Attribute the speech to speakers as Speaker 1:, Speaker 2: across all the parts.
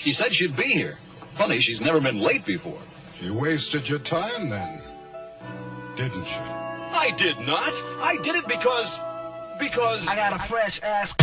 Speaker 1: She said she'd be here. Funny, she's never been late before.
Speaker 2: She wasted your time then, didn't she?
Speaker 1: I did not. I did it because
Speaker 3: I got a fresh ass.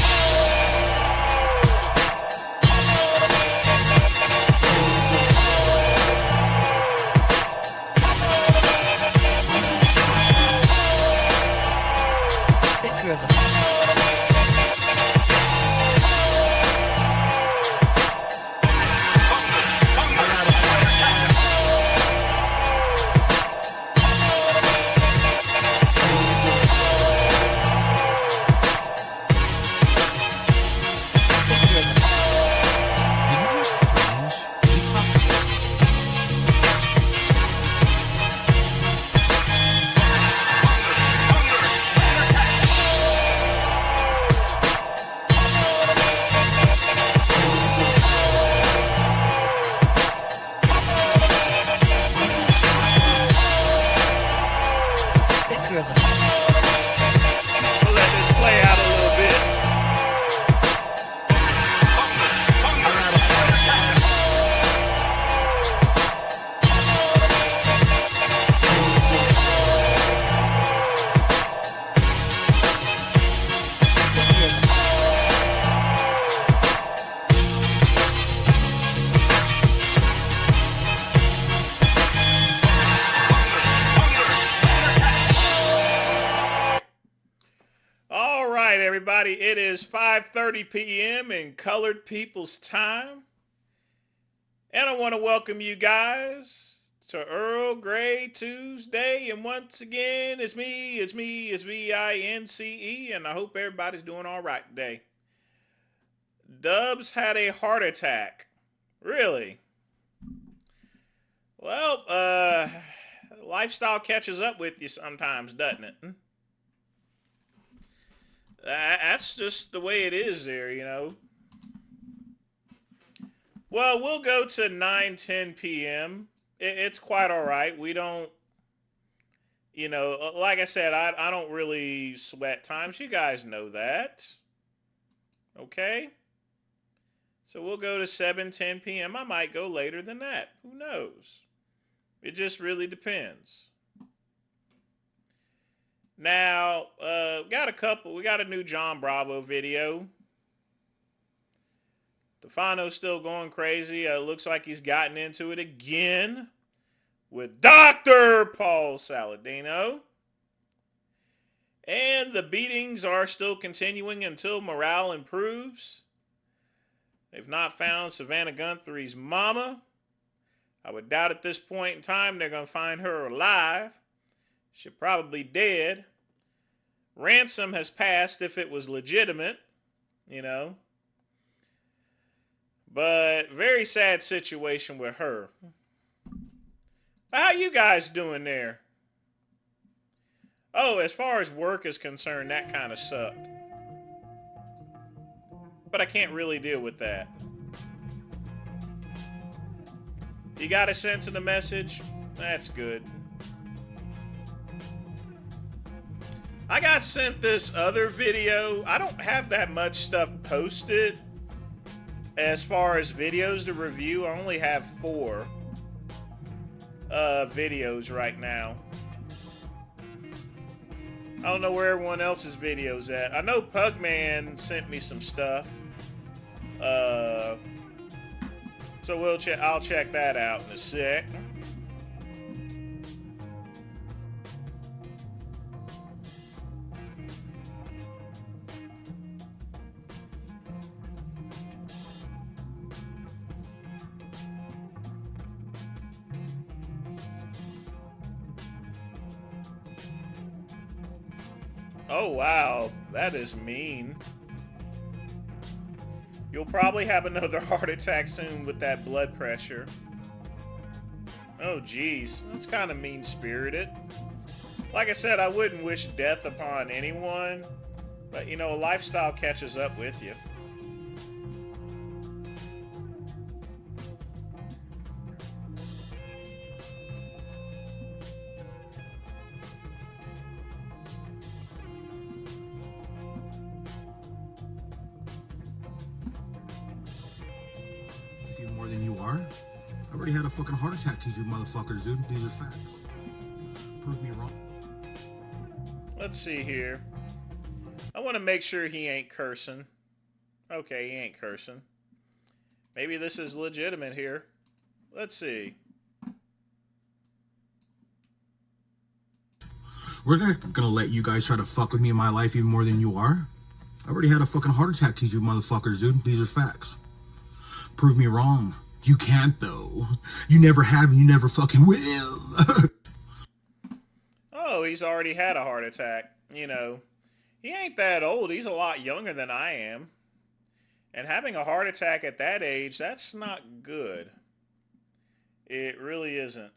Speaker 4: It is 5:30 p.m. in Colored People's Time. And I want to welcome you guys to Earl Grey Tuesday. And once again, it's VINCE. And I hope everybody's doing all right today. Dubs had a heart attack. Really? Well, lifestyle catches up with you sometimes, doesn't it? That's just the way it is there, you know. Well, we'll go to 9:10 p.m. It's quite all right. We don't, you know, like I said, I don't really sweat times. You guys know that. Okay? So we'll go to 7:10 p.m. I might go later than that. Who knows? It just really depends. Now, we got a new John Bravo video. Stefano's still going crazy. Looks like he's gotten into it again with Dr. Paul Saladino. And the beatings are still continuing until morale improves. They've not found Savannah Guthrie's mama. I would doubt at this point in time they're going to find her alive. She's probably dead. Ransom has passed if it was legitimate, you know. But very sad situation with her. How you guys doing there? Oh, as far as work is concerned, that kind of sucked. But I can't really deal with that. You got a sense of the message? That's good. I got sent this other video. I don't have that much stuff posted as far as videos to review. I only have 4 videos right now. I don't know where everyone else's video's at. I know Pugman sent me some stuff. So I'll check that out in a sec. Oh, wow. That is mean. You'll probably have another heart attack soon with that blood pressure. Oh, geez. That's kind of mean-spirited. Like I said, I wouldn't wish death upon anyone. But, you know, lifestyle catches up with you.
Speaker 5: are. I already had a fucking heart attack, you motherfuckers, dude. These are facts. Prove me wrong.
Speaker 4: Let's see here. I want to make sure he ain't cursing. Okay, he ain't cursing. Maybe this is legitimate here. Let's see.
Speaker 5: We're not gonna let you guys try to fuck with me in my life even more than you are. I already had a fucking heart attack, you motherfuckers, dude. These are facts. Prove me wrong. You can't, though. You never have and you never fucking will.
Speaker 4: Oh, he's already had a heart attack. You know, he ain't that old. He's a lot younger than I am. And having a heart attack at that age, that's not good. It really isn't.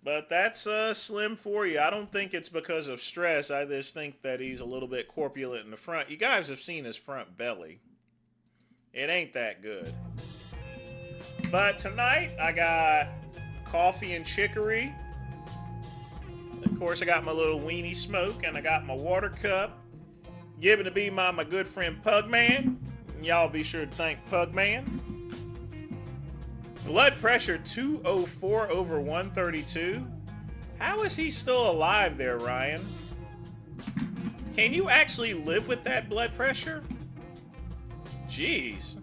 Speaker 4: But that's slim for you. I don't think it's because of stress. I just think that he's a little bit corpulent in the front. You guys have seen his front belly. It ain't that good. But tonight, I got coffee and chicory. Of course, I got my little weenie smoke, and I got my water cup. Given to be my good friend Pugman. Y'all be sure to thank Pugman. Blood pressure 204 over 132. How is he still alive there, Ryan? Can you actually live with that blood pressure? Jeez.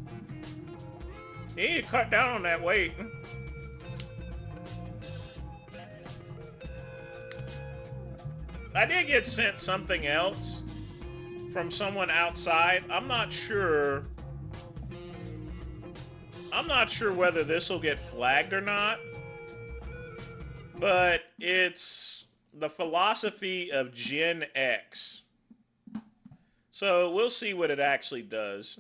Speaker 4: You need to cut down on that weight. I did get sent something else from someone outside. I'm not sure whether this will get flagged or not, but it's the philosophy of Gen X. So we'll see what it actually does.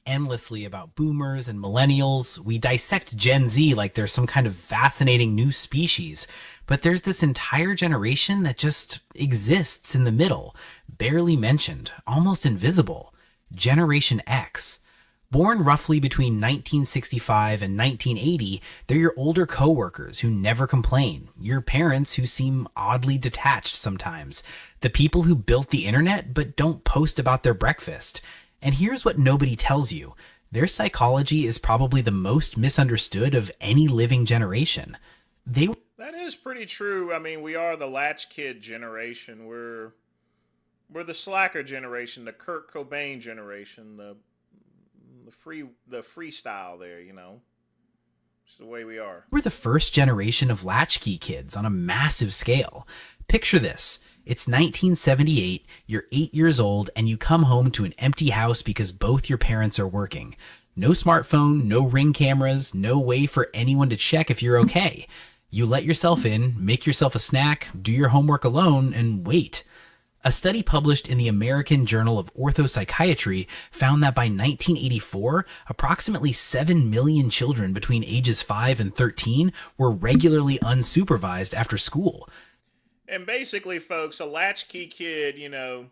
Speaker 6: Endlessly about boomers and millennials. We dissect Gen Z like they're some kind of fascinating new species, but there's this entire generation that just exists in the middle, barely mentioned, almost invisible. Generation X. Born roughly between 1965 and 1980, they're your older coworkers who never complain, your parents who seem oddly detached sometimes, the people who built the internet but don't post about their breakfast. And here's what nobody tells you. Their psychology is probably the most misunderstood of any living generation.
Speaker 4: That is pretty true. I mean, we are the latch kid generation. We're the slacker generation, the Kurt Cobain generation, the freestyle there, you know. It's the way we are.
Speaker 6: We're the first generation of latchkey kids on a massive scale. Picture this. It's 1978, you're 8 years old, and you come home to an empty house because both your parents are working. No smartphone, no Ring cameras, no way for anyone to check if you're okay. You let yourself in, make yourself a snack, do your homework alone, and wait. A study published in the American Journal of Orthopsychiatry found that by 1984, approximately 7 million children between ages 5 and 13 were regularly unsupervised after school.
Speaker 4: And basically, folks, a latchkey kid, you know.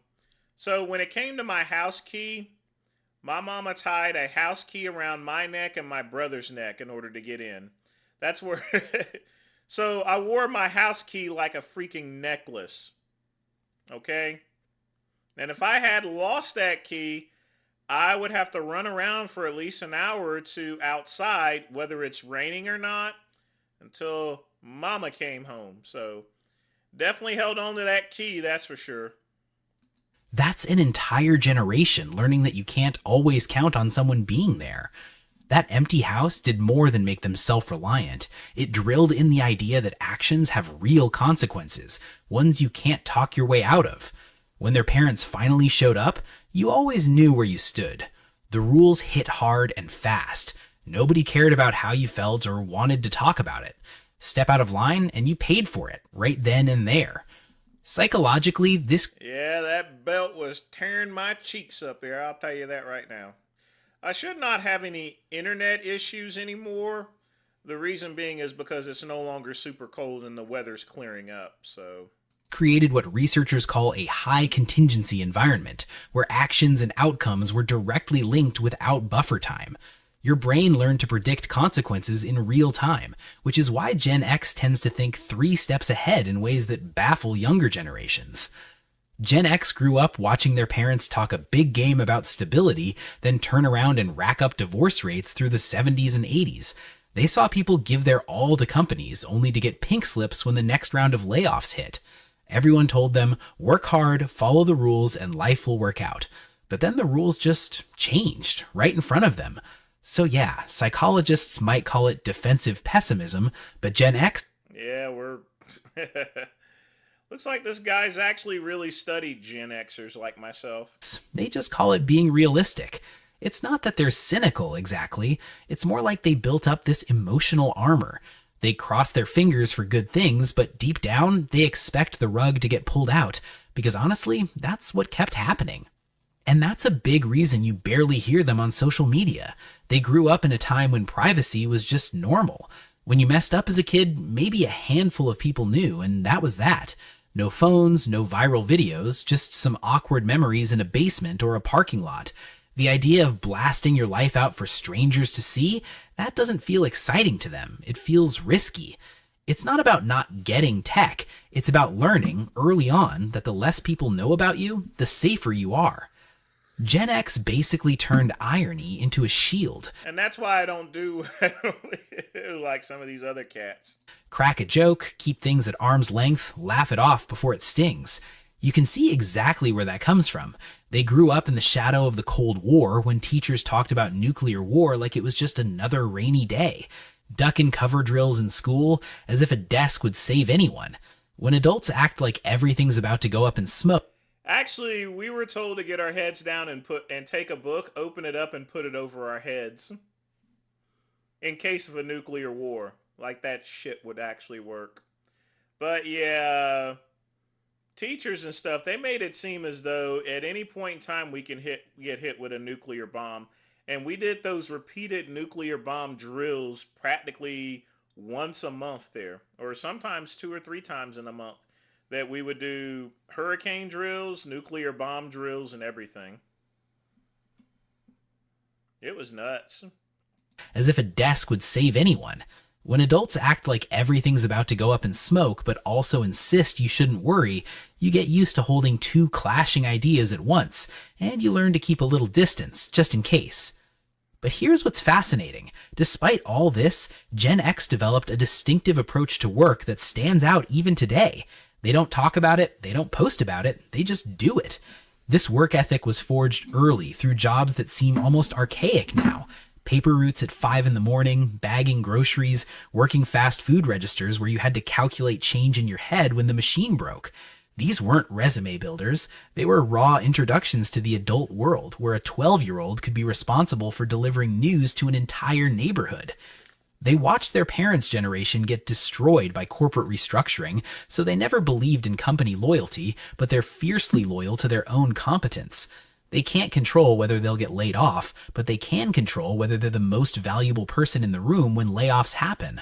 Speaker 4: So when it came to my house key, my mama tied a house key around my neck and my brother's neck in order to get in. That's where... So I wore my house key like a freaking necklace. Okay? And if I had lost that key, I would have to run around for at least an hour or two outside, whether it's raining or not, until mama came home. So... definitely held on to that key, that's for sure.
Speaker 6: That's an entire generation learning that you can't always count on someone being there. That empty house did more than make them self-reliant. It drilled in the idea that actions have real consequences, ones you can't talk your way out of. When their parents finally showed up, you always knew where you stood. The rules hit hard and fast. Nobody cared about how you felt or wanted to talk about it. Step out of line and you paid for it right then and there. Psychologically, this...
Speaker 4: yeah, that belt was tearing my cheeks up there. I'll tell you that right now. I should not have any internet issues anymore. The reason being is because it's no longer super cold and the weather's clearing up, so...
Speaker 6: created what researchers call a high contingency environment, where actions and outcomes were directly linked without buffer time. Your brain learned to predict consequences in real time, which is why Gen X tends to think 3 steps ahead in ways that baffle younger generations. Gen X grew up watching their parents talk a big game about stability, then turn around and rack up divorce rates through the 70s and 80s. They saw people give their all to companies only to get pink slips when the next round of layoffs hit. Everyone told them, work hard, follow the rules, and life will work out. But then the rules just changed right in front of them. So yeah, psychologists might call it defensive pessimism, but Gen X...
Speaker 4: Yeah, we're... Looks like this guy's actually really studied Gen Xers like myself.
Speaker 6: They just call it being realistic. It's not that they're cynical exactly, it's more like they built up this emotional armor. They cross their fingers for good things, but deep down, they expect the rug to get pulled out, because honestly, that's what kept happening. And that's a big reason you barely hear them on social media. They grew up in a time when privacy was just normal. When you messed up as a kid, maybe a handful of people knew, and that was that. No phones, no viral videos, just some awkward memories in a basement or a parking lot. The idea of blasting your life out for strangers to see, that doesn't feel exciting to them. It feels risky. It's not about not getting tech. It's about learning early on that the less people know about you, the safer you are. Gen X basically turned irony into a shield.
Speaker 4: And that's why I don't do like some of these other cats.
Speaker 6: Crack a joke, keep things at arm's length, laugh it off before it stings. You can see exactly where that comes from. They grew up in the shadow of the Cold War when teachers talked about nuclear war like it was just another rainy day. Duck and cover drills in school as if a desk would save anyone. When adults act like everything's about to go up in smoke.
Speaker 4: Actually, we were told to get our heads down and take a book, open it up, and put it over our heads. In case of a nuclear war. Like that shit would actually work. But yeah, teachers and stuff, they made it seem as though at any point in time we can get hit with a nuclear bomb. And we did those repeated nuclear bomb drills practically once a month there. Or sometimes 2 or 3 times in a month. That we would do hurricane drills, nuclear bomb drills, and everything. It was nuts.
Speaker 6: As if a desk would save anyone. When adults act like everything's about to go up in smoke, but also insist you shouldn't worry, you get used to holding 2 clashing ideas at once, and you learn to keep a little distance, just in case. But here's what's fascinating. Despite all this, Gen X developed a distinctive approach to work that stands out even today. They don't talk about it, they don't post about it, they just do it. This work ethic was forged early through jobs that seem almost archaic now. Paper routes at 5 in the morning, bagging groceries, working fast food registers where you had to calculate change in your head when the machine broke. These weren't resume builders, they were raw introductions to the adult world where a 12-year-old could be responsible for delivering news to an entire neighborhood. They watched their parents' generation get destroyed by corporate restructuring, so they never believed in company loyalty, but they're fiercely loyal to their own competence. They can't control whether they'll get laid off, but they can control whether they're the most valuable person in the room when layoffs happen.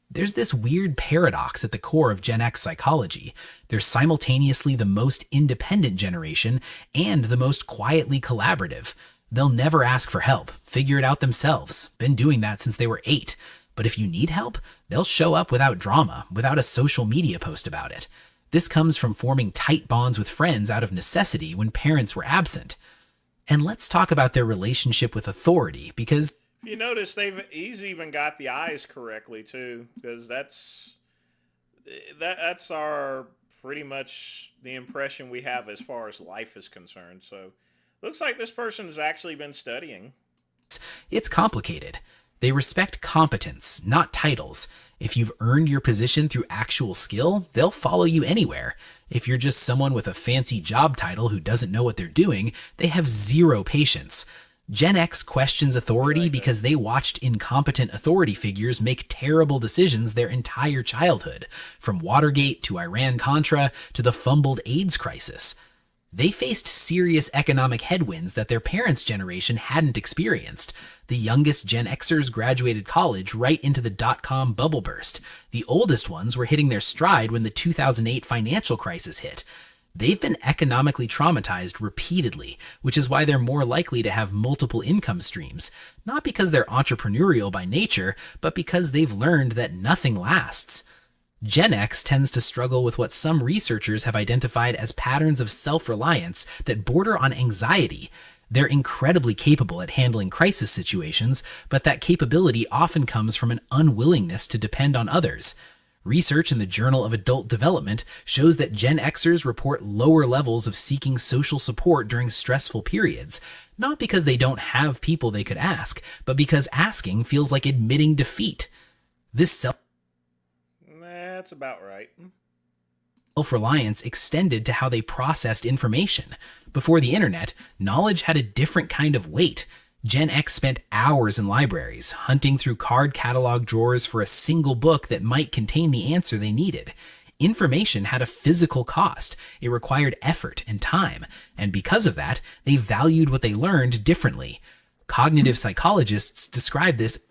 Speaker 6: There's this weird paradox at the core of Gen X psychology. They're simultaneously the most independent generation and the most quietly collaborative. They'll never ask for help, figure it out themselves, been doing that since they were 8. But if you need help, they'll show up without drama, without a social media post about it. This comes from forming tight bonds with friends out of necessity when parents were absent. And let's talk about their relationship with authority, because...
Speaker 4: If you notice, he's even got the eyes correctly, too, because that's our pretty much the impression we have as far as life is concerned, so... Looks like this person has actually been studying.
Speaker 6: It's complicated. They respect competence, not titles. If you've earned your position through actual skill, they'll follow you anywhere. If you're just someone with a fancy job title who doesn't know what they're doing, they have zero patience. Gen X questions authority because they watched incompetent authority figures make terrible decisions their entire childhood, from Watergate to Iran-Contra to the fumbled AIDS crisis. They faced serious economic headwinds that their parents' generation hadn't experienced. The youngest Gen Xers graduated college right into the dot-com bubble burst. The oldest ones were hitting their stride when the 2008 financial crisis hit. They've been economically traumatized repeatedly, which is why they're more likely to have multiple income streams. Not because they're entrepreneurial by nature, but because they've learned that nothing lasts. Gen X tends to struggle with what some researchers have identified as patterns of self-reliance that border on anxiety. They're incredibly capable at handling crisis situations, but that capability often comes from an unwillingness to depend on others. Research in the Journal of Adult Development shows that Gen Xers report lower levels of seeking social support during stressful periods, not because they don't have people they could ask, but because asking feels like admitting defeat. This
Speaker 4: That's about right.
Speaker 6: self-reliance extended to how they processed information. Before the internet, knowledge had a different kind of weight. Gen X spent hours in libraries, hunting through card catalog drawers for a single book that might contain the answer they needed. Information had a physical cost. It required effort and time, and because of that, they valued what they learned differently. Cognitive psychologists describe this.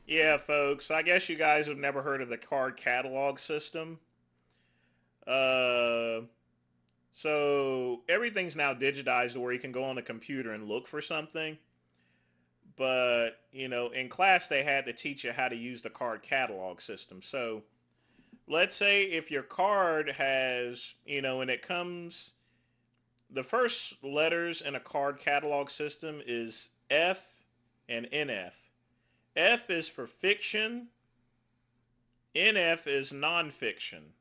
Speaker 4: Yeah, folks, I guess you guys have never heard of the card catalog system. So everything's now digitized where you can go on a computer and look for something. But, in class they had to teach you how to use the card catalog system. So let's say if your card has, and it comes, the first letters in a card catalog system is F and NF. F is for fiction, NF is nonfiction.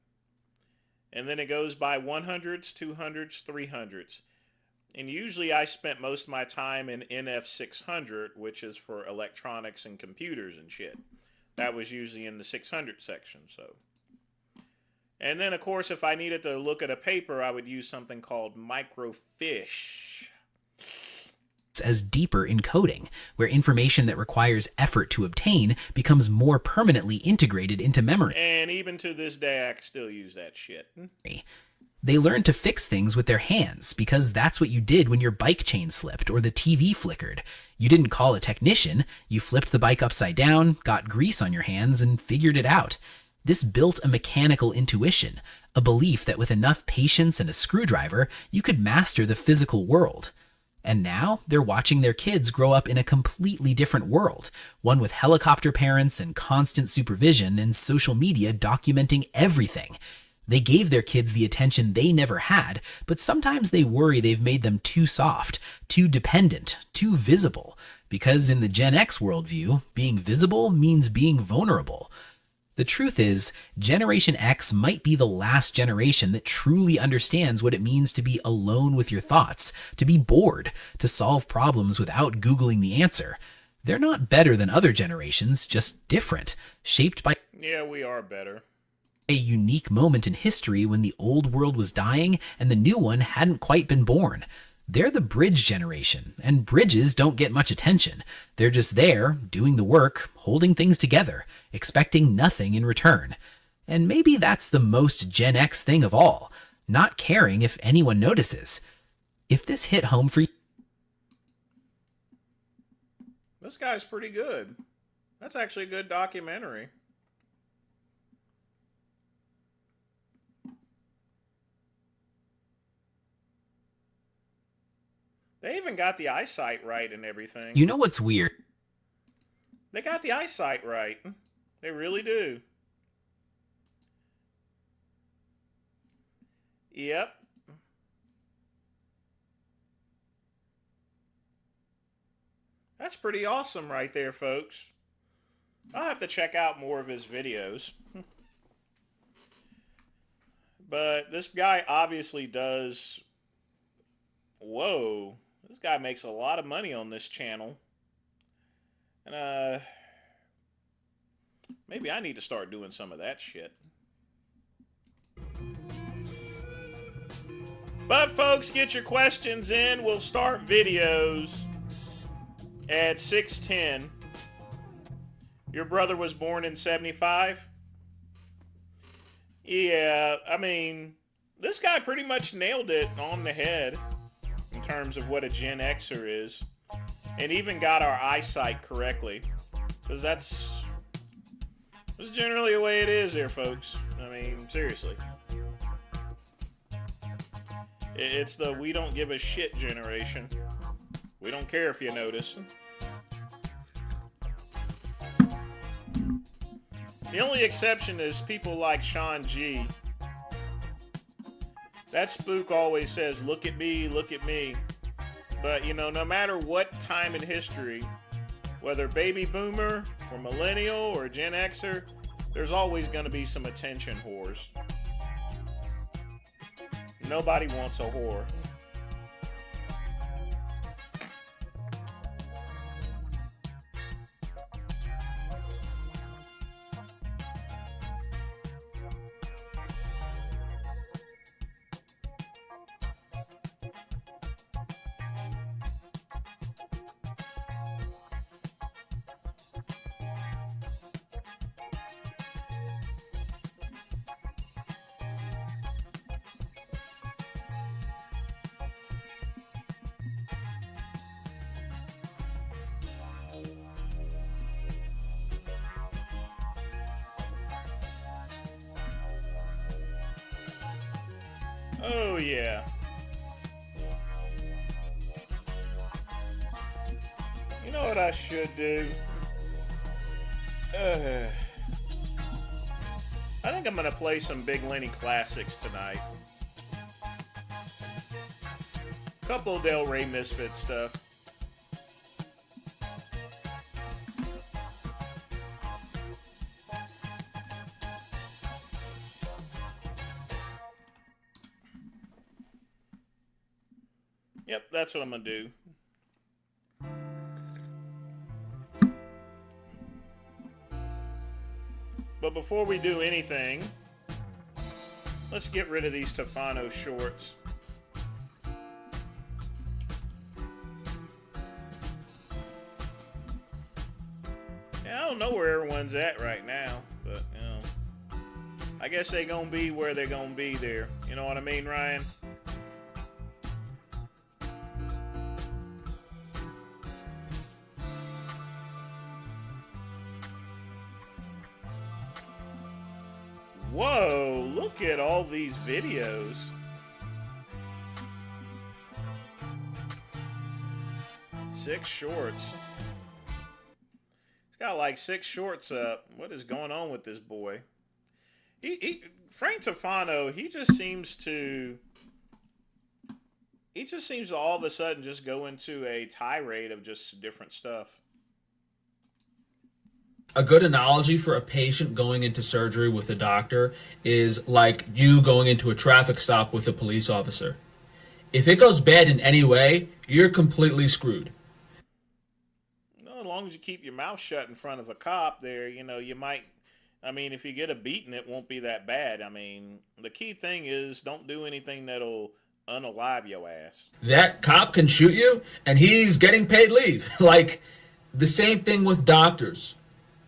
Speaker 4: And then it goes by 100s, 200s, 300s. And usually I spent most of my time in NF 600, which is for electronics and computers and shit. That was usually in the 600 section, so. And then, of course, if I needed to look at a paper, I would use something called microfiche.
Speaker 6: As deeper encoding, where information that requires effort to obtain becomes more permanently integrated into memory.
Speaker 4: And even to this day, I still use that shit.
Speaker 6: They learned to fix things with their hands because that's what you did when your bike chain slipped or the TV flickered. You didn't call a technician, you flipped the bike upside down, got grease on your hands, and figured it out. This built a mechanical intuition, a belief that with enough patience and a screwdriver, you could master the physical world. And now they're watching their kids grow up in a completely different world, one with helicopter parents and constant supervision and social media documenting everything. They gave their kids the attention they never had, but sometimes they worry they've made them too soft, too dependent, too visible, because in the Gen X worldview, being visible means being vulnerable. The truth is, Generation X might be the last generation that truly understands what it means to be alone with your thoughts, to be bored, to solve problems without Googling the answer. They're not better than other generations, just different, shaped by
Speaker 4: we are better.
Speaker 6: A unique moment in history when the old world was dying and the new one hadn't quite been born. They're the bridge generation, and bridges don't get much attention. They're just there, doing the work, holding things together, expecting nothing in return. And maybe that's the most Gen X thing of all, not caring if anyone notices. If this hit home for you...
Speaker 4: This guy's pretty good. That's actually a good documentary. They even got the eyesight right and everything.
Speaker 6: You know what's weird?
Speaker 4: They got the eyesight right. They really do. Yep. That's pretty awesome right there, folks. I'll have to check out more of his videos. But this guy obviously does... Whoa. This guy makes a lot of money on this channel. And, maybe I need to start doing some of that shit. But, folks, get your questions in. We'll start videos at 6:10. Your brother was born in 75? Yeah, I mean, this guy pretty much nailed it on the head in terms of what a Gen Xer is. And even got our eyesight correctly. Because that's generally the way it is here, folks. I mean, seriously. It's the we don't give a shit generation. We don't care if you notice. The only exception is people like Sean G. That spook always says, look at me, look at me. But, you know, no matter what time in history, whether baby boomer or millennial or Gen Xer, there's always going to be some attention whores. Nobody wants a whore. Oh, yeah. You know what I should do? I think I'm going to play some Big Lenny classics tonight. Couple Del Rey Misfit stuff. Yep, that's what I'm going to do. But before we do anything, let's get rid of these Tefano shorts. Yeah, I don't know where everyone's at right now, but, you know, I guess they gonna be where they're gonna be there. You know what I mean, Ryan? Whoa, look at all these videos. Six shorts. He's got like 6 shorts up. What is going on with this boy? Frank Tefano, he just seems to all of a sudden just go into a tirade of just different stuff.
Speaker 7: A good analogy for a patient going into surgery with a doctor is like you going into a traffic stop with a police officer. If it goes bad in any way, you're completely screwed.
Speaker 4: No, as long as you keep your mouth shut in front of a cop there, you know, you might, I mean, if you get a beating, it won't be that bad. I mean, the key thing is don't do anything that'll unalive your ass.
Speaker 7: That cop can shoot you, and he's getting paid leave. Like, the same thing with doctors.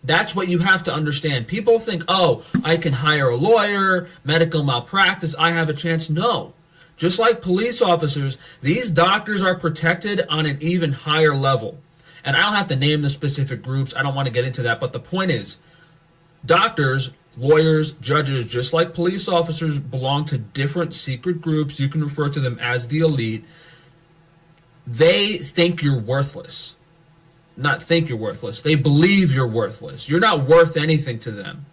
Speaker 7: That's what you have to understand. People think, oh, I can hire a lawyer, medical malpractice, I have a chance. No. Just like police officers, these doctors are protected on an even higher level. And I don't have to name the specific groups. I don't want to get into that. But the point is, doctors, lawyers, judges, just like police officers, belong to different secret groups. You can refer to them as the elite. They think you're worthless. Not think you're worthless. They believe you're worthless. You're not worth anything to them.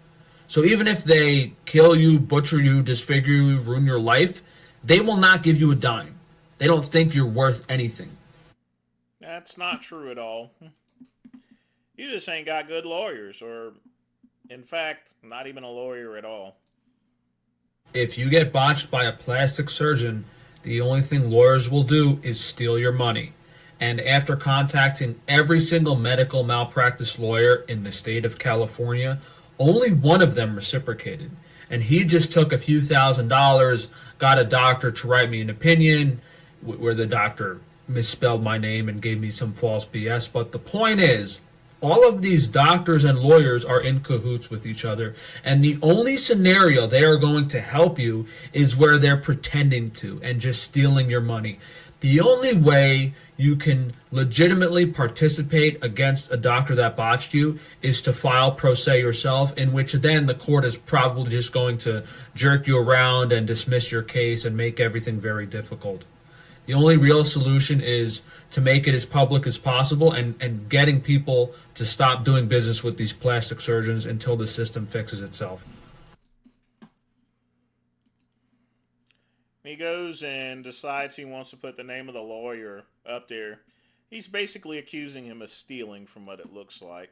Speaker 7: So even if they kill you, butcher you, disfigure you, ruin your life, they will not give you a dime. They don't think you're worth anything.
Speaker 4: That's not true at all. You just ain't got good lawyers, or, in fact, not even a lawyer at all.
Speaker 7: If you get botched by a plastic surgeon, the only thing lawyers will do is steal your money. And after contacting every single medical malpractice lawyer in the state of California, only one of them reciprocated. And he just took a few $1,000s, got a doctor to write me an opinion, where the doctor misspelled my name and gave me some false BS. But the point is, all of these doctors and lawyers are in cahoots with each other. And the only scenario they are going to help you is where they're pretending to and just stealing your money. The only way you can legitimately participate against a doctor that botched you is to file pro se yourself, in which then the court is probably just going to jerk you around and dismiss your case and make everything very difficult. The only real solution is to make it as public as possible and getting people to stop doing business with these plastic surgeons until the system fixes itself.
Speaker 4: He goes and decides he wants to put the name of the lawyer up there. He's basically accusing him of stealing, from what it looks like.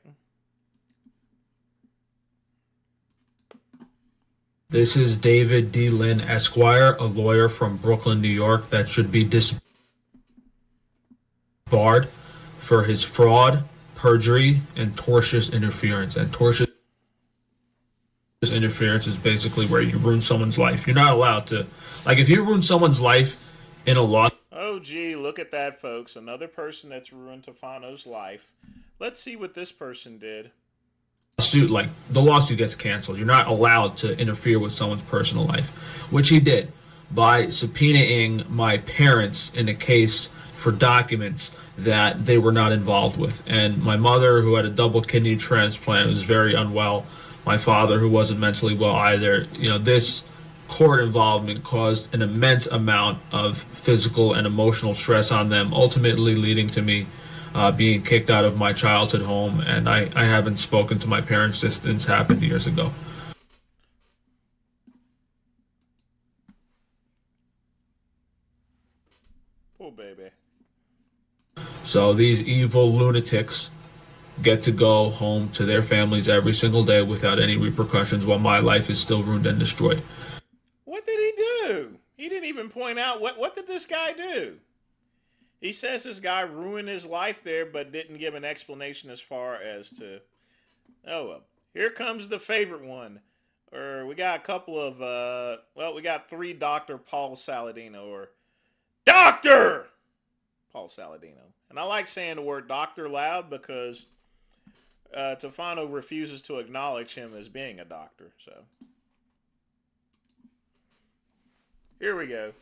Speaker 7: This is David D. Lynn, Esquire, a lawyer from Brooklyn, New York, that should be disbarred for his fraud, perjury, and tortious interference. And tortious interference is basically where you ruin someone's life. You're not allowed to, like, if you ruin someone's life in a law.
Speaker 4: Oh, gee, look at that, folks. Another person that's ruined Tefano's life. Let's see what this person did.
Speaker 7: Lawsuit, like the lawsuit gets canceled. You're not allowed to interfere with someone's personal life, which he did by subpoenaing my parents in a case for documents that they were not involved with. And my mother, who had a double kidney transplant, was very unwell. My father, who wasn't mentally well either. You know, this court involvement caused an immense amount of physical and emotional stress on them, ultimately leading to me being kicked out of my childhood home, and I haven't spoken to my parents since this happened years ago.
Speaker 4: Poor baby.
Speaker 7: So these evil lunatics get to go home to their families every single day without any repercussions, while my life is still ruined and destroyed.
Speaker 4: What did he do? He didn't even point out what did this guy do? He says this guy ruined his life there, but didn't give an explanation as far as to, oh, well, here comes the favorite one. Or we got a couple of, we got 3 Dr. Paul Saladino, or Dr. Paul Saladino. And I like saying the word doctor loud because Tefano refuses to acknowledge him as being a doctor. So here we go.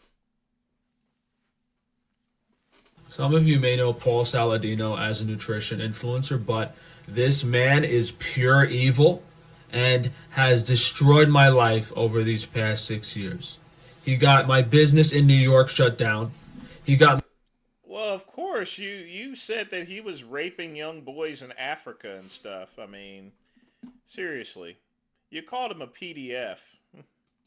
Speaker 7: Some of you may know Paul Saladino as a nutrition influencer, but this man is pure evil and has destroyed my life over these past 6 years. He got my business in New York shut down. He got...
Speaker 4: Well, of course, you said that he was raping young boys in Africa and stuff. I mean, seriously. You called him a PDF.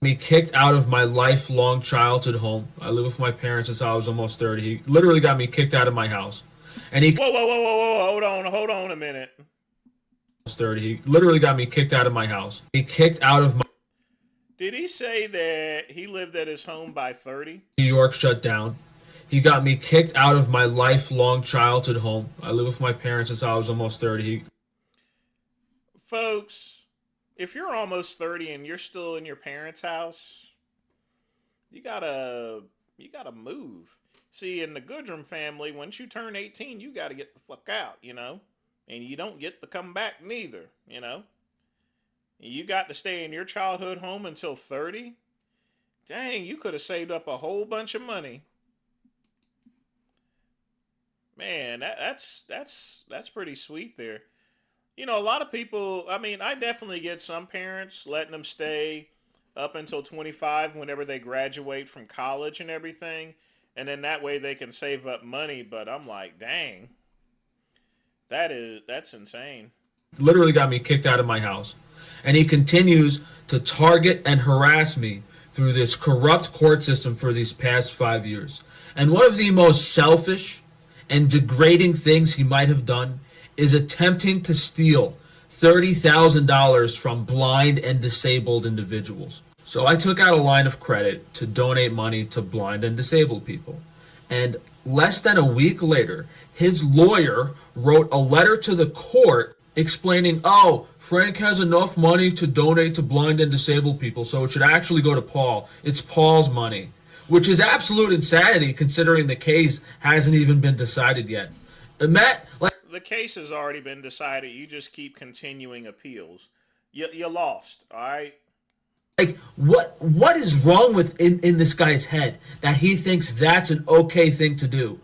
Speaker 7: Me kicked out of my lifelong childhood home. I live with my parents since I was almost 30. He literally got me kicked out of my house. And he...
Speaker 4: Whoa, hold on a minute.
Speaker 7: 30. He literally got me kicked out of my house. He kicked out of my...
Speaker 4: Did he say that he lived at his home by 30?
Speaker 7: New York shut down. He got me kicked out of my lifelong childhood home. I live with my parents since I was almost 30.
Speaker 4: Folks, if you're almost 30 and you're still in your parents' house, you gotta move. See, in the Goodrum family, once you turn 18, you gotta get the fuck out, you know? And you don't get to come back neither, you know? You got to stay in your childhood home until 30? Dang, you could have saved up a whole bunch of money. Man, that's pretty sweet there. You know, a lot of people, I mean, I definitely get some parents letting them stay up until 25 whenever they graduate from college and everything. And then that way they can save up money. But I'm like, dang, that's insane.
Speaker 7: Literally got me kicked out of my house. And he continues to target and harass me through this corrupt court system for these past 5 years. And one of the most selfish and degrading things he might have done is attempting to steal $30,000 from blind and disabled individuals. So I took out a line of credit to donate money to blind and disabled people. And less than a week later, his lawyer wrote a letter to the court explaining, oh, Frank has enough money to donate to blind and disabled people, so it should actually go to Paul. It's Paul's money, which is absolute insanity considering the case hasn't even been decided yet. And Matt,
Speaker 4: the case has already been decided. You just keep continuing appeals. You lost, all right?
Speaker 7: Like, what is wrong with in this guy's head that he thinks that's an okay thing to do?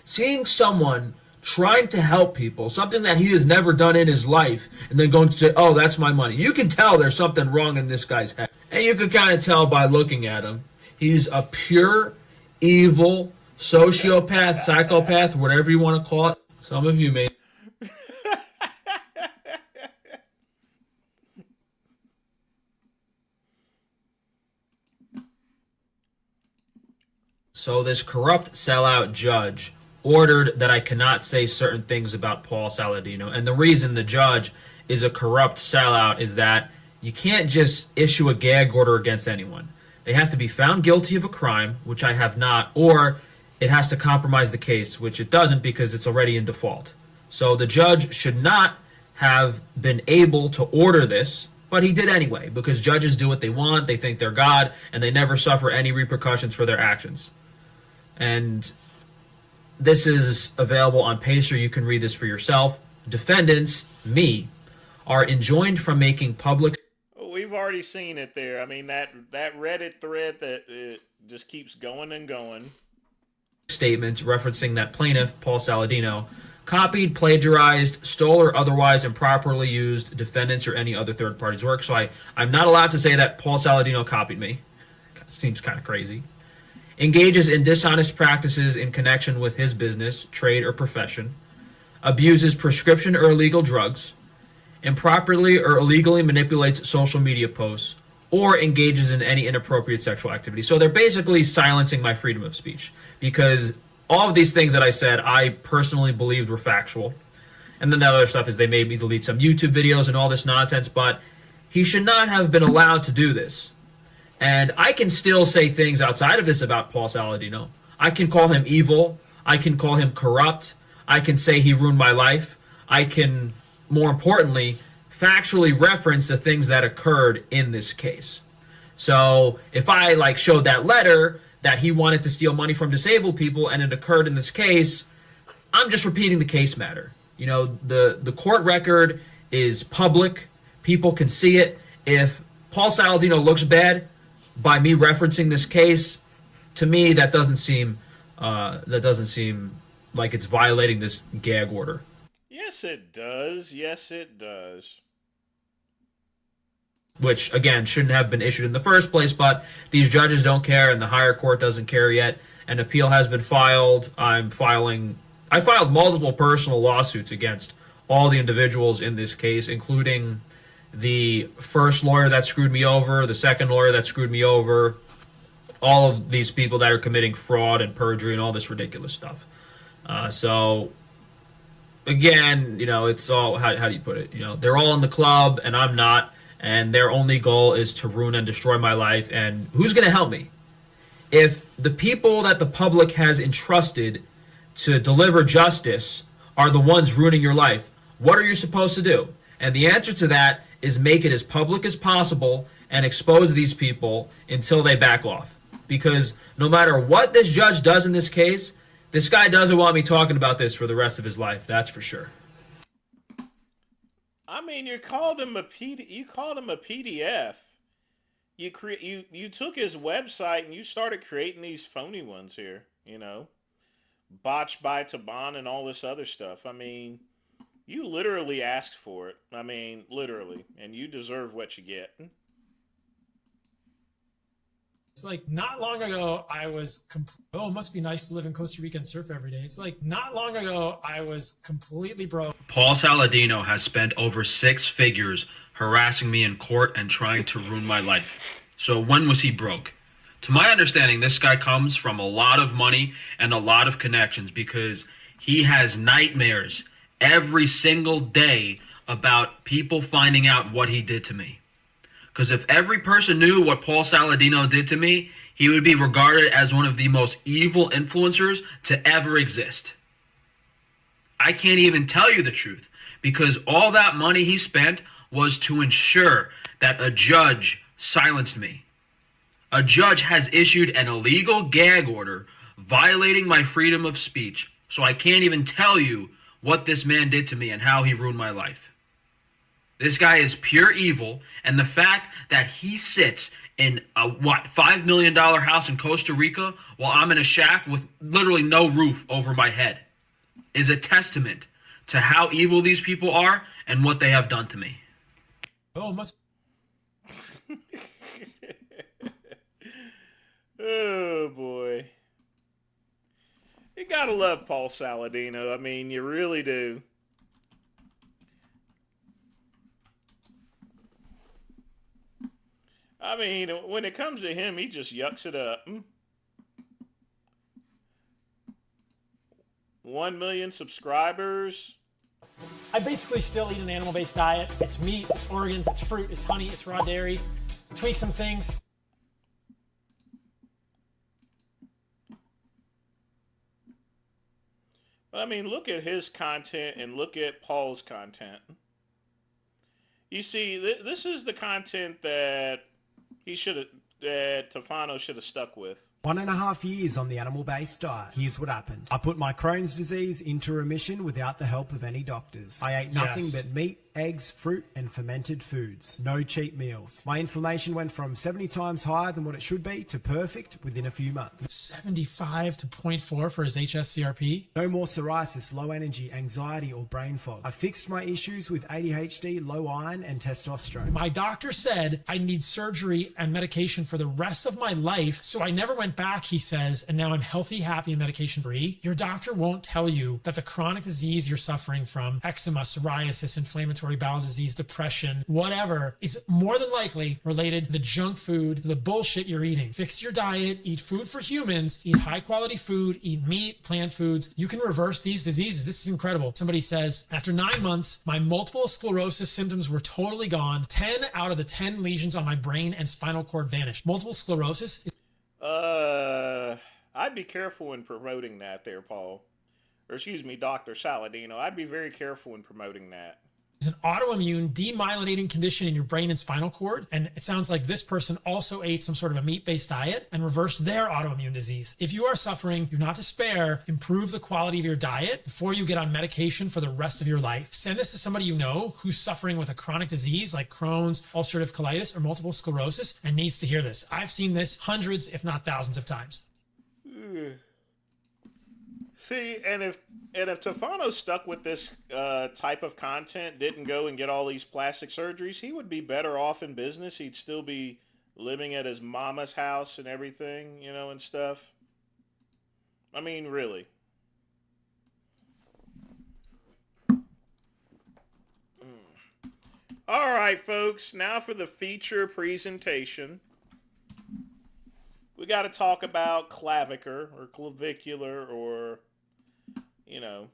Speaker 7: Seeing someone trying to help people, something that he has never done in his life, and then going to say, oh, that's my money. You can tell there's something wrong in this guy's head. And you can kind of tell by looking at him. He's a pure, evil, sociopath, psychopath, whatever you want to call it. Some of you may. So this corrupt sellout judge ordered that I cannot say certain things about Paul Saladino. And the reason the judge is a corrupt sellout is that you can't just issue a gag order against anyone. They have to be found guilty of a crime, which I have not, or it has to compromise the case, which it doesn't because it's already in default. So the judge should not have been able to order this, but he did anyway, because judges do what they want, they think they're God, and they never suffer any repercussions for their actions. And this is available on Pacer. You can read this for yourself. Defendants, me, are enjoined from making public...
Speaker 4: We've already seen it there. I mean, that Reddit thread that it just keeps going and going.
Speaker 7: Statements referencing that plaintiff, Paul Saladino, copied, plagiarized, stole, or otherwise improperly used defendants or any other third party's work. So I'm not allowed to say that Paul Saladino copied me. Seems kind of crazy. Engages in dishonest practices in connection with his business, trade, or profession. Abuses prescription or illegal drugs. Improperly or illegally manipulates social media posts, or engages in any inappropriate sexual activity. So they're basically silencing my freedom of speech, because all of these things that I said, I personally believed were factual. And then the other stuff is they made me delete some YouTube videos and all this nonsense, but he should not have been allowed to do this. And I can still say things outside of this about Paul Saladino. I can call him evil. I can call him corrupt. I can say he ruined my life. I can, more importantly, factually reference the things that occurred in this case. So if I showed that letter that he wanted to steal money from disabled people and it occurred in this case, I'm just repeating the case matter. You know, the court record is public. People can see it. If Paul Saladino looks bad by me referencing this case, to me that doesn't seem like it's violating this gag order.
Speaker 4: Yes, it does. Yes, it does.
Speaker 7: Which, again, shouldn't have been issued in the first place, but these judges don't care, and the higher court doesn't care yet. An appeal has been filed. I filed multiple personal lawsuits against all the individuals in this case, including the first lawyer that screwed me over, the second lawyer that screwed me over, all of these people that are committing fraud and perjury and all this ridiculous stuff. So, again, you know, it's all, how do you put it? You know, they're all in the club, and I'm not. And their only goal is to ruin and destroy my life. And who's going to help me? If the people that the public has entrusted to deliver justice are the ones ruining your life, what are you supposed to do? And the answer to that is make it as public as possible and expose these people until they back off. Because no matter what this judge does in this case, this guy doesn't want me talking about this for the rest of his life. That's for sure.
Speaker 4: I mean, you called him a PDF. You took his website and you started creating these phony ones here, you know. Botched by Taban and all this other stuff. I mean, you literally asked for it. I mean, literally. And you deserve what you get.
Speaker 8: It's like not long ago I was, it must be nice to live in Costa Rica and surf every day. It's like not long ago I was completely broke.
Speaker 7: Paul Saladino has spent over 6 figures harassing me in court and trying to ruin my life. So when was he broke? To my understanding, this guy comes from a lot of money and a lot of connections, because he has nightmares every single day about people finding out what he did to me. Because if every person knew what Paul Saladino did to me, he would be regarded as one of the most evil influencers to ever exist. I can't even tell you the truth, because all that money he spent was to ensure that a judge silenced me. A judge has issued an illegal gag order violating my freedom of speech, so I can't even tell you what this man did to me and how he ruined my life. This guy is pure evil, and the fact that he sits in a, $5 million house in Costa Rica while I'm in a shack with literally no roof over my head is a testament to how evil these people are and what they have done to me.
Speaker 4: Oh, boy. You gotta love Paul Saladino. I mean, you really do. I mean, when it comes to him, he just yucks it up. 1 million subscribers.
Speaker 9: I basically still eat an animal-based diet. It's meat, it's organs, it's fruit, it's honey, it's raw dairy. Tweak some things.
Speaker 4: I mean, look at his content and look at Paul's content. You see, this is the content that he should have, that Tefano should have stuck with.
Speaker 10: 1.5 years on the animal-based diet. Here's what happened. I put my Crohn's disease into remission without the help of any doctors. I ate nothing but meat, eggs, fruit, and fermented foods. No cheat meals. My inflammation went from 70 times higher than what it should be to perfect within a few months.
Speaker 8: 75 to 0.4 for his HSCRP.
Speaker 10: No more psoriasis, low energy, anxiety, or brain fog. I fixed my issues with ADHD, low iron, and testosterone.
Speaker 8: My doctor said I need surgery and medication for the rest of my life, so I never went back, he says, and now I'm healthy, happy, and medication-free. Your doctor won't tell you that the chronic disease you're suffering from, eczema, psoriasis, inflammatory bowel disease, depression, whatever, is more than likely related to the junk food, the bullshit you're eating. Fix your diet, eat food for humans, eat high-quality food, eat meat, plant foods. You can reverse these diseases. This is incredible. Somebody says, after 9 months, my multiple sclerosis symptoms were totally gone. 10 out of the 10 lesions on my brain and spinal cord vanished. Multiple sclerosis is
Speaker 4: I'd be careful in promoting that there, Paul. Or excuse me, Dr. Saladino. I'd be very careful in promoting that.
Speaker 8: an autoimmune demyelinating condition in your brain and spinal cord. And it sounds like this person also ate some sort of a meat-based diet and reversed their autoimmune disease. If you are suffering, do not despair. Improve the quality of your diet before you get on medication for the rest of your life. Send this to somebody you know who's suffering with a chronic disease like Crohn's, ulcerative colitis, or multiple sclerosis and needs to hear this. I've seen this hundreds, if not thousands of times.
Speaker 4: See, and if Tefano stuck with this type of content, didn't go and get all these plastic surgeries, he would be better off in business. He'd still be living at his mama's house and everything, you know, and stuff. I mean, really. All right, folks, now for the feature presentation. We got to talk about clavicle or clavicular or, you know,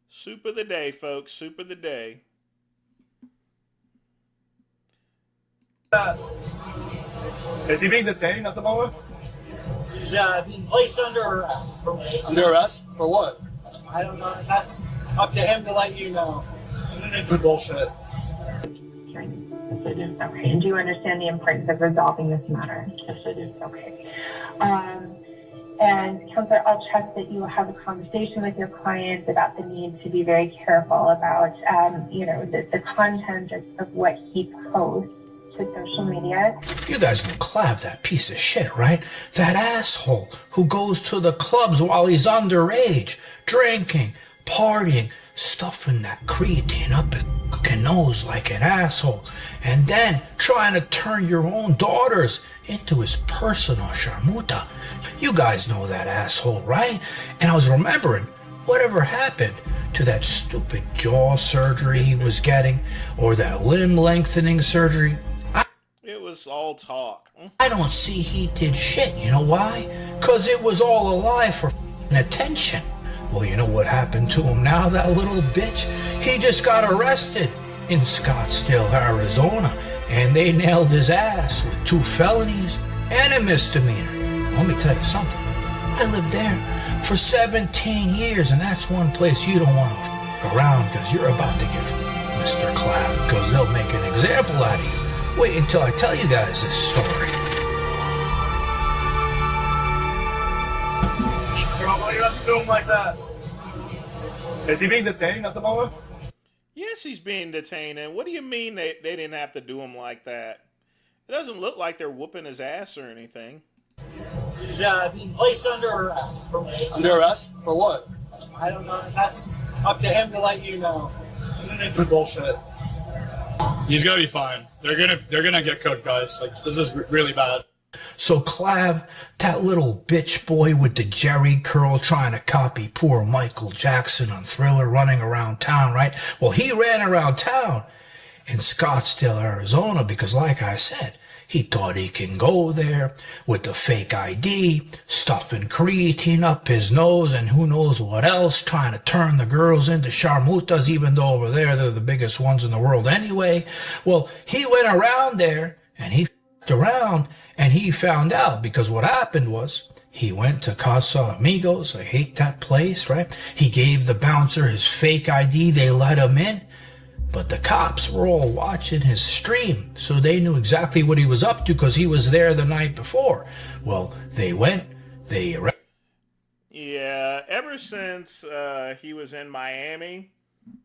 Speaker 4: soup of the day, folks. Soup of the day.
Speaker 11: Is he being detained at the moment?
Speaker 12: He's being placed under arrest.
Speaker 11: Under arrest? For what?
Speaker 12: I don't know. That's up to him to let you know.
Speaker 11: It's bullshit.
Speaker 13: Okay, and do you understand the importance of resolving this matter? Yes, I do. Okay. And Counselor, I'll trust that you will have a conversation with your client about the need to be very careful about, the content of what he posts to social media.
Speaker 14: You guys know Clav, that piece of shit, right? That asshole who goes to the clubs while he's underage, drinking, partying, stuffing that creatine up his fucking nose like an asshole, and then trying to turn your own daughters into his personal sharmuta. You guys know that asshole, right? And I was remembering whatever happened to that stupid jaw surgery he was getting, or that limb lengthening surgery.
Speaker 4: It was all talk.
Speaker 14: I don't see he did shit. You know why? Because it was all a lie for attention. Well, you know what happened to him now, that little bitch? He just got arrested in Scottsdale, Arizona, and they nailed his ass with 2 felonies and a misdemeanor. Let me tell you something. I lived there for 17 years, and that's one place you don't want to f*** around, because you're about to get Mr. Clapp, because they'll make an example out of you. Wait until I tell you guys this story.
Speaker 11: Why do you have to do him like that? Is he being detained at the moment?
Speaker 4: Yes, he's being detained. And what do you mean they didn't have to do him like that? It doesn't look like they're whooping his ass or anything.
Speaker 12: He's being placed under arrest.
Speaker 11: Under arrest? For what?
Speaker 12: I don't know. That's up to him to let you know.
Speaker 11: It's bullshit. He's gonna be fine. They're gonna get cooked, guys. Like, this is really bad.
Speaker 14: So Clav, that little bitch boy with the Jerry curl trying to copy poor Michael Jackson on Thriller running around town, right? Well, he ran around town in Scottsdale, Arizona, because like I said, he thought he can go there with the fake ID, stuffing creatine up his nose and who knows what else, trying to turn the girls into sharmutas, even though over there they're the biggest ones in the world anyway. Well, he went around there and he f***ed around and he found out, because what happened was he went to Casa Amigos. I hate that place, right? He gave the bouncer his fake ID. They let him in. But the cops were all watching his stream, so they knew exactly what he was up to because he was there the night before. Well, they went, they arrested.
Speaker 4: Yeah, ever since he was in Miami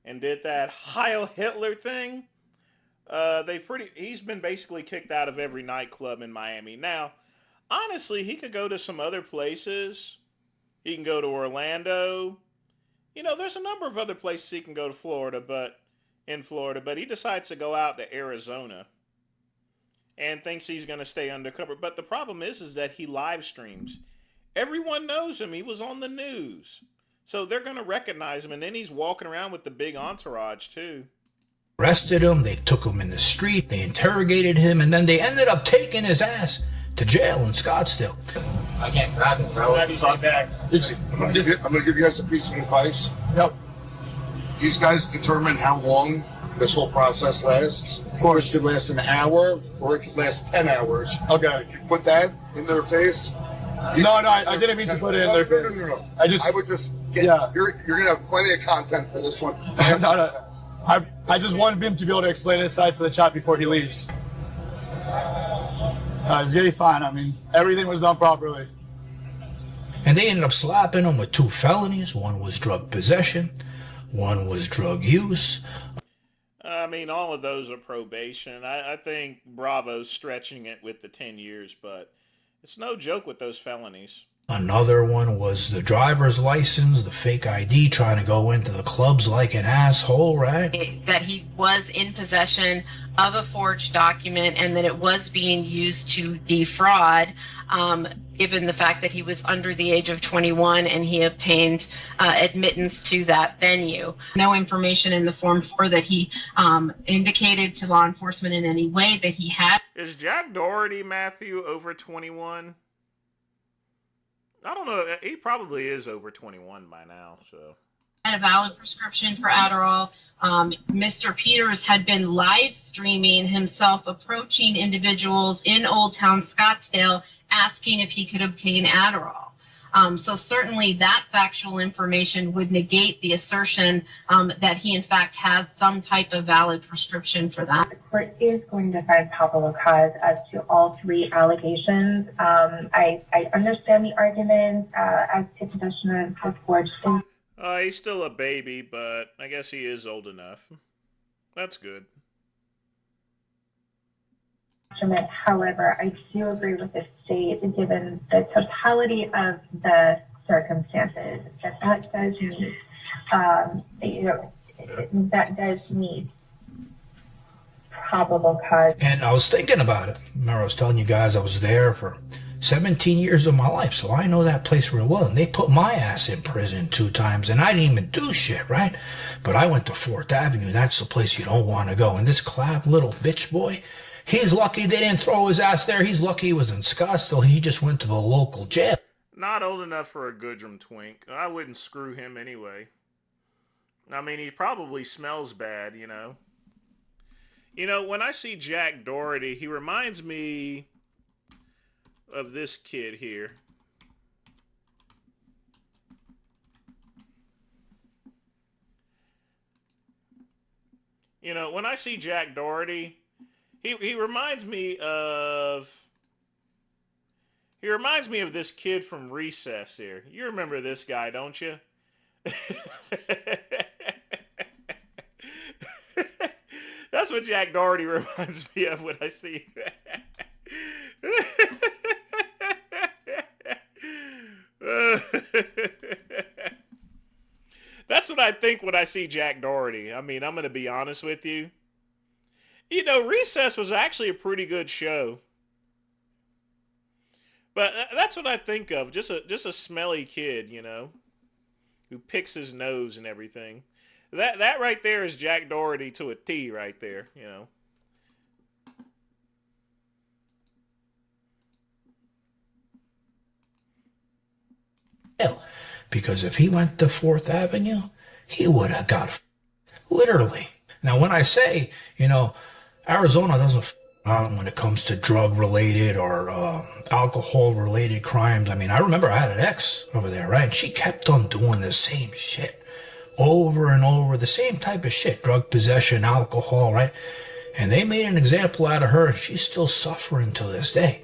Speaker 4: and did that Heil Hitler thing, he's been basically kicked out of every nightclub in Miami. Now, honestly, he could go to some other places. He can go to Orlando. You know, there's a number of other places he can go to in Florida, but he decides to go out to Arizona and thinks he's going to stay undercover. But the problem is that he live streams. Everyone knows him. He was on the news. So they're going to recognize him. And then he's walking around with the big entourage too.
Speaker 14: Arrested him. They took him in the street. They interrogated him. And then they ended up taking his ass to jail in Scottsdale.
Speaker 15: I can't grab it, bro.
Speaker 11: I'm gonna give you guys a piece of advice.
Speaker 15: Yep.
Speaker 11: These guys determine how long this whole process lasts. Of course, it could last an hour or it could last 10 hours. Okay. If you put that in their face.
Speaker 15: No, I didn't mean to put it in their face.
Speaker 11: No. I would just get, you're going to have plenty of content for this one.
Speaker 15: I just wanted him to be able to explain his side to the chat before he leaves. He's going to be fine. I mean, everything was done properly.
Speaker 14: And they ended up slapping him with 2 felonies. One was drug possession. One was drug use.
Speaker 4: I mean, all of those are probation. I think Bravo's stretching it with the 10 years, but it's no joke with those felonies.
Speaker 14: Another one was the driver's license, the fake ID, trying to go into the clubs like an asshole, right?
Speaker 16: That he was in possession of a forged document and that it was being used to defraud, given the fact that he was under the age of 21 and he obtained admittance to that venue. No information in the Form 4 that he indicated to law enforcement in any way that he had.
Speaker 4: Is Jack Doherty, Matthew, over 21? I don't know. He probably is over 21 by now, so.
Speaker 16: Had a valid prescription for Adderall. Mr. Peters had been live streaming himself approaching individuals in Old Town Scottsdale asking if he could obtain Adderall. So certainly that factual information would negate the assertion that he in fact has some type of valid prescription for that.
Speaker 13: The court is going to find probable cause as to all 3 allegations. I understand the argument as to possession of forged.
Speaker 4: He's still a baby, but I guess he is old enough. That's good.
Speaker 13: However, I do agree with the state, given the totality of the circumstances, that does meet, that does meet probable cause.
Speaker 14: And I was thinking about it. Remember, I was telling you guys I was there for 17 years of my life, so I know that place real well. And they put my ass in prison 2 times, and I didn't even do shit, right? But I went to 4th Avenue. That's the place you don't want to go. And this Clav little bitch boy, he's lucky they didn't throw his ass there. He's lucky he was in Scottsdale. He just went to the local jail.
Speaker 4: Not old enough for a Goodrum twink. I wouldn't screw him anyway. I mean, he probably smells bad, you know. You know, when I see Jack Doherty, he reminds me of this kid here. You know, when I see Jack Doherty, he reminds me of this kid from Recess here. You remember this guy, don't you? That's what Jack Doherty reminds me of when I see That's what I think when I see Jack Doherty. I mean, I'm going to be honest with you. You know, Recess was actually a pretty good show. But that's what I think of. Just a smelly kid, you know, who picks his nose and everything. That right there is Jack Doherty to a T right there, you know.
Speaker 14: Because if he went to 4th Avenue, he would have got literally. Now, when I say, you know, Arizona doesn't when it comes to drug-related or alcohol-related crimes. I mean, I remember I had an ex over there, right? And she kept on doing the same shit over and over, the same type of shit, drug possession, alcohol, right? And they made an example out of her, and she's still suffering to this day.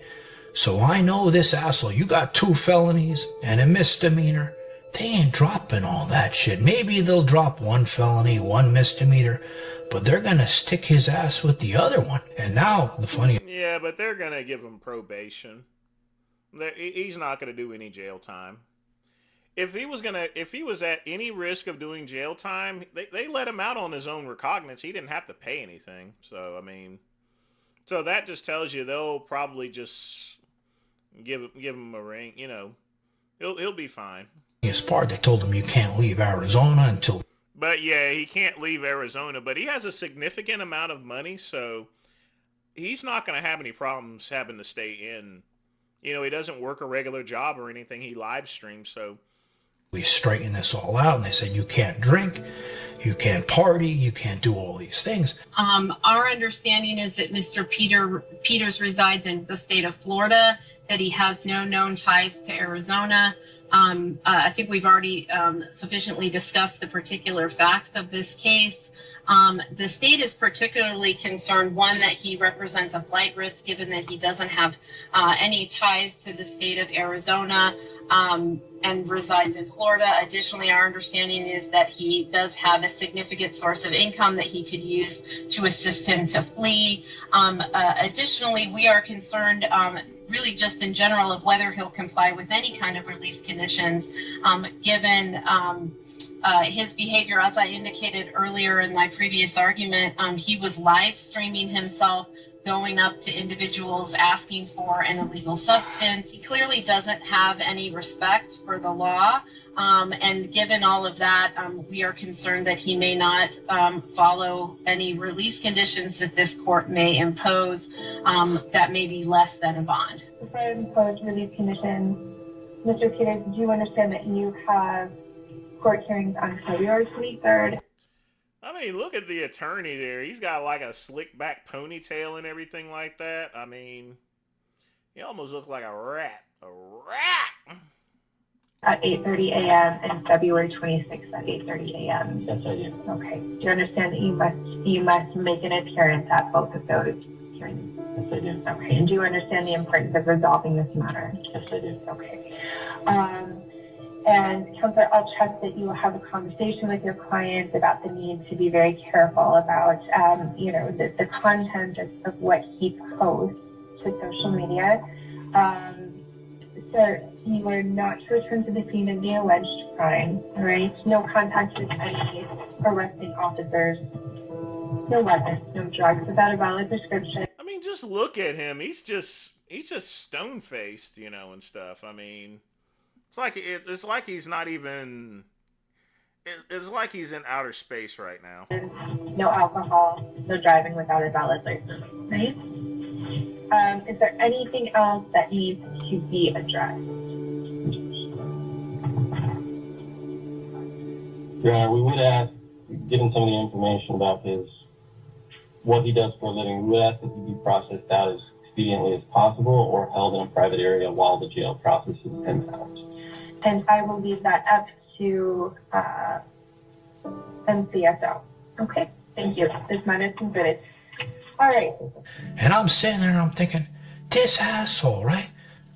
Speaker 14: So I know this asshole, you got 2 felonies and a misdemeanor. They ain't dropping all that shit. Maybe they'll drop 1 felony, 1 misdemeanor, but they're gonna stick his ass with the other one. And now, the funny...
Speaker 4: Yeah, but they're gonna give him probation. He's not gonna do any jail time. If he was at any risk of doing jail time, they let him out on his own recognizance. He didn't have to pay anything. So, I mean... So that just tells you they'll probably just give him a ring, you know. He'll be fine.
Speaker 14: His part, they told him you can't leave Arizona until...
Speaker 4: But yeah, he can't leave Arizona, but he has a significant amount of money, so he's not going to have any problems having to stay in. You know, he doesn't work a regular job or anything. He live streams, so...
Speaker 14: We straightened this all out, and they said you can't drink, you can't party, you can't do all these things.
Speaker 16: Our understanding is that Mr. Peters resides in the state of Florida, that he has no known ties to Arizona. I think we've already sufficiently discussed the particular facts of this case. The state is particularly concerned, one, that he represents a flight risk given that he doesn't have any ties to the state of Arizona and resides in Florida. Additionally, our understanding is that he does have a significant source of income that he could use to assist him to flee. Additionally, we are concerned really just in general of whether he'll comply with any kind of release conditions given his behavior. As I indicated earlier in my previous argument, he was live streaming himself going up to individuals asking for an illegal substance. He clearly doesn't have any respect for the law. And given all of that, we are concerned that he may not follow any release conditions that this court may impose that may be less than a bond.
Speaker 13: Before I impose release conditions, Mr. Peters, do you understand that you have court hearings on February 23rd?
Speaker 4: I mean, look at the attorney there. He's got like a slick back ponytail and everything like that. I mean, he almost looks like a rat. A rat!
Speaker 13: At 8:30 a.m. and February 26th at 8:30 a.m.
Speaker 17: Yes, I do.
Speaker 13: Okay. Do you understand that you must make an appearance at both of those hearings?
Speaker 17: Yes, I do.
Speaker 13: Okay. And do you understand the importance of resolving this matter?
Speaker 17: Yes, I do.
Speaker 13: Okay. And Counselor, I'll trust that you will have a conversation with your client about the need to be very careful about, the content of what he posts to social media. Sir, you are not to return to the scene of the alleged crime, right? No contact with any arresting officers, no weapons, no drugs without a valid prescription.
Speaker 4: I mean, just look at him. He's just stone-faced, you know, and stuff. I mean... It's like he's not even. It's like he's in outer space right now.
Speaker 13: No alcohol, no driving without a valid license, right? Is there anything else that needs to be addressed?
Speaker 17: Yeah, we would ask, given some of the information about what he does for a living, we would ask that he be processed out as expediently as possible or held in a private area while the jail processes him out.
Speaker 13: And I will leave that up to MCSO. Okay, thank you. This matter is considered. All right.
Speaker 14: And I'm sitting there and I'm thinking, this asshole, right?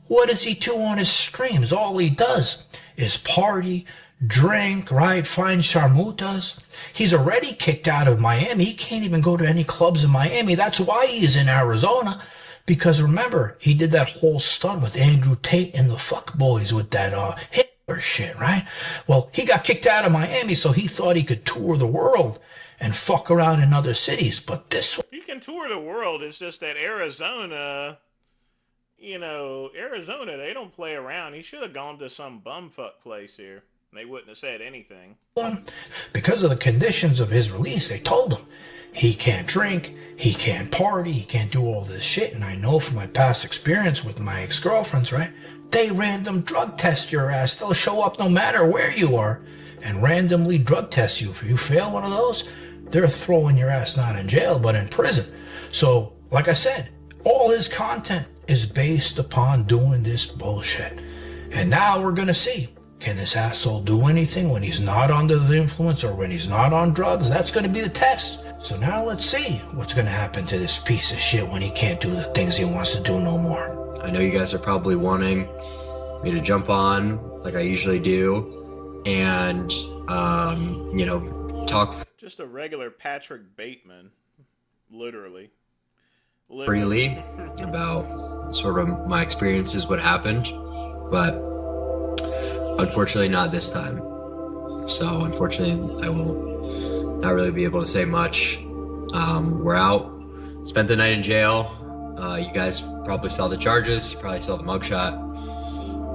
Speaker 14: What does he do on his streams? All he does is party, drink, right? Find sharmutas. He's already kicked out of Miami. He can't even go to any clubs in Miami. That's why he's in Arizona. Because remember, he did that whole stunt with Andrew Tate and the fuck boys with that Hitler shit, right? Well, he got kicked out of Miami, so he thought he could tour the world and fuck around in other cities. But this one...
Speaker 4: He can tour the world. It's just that Arizona, you know, Arizona, they don't play around. He should have gone to some bumfuck place here. They wouldn't have said anything.
Speaker 14: Because of the conditions of his release, they told him he can't drink, he can't party, he can't do all this shit. And I know from my past experience with my ex-girlfriends, right? They random drug test your ass. They'll show up no matter where you are and randomly drug test you. If you fail one of those, they're throwing your ass not in jail, but in prison. So, like I said, all his content is based upon doing this bullshit. And now we're gonna see. Can this asshole do anything when he's not under the influence or when he's not on drugs? That's going to be the test. So now let's see what's going to happen to this piece of shit when he can't do the things he wants to do no more.
Speaker 18: I know you guys are probably wanting me to jump on like I usually do and, you know, talk
Speaker 4: Just a regular Patrick Bateman, literally.
Speaker 18: freely about sort of my experiences, what happened, but unfortunately not this time. So unfortunately I will not really be able to say much. We're out, spent the night in jail. You guys probably saw the charges, probably saw the mugshot,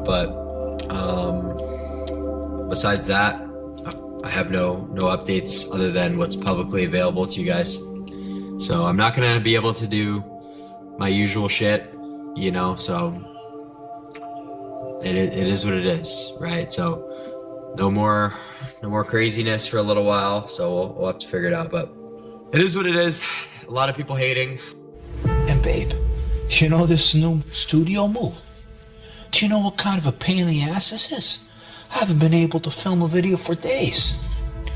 Speaker 18: but besides that, I have no updates other than what's publicly available to you guys. So I'm not gonna be able to do my usual shit, you know, so it is what it is, right? So no more craziness for a little while, so we'll have to figure it out, but it is what it is. A lot of people hating.
Speaker 14: And babe, you know this new studio move? Do you know what kind of a pain in the ass this is? I haven't been able to film a video for days.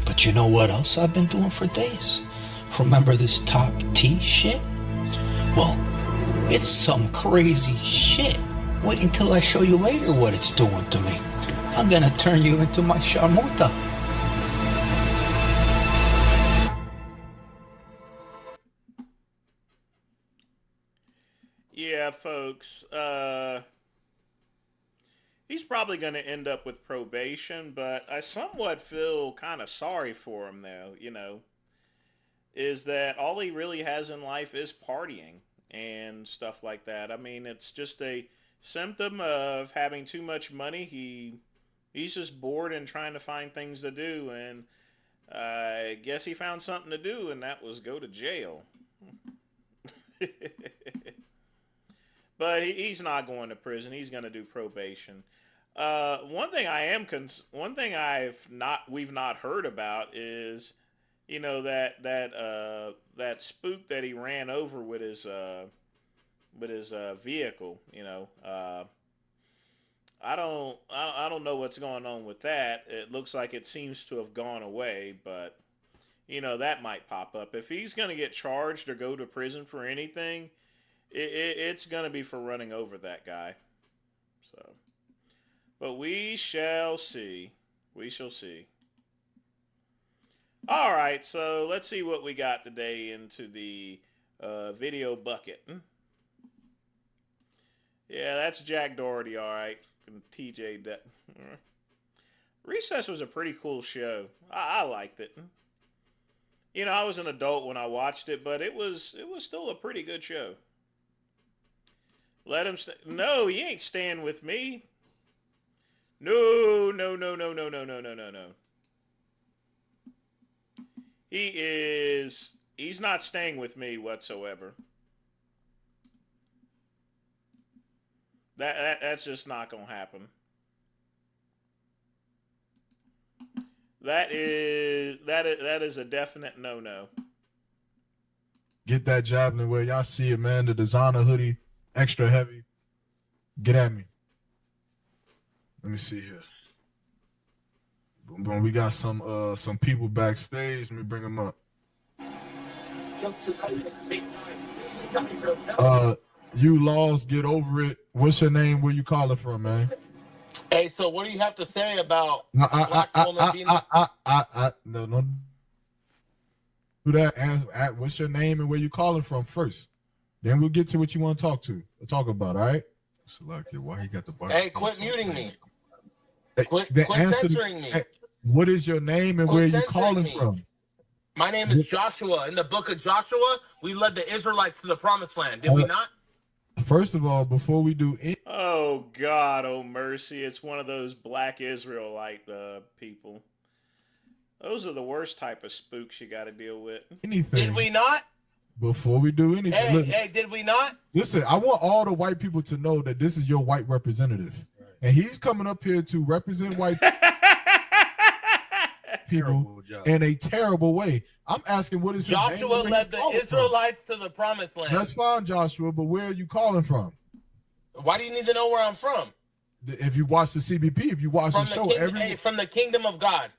Speaker 14: But you know what else I've been doing for days? Remember this top T shit? Well, it's some crazy shit. Wait until I show you later what it's doing to me. I'm gonna turn you into my sharmuta.
Speaker 4: Yeah, folks, he's probably going to end up with probation, but I somewhat feel kind of sorry for him, though, you know, is that all he really has in life is partying and stuff like that. I mean, it's just a symptom of having too much money. He's just bored and trying to find things to do, and I guess he found something to do, and that was go to jail. But he's not going to prison. He's going to do probation. One thing we've not heard about is, you know, that spook that he ran over with his vehicle. You know, I don't know what's going on with that. It looks like it seems to have gone away, but you know, that might pop up if he's going to get charged or go to prison for anything. It's going to be for running over that guy. So, but we shall see. We shall see. All right, so let's see what we got today into the video bucket. Yeah, that's Jack Doherty, all right. TJ. Recess was a pretty cool show. I liked it. You know, I was an adult when I watched it, but it was still a pretty good show. Let him stay. No, he ain't staying with me. No. He's not staying with me whatsoever. That's just not gonna happen. That is a definite no.
Speaker 19: Get that javelin where y'all see it, man. The designer hoodie, extra heavy. Get at me. Let me see here. Boom, boom. We got some people backstage. Let me bring them up. You lost, get over it. What's your name? Where you calling from, man?
Speaker 20: Hey, so what do you have to say about
Speaker 19: No, do that. Ask, what's your name and where you calling from first? Then we'll get to what you want to talk about. All right.
Speaker 21: Select it. Why he got the
Speaker 20: Hey, quit muting me. Quit censoring me.
Speaker 19: What is your name and where you calling from?
Speaker 20: My name is Joshua. In the book of Joshua, we led the Israelites to the promised land. Did we not?
Speaker 19: First of all, before we do any,
Speaker 4: Oh God, oh mercy! It's one of those black Israelite people. Those are the worst type of spooks you got to deal with.
Speaker 19: anything,
Speaker 2: Did we not?
Speaker 19: before we do anything,
Speaker 2: Hey,
Speaker 19: look,
Speaker 2: hey, did we not?
Speaker 19: listen, I want all the white people to know that this is your white representative, and he's coming up here to represent white people in a terrible way. I'm asking, what is his name?
Speaker 2: Joshua led the Israelites to the promised land.
Speaker 19: That's fine, Joshua, but where are you calling from?
Speaker 2: Why do you need to know where I'm from?
Speaker 19: If you watch the CBP, if you watch the show,
Speaker 2: From the kingdom of God.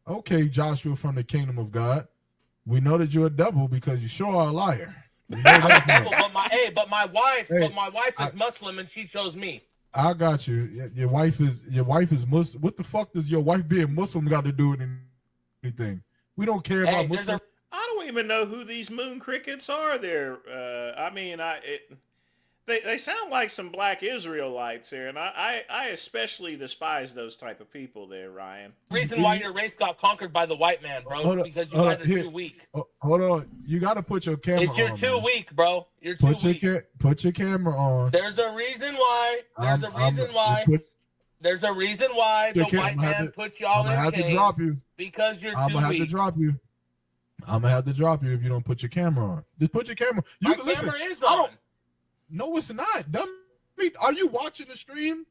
Speaker 19: Okay, Joshua from the kingdom of God. We know that you're a devil because you sure are a liar. We know that
Speaker 2: but my wife is Muslim and she chose me.
Speaker 19: I got you. Your wife is Muslim. What the fuck does your wife being Muslim got to do with anything? We don't care about Muslim.
Speaker 4: I don't even know who these moon crickets are. There, I mean, they sound like some black Israelites here, and I especially despise those type of people there, Ryan.
Speaker 2: The reason why your race got conquered by the white man, bro, because you guys are too weak.
Speaker 19: Hold on, you got to put your camera on.
Speaker 2: You're too weak, bro. You're too weak.
Speaker 19: Put your camera on.
Speaker 2: There's a reason why. There's a reason why the white man put y'all in chains. Because you're too weak.
Speaker 19: I'm gonna have to drop you. I'm gonna have to drop you if you don't put your camera on. Just put your camera.
Speaker 2: My camera is on.
Speaker 19: No, it's not. Dumb. Are you watching the stream?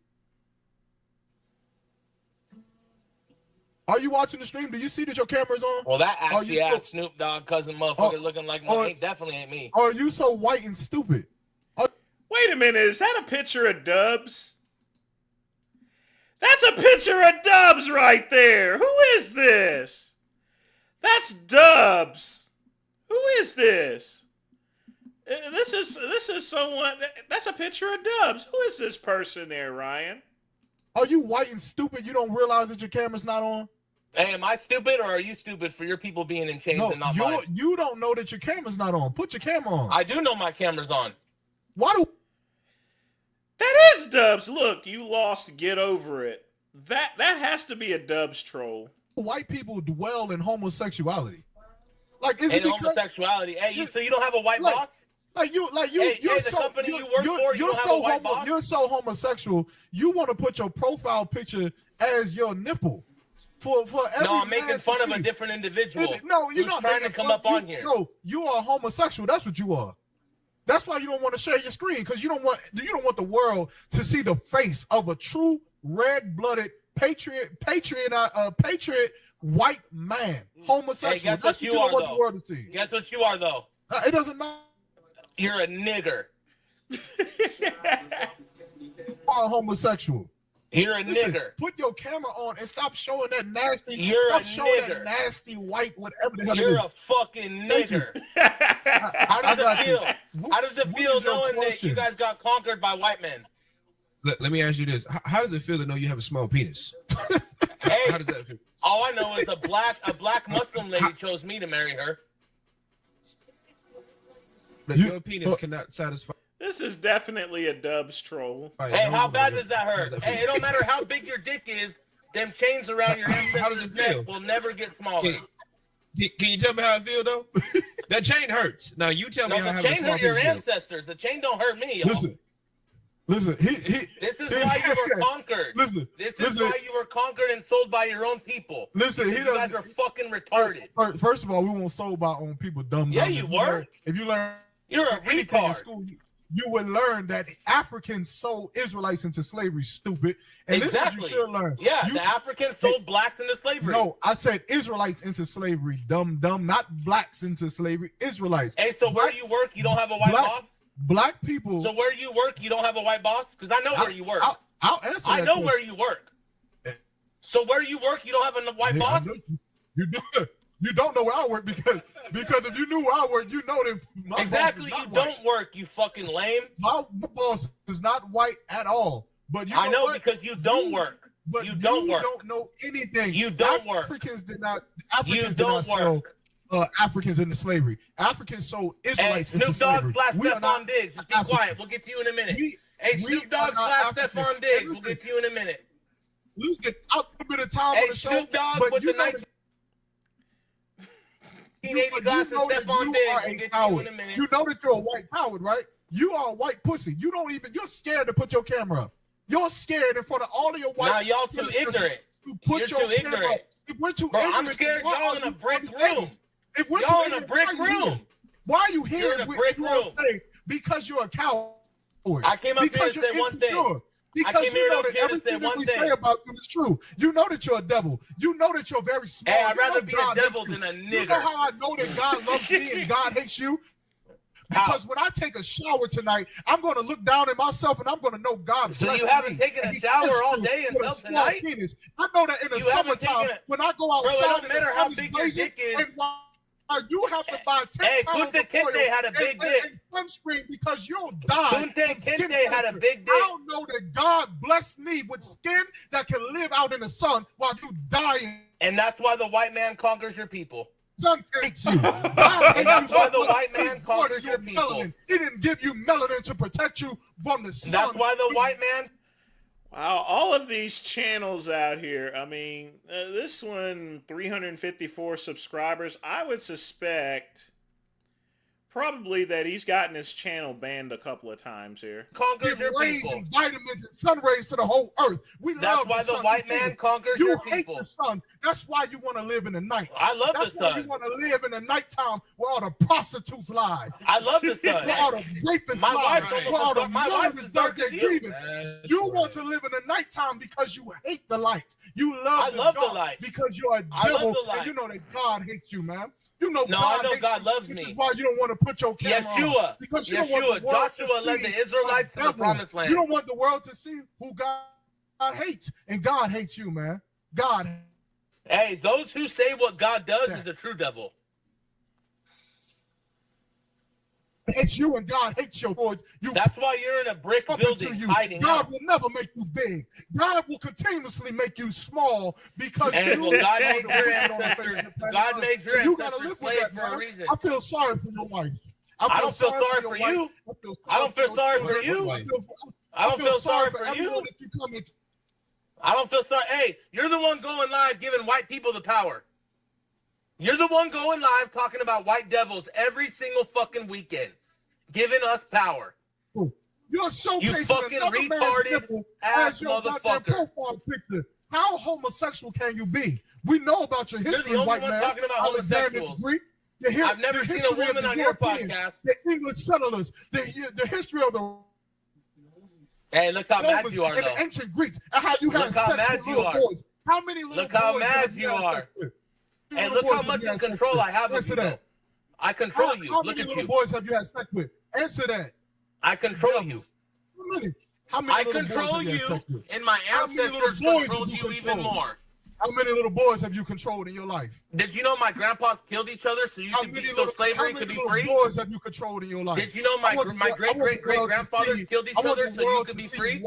Speaker 19: Are you watching the stream? Do you see that your camera's on?
Speaker 2: Well, that actually ass Snoop Dogg cousin motherfucker looking like definitely ain't me.
Speaker 19: Are you so white and stupid?
Speaker 4: Wait a minute, is that a picture of Dubs? That's a picture of Dubs right there. Who is this? That's Dubs. Who is this? This is someone. That's a picture of Dubs. Who is this person there, Ryan?
Speaker 19: Are you white and stupid? You don't realize that your camera's not on?
Speaker 2: Hey, am I stupid or are you stupid for your people being in chains and not mine?
Speaker 19: You don't know that your camera's not on. Put your camera on.
Speaker 2: I do know my camera's on.
Speaker 19: Why do?
Speaker 4: That is Dubs. Look, you lost. Get over it. That has to be a Dubs troll.
Speaker 19: White people dwell in homosexuality. Like, is
Speaker 2: it homosexuality? Hey, so you don't have a white boss?
Speaker 19: You're
Speaker 2: the company you work for, you don't have a white boss?
Speaker 19: You're so homosexual. You want to put your profile picture as your nipple for every.
Speaker 2: No, I'm making fun of a different individual.
Speaker 19: No, you're not
Speaker 2: trying to come up on here.
Speaker 19: No, you are homosexual. That's what you are. That's why you don't want to share your screen, because you don't want the world to see the face of a true red-blooded patriot white man, homosexual.
Speaker 2: Hey, guess what you are,
Speaker 19: want the world to see.
Speaker 2: Guess what you are, though.
Speaker 19: It doesn't matter.
Speaker 2: You're a nigger.
Speaker 19: You are homosexual.
Speaker 2: You're a nigger.
Speaker 19: Put your camera on and stop showing that nasty.
Speaker 2: You're
Speaker 19: that nasty white whatever the hell
Speaker 2: You're
Speaker 19: it is.
Speaker 2: a fucking nigger. How does it feel? How does it feel knowing that you guys got conquered by white men?
Speaker 22: Let me ask you this: how does it feel to know you have a small penis?
Speaker 2: Hey,
Speaker 22: how does that feel?
Speaker 2: All I know is a black Muslim lady chose me to marry her.
Speaker 22: But your penis cannot satisfy.
Speaker 4: This is definitely a Dubs troll.
Speaker 2: Hey, how bad does that hurt? Hey, it don't matter how big your dick is. Them chains around your ancestors' neck will never get smaller.
Speaker 22: Can you tell me how I feel though? That chain hurts. Now you tell me how I have a small penis.
Speaker 2: The chain hurt your ancestors. The chain don't hurt me, y'all.
Speaker 19: Listen.
Speaker 2: This is why you were conquered. This is why you were conquered and sold by your own people.
Speaker 19: Listen,
Speaker 2: you guys are fucking retarded.
Speaker 19: First of all, we weren't sold by our own people. Dumb.
Speaker 2: Yeah, you were.
Speaker 19: If you learn,
Speaker 2: you're a retard.
Speaker 19: In school, you would learn that Africans sold Israelites into slavery. Stupid. And
Speaker 2: exactly.
Speaker 19: This is what you should learn.
Speaker 2: Yeah, the Africans sold blacks into slavery.
Speaker 19: No, I said Israelites into slavery. Dumb, not blacks into slavery. Israelites.
Speaker 2: Hey, so where you work, you don't have a white boss?
Speaker 19: Black people.
Speaker 2: So where you work, you don't have a white boss? Because I know where you work.
Speaker 19: I'll answer that.
Speaker 2: I know where you work. So where you work, you don't have a white boss?
Speaker 19: You do. You don't know where I work because if you knew where I work, you know that my
Speaker 2: exactly.
Speaker 19: Boss is
Speaker 2: you
Speaker 19: not
Speaker 2: don't work, you fucking lame.
Speaker 19: My boss is not white at all. But
Speaker 2: I know because you don't work.
Speaker 19: But
Speaker 2: you don't work.
Speaker 19: Don't know anything.
Speaker 2: You don't work.
Speaker 19: Africans did not sell Africans into slavery. Africans sold Israelites into slavery.
Speaker 2: Snoop Dogg / Stephon Diggs. Just be quiet. We'll get to you in a minute. Hey, Snoop Dogg / Stephon Diggs. We'll get to you in a minute.
Speaker 19: Listen, I'll put a bit of time on the show.
Speaker 2: Snoop Dogg with the 1980 glasses, Stephon Diggs. We'll get to you in a minute.
Speaker 19: You know that you're a white coward, right? You are a white pussy. You don't even. You're scared to put your camera up. You're scared in front of all of your white.
Speaker 2: Now y'all too ignorant.
Speaker 19: You're too
Speaker 2: ignorant.
Speaker 19: If we're too
Speaker 2: Bro,
Speaker 19: ignorant,
Speaker 2: I'm scared y'all in a brick room.
Speaker 19: If we're
Speaker 2: y'all
Speaker 19: too
Speaker 2: in a brick room.
Speaker 19: Why are you here?
Speaker 2: You're in a brick room.
Speaker 19: Because you're a coward.
Speaker 2: I came up here to say one thing.
Speaker 19: Because you know that everything that we say about you is true. You know that you're a devil. You know that you're very small.
Speaker 2: Hey, I'd rather be a devil than a nigger.
Speaker 19: You know how I know that God loves me and God hates you? Because when I take a shower tonight, I'm going to look down at myself and I'm going to know God bless me.
Speaker 2: So you haven't taken a shower all day until tonight?
Speaker 19: I know that in the summertime, when I go outside,
Speaker 2: bro, it don't matter how big your dick is.
Speaker 19: You have to buy 10 pounds of oil
Speaker 2: had a big dick.
Speaker 19: and sunscreen because you'll die.
Speaker 2: Kunte Kinte had a big dick.
Speaker 19: I don't know that God blessed me with skin that can live out in the sun while you dying.
Speaker 2: And that's why the white man conquers your people.
Speaker 19: Sun hates you.
Speaker 2: And that's why the white man conquers your people.
Speaker 19: Melanin. He didn't give you melanin to protect you from the sun.
Speaker 2: That's why the white man.
Speaker 4: Wow, all of these channels out here. I mean, this one, 354 subscribers. I would suspect probably that he's gotten his channel banned a couple of times here.
Speaker 2: Conquers your people.
Speaker 19: And vitamins and sun rays to the whole earth.
Speaker 2: That's why the white man conquers your people.
Speaker 19: You hate the sun. That's why you want to live in the night.
Speaker 2: I love the sun.
Speaker 19: That's why you want to live in the nighttime where all the prostitutes lie.
Speaker 2: I love the sun.
Speaker 19: Where all the rapists lie. Where all the murderers does their grievance. You want to live in the nighttime because you hate the light. You love the light because you're a devil and you know that God hates you, man. You know
Speaker 2: I know God loves me.
Speaker 19: This is why you don't want to put your camera on. Because you don't want the world
Speaker 2: Joshua led the Israelites to the promised land.
Speaker 19: You don't want the world to see who God hates. And God hates you, man. God.
Speaker 2: Hey, those who say what God does is the true devil.
Speaker 19: Hates you and God hates your boys.
Speaker 2: That's why you're in a brick building hiding
Speaker 19: God will never make you big. God will continuously make you small because
Speaker 2: God made your ancestors. God made your ancestors slaves for a reason.
Speaker 19: I feel sorry for your wife.
Speaker 2: I don't feel sorry for you. I don't feel sorry for you. I don't feel sorry for you. I don't feel sorry. Hey, you're the one going live giving white people the power. You're the one going live talking about white devils every single fucking weekend, giving us power.
Speaker 19: You're showcasing
Speaker 2: you fucking retarded ass motherfucker.
Speaker 19: How homosexual can you be? We know about your history,
Speaker 2: You're the only
Speaker 19: white
Speaker 2: one
Speaker 19: man.
Speaker 2: talking about homosexuals. I've never seen a woman on your podcast.
Speaker 19: The English settlers, the history of the.
Speaker 2: Hey, look how mad you are, though.
Speaker 19: And the ancient Greeks, and how you had sex with little boys. How many little boys?
Speaker 2: Look how mad you are. And look how much control I have of you. I control you. Look at you.
Speaker 19: How many little boys have you had sex with? Answer that.
Speaker 2: I control you.
Speaker 19: How many
Speaker 2: I control you, and my ancestors controlled you even more.
Speaker 19: How many little boys have you controlled in your life?
Speaker 2: Did you know my grandpas killed each other so you could be so slavery could be free?
Speaker 19: How many little boys have you controlled in your life?
Speaker 2: Did you know my great-great-great-grandfathers killed each other so you could be free?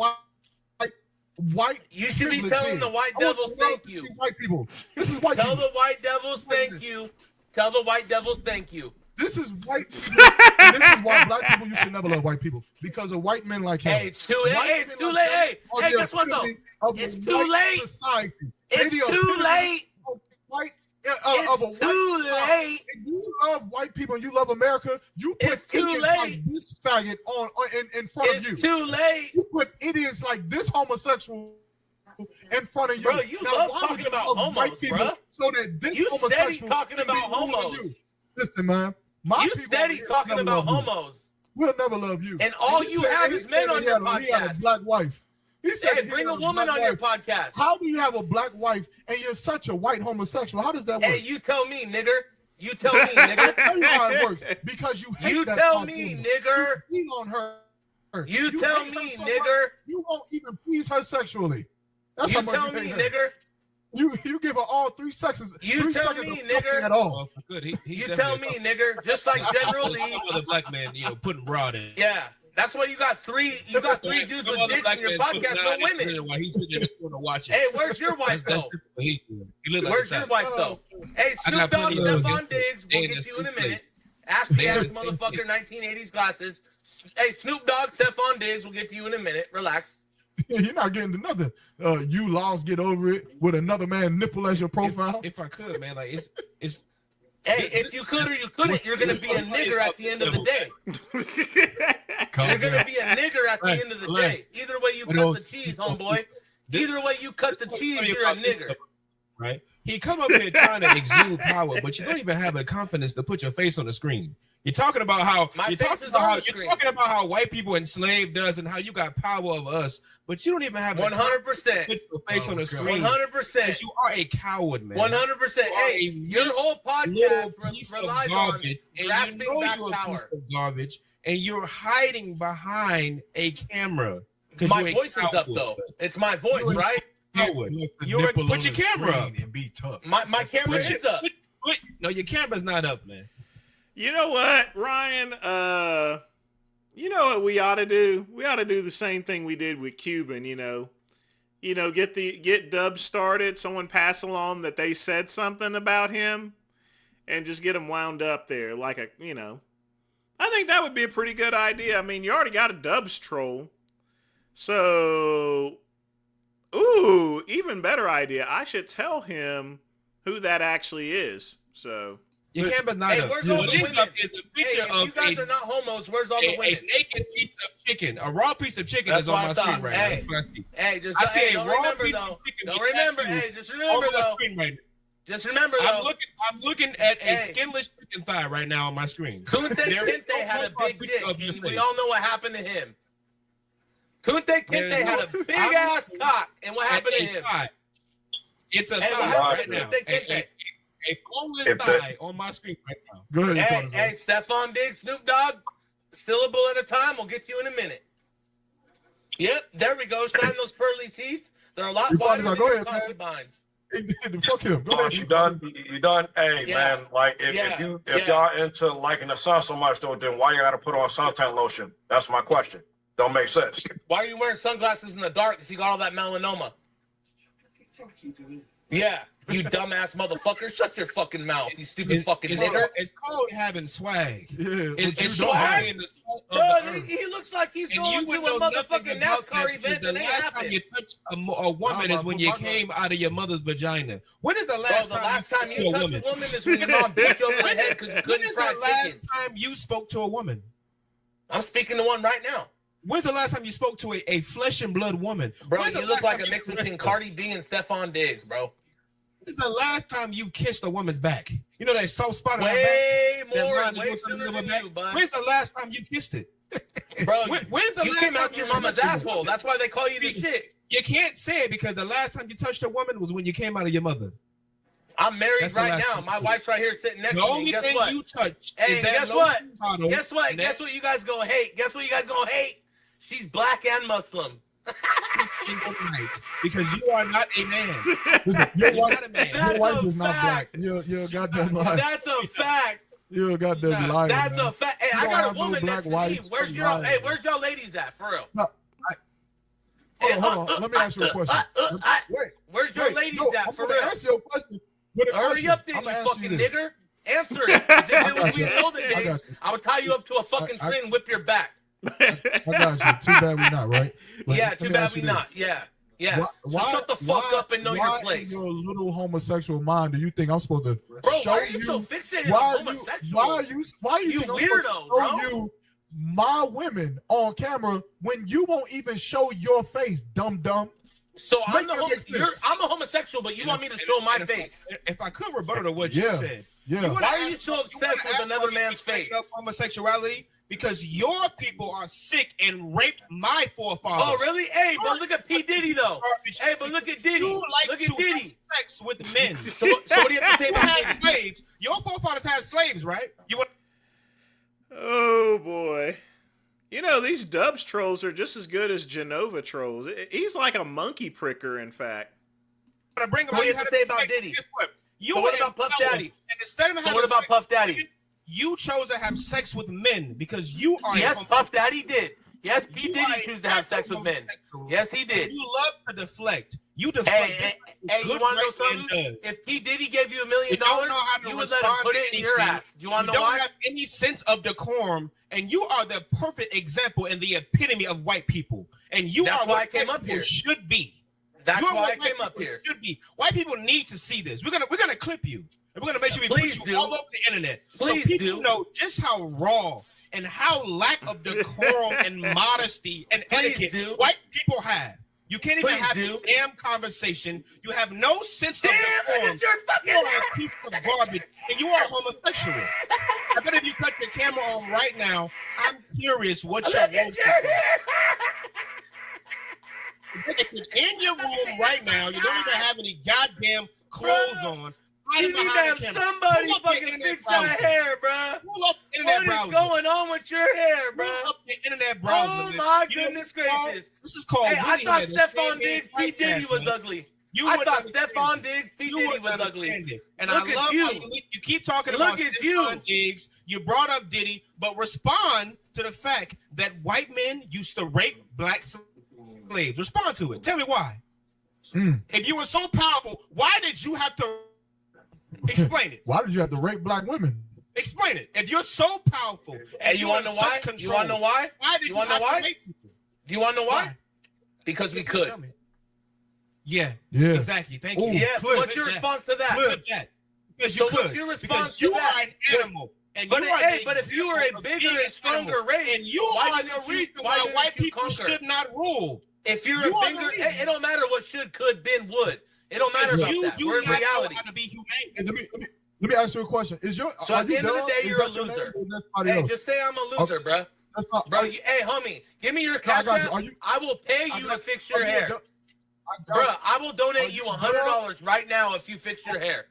Speaker 19: White.
Speaker 2: You should be telling the white devils thank you.
Speaker 19: White people. This is white
Speaker 2: Tell
Speaker 19: people.
Speaker 2: the white devils thank you. Tell the white devils thank you.
Speaker 19: This is white people. This is why black people, you should never love white people. Because of white men like him.
Speaker 2: Hey, it's too late. Hey, it's too late. Hey, guess what though? It's too late. It's too late. It's too late.
Speaker 19: If you love white people and you love America, you put idiots like this faggot in front of you.
Speaker 2: It's too late.
Speaker 19: You put idiots like this homosexual in front of you.
Speaker 2: Bro, you love talking about homos, bro.
Speaker 19: So that this
Speaker 2: you
Speaker 19: homosexual
Speaker 2: steady talking about homos.
Speaker 19: Listen, man.
Speaker 2: You steady talking about homos.
Speaker 19: We'll never love you.
Speaker 2: And all you have is men on your podcast.
Speaker 19: He had a black wife. He said,
Speaker 2: hey, bring a woman on your podcast.
Speaker 19: How do you have a black wife and you're such a white homosexual? How does that work?
Speaker 2: Hey, you tell me, nigger. You tell me, nigger.
Speaker 19: I'll tell you how it works. Because you hate that
Speaker 2: tell me, nigger.
Speaker 19: You cheat on her.
Speaker 2: You tell me, nigger.
Speaker 19: You won't even please her sexually. That's
Speaker 2: you tell me, nigger.
Speaker 19: You give her all 3 sexes.
Speaker 2: You tell me, nigger.
Speaker 19: At all.
Speaker 22: Oh, good.
Speaker 2: You tell me, nigger. Just like General Lee.
Speaker 22: Other black man, putting broad in.
Speaker 2: Yeah. That's why you got three. You got 3 dudes with dicks in your podcast, no women.
Speaker 22: While he's sitting there watching.
Speaker 2: Hey, where's your wife though? Where's your wife though? Hey, Snoop Dogg, Stephon Diggs. We'll get you in a minute. Ashley ass motherfucker, 1980s glasses. Hey, Snoop Dogg, Stephon Diggs. We'll get to you in a minute. Relax.
Speaker 19: You're not getting to nothing. You lost, get over it with another man nipple as your profile.
Speaker 22: If I could, man, like it's.
Speaker 2: Hey, if you could or you couldn't, you're gonna be a nigger at the end of the day. You're gonna be a nigger at the end of the day. Either way you cut the cheese, homeboy. Either way you cut the cheese, you're a nigger.
Speaker 22: Right? He come up here trying to exude power, but you don't even have the confidence to put your face on the screen. You're talking about how you're talking about how white people enslaved us and how you got power over us, but you don't even have
Speaker 2: 100%.
Speaker 22: Put your face on the screen.
Speaker 2: 100%.
Speaker 22: You are a coward, man.
Speaker 2: 100%. Hey, your whole podcast relies on grasping back power.
Speaker 22: Garbage, and you're hiding behind a camera.
Speaker 2: My voice is up though. It's my voice, right?
Speaker 22: You're put your camera up
Speaker 19: and be tough.
Speaker 2: My camera is up.
Speaker 22: No, your camera's not up, man.
Speaker 4: You know what, Ryan? You know what we ought to do? We ought to do the same thing we did with Cuban. Get Dubs started. Someone pass along that they said something about him, and just get him wound up there like a. I think that would be a pretty good idea. I mean, you already got a Dubs troll, so. Ooh, even better idea. I should tell him who that actually is. So
Speaker 22: your camera's not up.
Speaker 2: Where's all the women?
Speaker 22: Is a picture of
Speaker 2: you guys are not homos. Where's all the women?
Speaker 22: A naked piece of chicken, a raw piece of chicken is on my screen right now.
Speaker 2: Hey, just
Speaker 22: I see a
Speaker 2: don't
Speaker 22: raw
Speaker 2: remember
Speaker 22: piece
Speaker 2: though.
Speaker 22: of chicken.
Speaker 2: Don't remember. Hey, just remember though. Just remember though.
Speaker 22: I'm looking at a skinless chicken thigh right now on my screen.
Speaker 2: Kunte Kinte had a big dick, and we all know what happened to him. Kunte Kinte had a big ass cock, and what happened to him?
Speaker 22: It's a thigh right now. A boneless thigh on my screen right now.
Speaker 19: Go ahead.
Speaker 2: Hey, Stephon Diggs, Snoop Dogg, syllable at a time. We'll get you in a minute. Yep, there we go. Shine those pearly teeth. They're a lot wider than your concubines.
Speaker 19: Fuck him. Go ahead.
Speaker 11: You done? Hey, man. Like if y'all into liking the sun so much, though, then why you got to put on suntan lotion? That's my question. Don't make sense.
Speaker 2: Why are you wearing sunglasses in the dark if you got all that melanoma? Yeah, you dumbass motherfucker. Shut your fucking mouth, you stupid fucking nigger.
Speaker 22: It's called having swag.
Speaker 19: Yeah,
Speaker 22: it's
Speaker 2: swag.
Speaker 22: The
Speaker 2: bro, he looks like he's going to a motherfucking NASCAR event.
Speaker 22: The last time you touched a woman is when you came out of your mother's vagina. When is the last time you touched a woman
Speaker 2: is when your mom beat you over the head because you couldn't fry chicken.
Speaker 22: When is the last time you spoke to a woman?
Speaker 2: I'm speaking to one right now.
Speaker 22: When's the last time you spoke to a flesh and blood woman?
Speaker 2: Bro, you look like a mix between Cardi B and Stephon Diggs, bro.
Speaker 22: This is the last time you kissed a woman's back. You know that soft spot on her
Speaker 2: Way
Speaker 22: back?
Speaker 2: sooner than you, bud.
Speaker 22: When's the last time you kissed it?
Speaker 2: Bro,
Speaker 22: when's the
Speaker 2: you
Speaker 22: last
Speaker 2: came
Speaker 22: time
Speaker 2: out your mama's asshole. That's why they call you the shit.
Speaker 22: You can't say it because the last time you touched a woman was when you came out of your mother.
Speaker 2: I'm married right now. My wife's right here sitting next to me. Guess what?
Speaker 22: You touched
Speaker 2: hey, guess what? Guess what? Guess what you guys gonna hate? Guess what you guys gonna hate? She's black and Muslim.
Speaker 22: Because you are not a man.
Speaker 19: Listen, your wife is not black. You're a goddamn liar.
Speaker 2: That's a fact.
Speaker 19: You're a goddamn liar.
Speaker 2: That's
Speaker 19: man.
Speaker 2: a fact. Hey, I got a woman next to me. Where's y'all ladies at, for real?
Speaker 19: No, hold on. Let me ask you a question.
Speaker 2: Where's your ladies at, for real?
Speaker 19: Answer your question.
Speaker 2: Hurry up then, you fucking nigger. Answer it. If it was we in the olden days, I would tie you up to a fucking tree and whip your back.
Speaker 19: I got you. Too bad we not, right? But
Speaker 2: yeah, too bad we not. Yeah.
Speaker 19: Why,
Speaker 2: shut the fuck up and know your place.
Speaker 19: In your little homosexual mind, do you think I'm supposed to
Speaker 2: bro,
Speaker 19: show
Speaker 2: why are you so fixated on homosexual?
Speaker 19: Why you think
Speaker 2: weirdo,
Speaker 19: I'm supposed to show you my women on camera when you won't even show your face, dumb?
Speaker 2: So I'm a homosexual, but you want me to show my face?
Speaker 22: If I could rebuttal to what you said,
Speaker 19: why
Speaker 2: are you so obsessed with another man's face?
Speaker 22: Homosexuality. Because your people are sick and raped my forefathers.
Speaker 2: Oh, really? Hey, but look at P. Diddy, though. Hey, but look at Diddy. Look at Diddy.
Speaker 22: Have sex with men.
Speaker 2: So what do you have to say about Diddy?
Speaker 22: Slaves. Your forefathers had slaves, right?
Speaker 4: Oh, boy. You know, these Dubs trolls are just as good as Genova trolls. He's like a monkey pricker, in fact.
Speaker 2: What do you have to say about Diddy? So what about Puff Daddy?
Speaker 22: So
Speaker 2: what about Puff Daddy?
Speaker 22: You chose to have sex with men because you are.
Speaker 2: Yes, Puff Daddy did. Yes, P. Diddy chose to have sex with men. Yes, he did.
Speaker 22: You love to deflect. You deflect.
Speaker 2: Hey, you want to know something? If P. Diddy gave you $1 million, you would let him put it in your ass. You want to know why?
Speaker 22: You don't have any sense of decorum, and you are the perfect example and the epitome of white people. And you
Speaker 2: That's
Speaker 22: are
Speaker 2: why
Speaker 22: what
Speaker 2: I came up here.
Speaker 22: Should be.
Speaker 2: That's why I came up here.
Speaker 22: Should be. White people need to see this. We're gonna clip you. And we're gonna make sure we put you all over the internet, so people know just how raw and how lack of decorum and modesty and etiquette white people have. You can't even have a damn conversation. You have no sense of decorum. You are a piece of garbage, and you are homosexual. I bet if you cut your camera on right now, I'm curious what your room in your room right now. You don't even have any goddamn clothes on.
Speaker 2: You need to have somebody fucking fix that hair, bro. What is going on with your hair, bro?
Speaker 22: Internet browser.
Speaker 2: Oh my goodness gracious!
Speaker 22: This is called.
Speaker 2: Hey, I thought Stephon Diggs, P Diddy was ugly. I thought Stephon Diggs, P Diddy was ugly.
Speaker 22: And I love how you keep talking about Stephon Diggs. You brought up Diddy, but respond to the fact that white men used to rape black slaves. Respond to it. Tell me why. If you were so powerful, why did you have to? Explain it.
Speaker 19: Why did you have to rape black women?
Speaker 22: Explain it. If you're so powerful,
Speaker 2: and you want to know why? You want to know why?
Speaker 22: You want to know why?
Speaker 2: Do you want to know why? Because we could.
Speaker 22: Yeah. Exactly. Thank you.
Speaker 2: Yeah. What's your response to that?
Speaker 22: So
Speaker 2: what's your response to that?
Speaker 22: You are an animal.
Speaker 2: But if you were a bigger and stronger race,
Speaker 22: and you are the reason why white people should not rule.
Speaker 2: If you're a bigger, it don't matter what should, could, been, would. It don't matter about that. We're in reality.
Speaker 22: To be humane.
Speaker 19: Let me ask you a question.
Speaker 2: So at the end of the day, you're a loser. Hey, just say I'm a loser, bro. Bro, hey, homie, give me your cash app. I will pay you to fix your hair. Bro, I will donate you $100 right now if you fix your hair.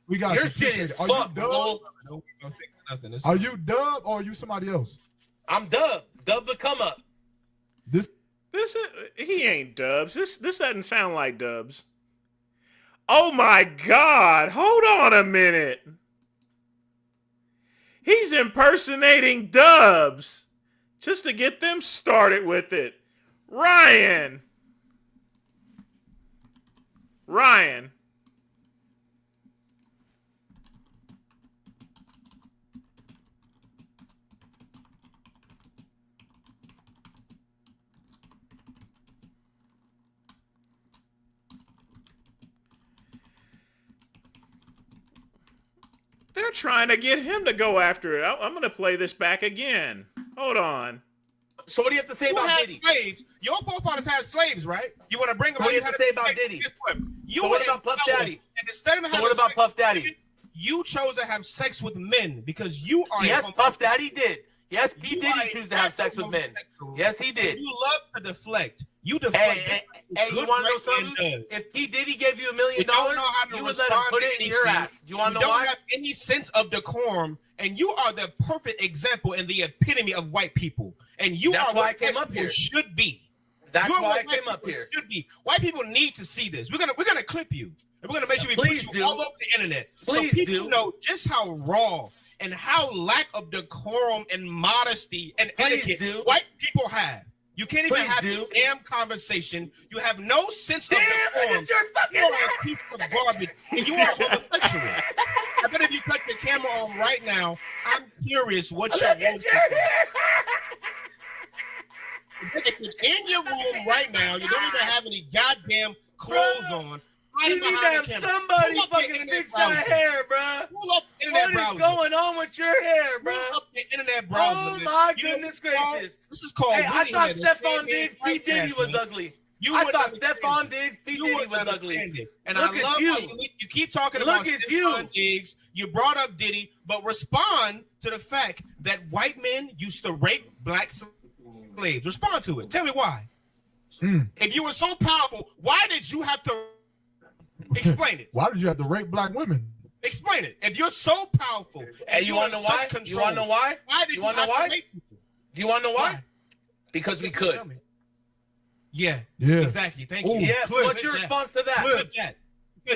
Speaker 2: Your shit is fucked, bro.
Speaker 19: Are you Dub or are you somebody else?
Speaker 2: I'm Dub. Dub the come up.
Speaker 4: He ain't Dubs. This doesn't sound like Dubs. Oh my God! Hold on a minute. He's impersonating Dubs just to get them started with it. Ryan. They're trying to get him to go after it. I'm going to play this back again. Hold on.
Speaker 2: So what do you have to say about Diddy?
Speaker 22: Slaves. Your forefathers had slaves, right? You want to bring them?
Speaker 2: What do you have to say about Diddy? So what about Puff Daddy? So what about Puff Daddy?
Speaker 22: You chose to have sex with men because you are.
Speaker 2: Yes, Puff Daddy did. Yes, P Diddy chose to have sex with men. Yes, he did.
Speaker 22: You love to deflect. You deflect.
Speaker 2: Hey, you want to know something? If P Diddy gave you $1 million, you would let him put it in your ass. You want to know why?
Speaker 22: You don't have any sense of decorum, and you are the perfect example and the epitome of white people. And you
Speaker 2: That's
Speaker 22: are
Speaker 2: why
Speaker 22: what
Speaker 2: I came up here.
Speaker 22: Should be.
Speaker 2: That's why I came up here.
Speaker 22: Should be. White people need to see this. We're gonna clip you, and we're gonna make sure we put you all over the internet, so people know just how raw and how lack of decorum and modesty and etiquette white people have. You can't even have a damn conversation. You have no sense of decorum. You are a piece of garbage, and you are homosexual. I bet if you cut your camera on right now, I'm curious what your room in your room right now. You don't even have any goddamn clothes on.
Speaker 2: You need to have somebody fucking fix that hair, bro. What is going on with your hair, bro?
Speaker 22: Internet browser.
Speaker 2: Oh my goodness gracious!
Speaker 22: This is called.
Speaker 2: Hey, I thought Stephon Diggs, P Diddy was ugly. I thought Stephon Diggs, P Diddy was ugly.
Speaker 22: And I love how you keep talking about Stephon Diggs. You brought up Diddy, but respond to the fact that white men used to rape black slaves. Respond to it. Tell me why. If you were so powerful, why did you have to? Explain it.
Speaker 19: Why did you have to rape black women?
Speaker 22: Explain it. If you're so powerful,
Speaker 2: and you want to know why? You want to know why?
Speaker 22: You want to know why?
Speaker 2: Do you want to know why? Because we could.
Speaker 22: Yeah. Exactly. Thank you.
Speaker 2: Yeah. What's your response to that?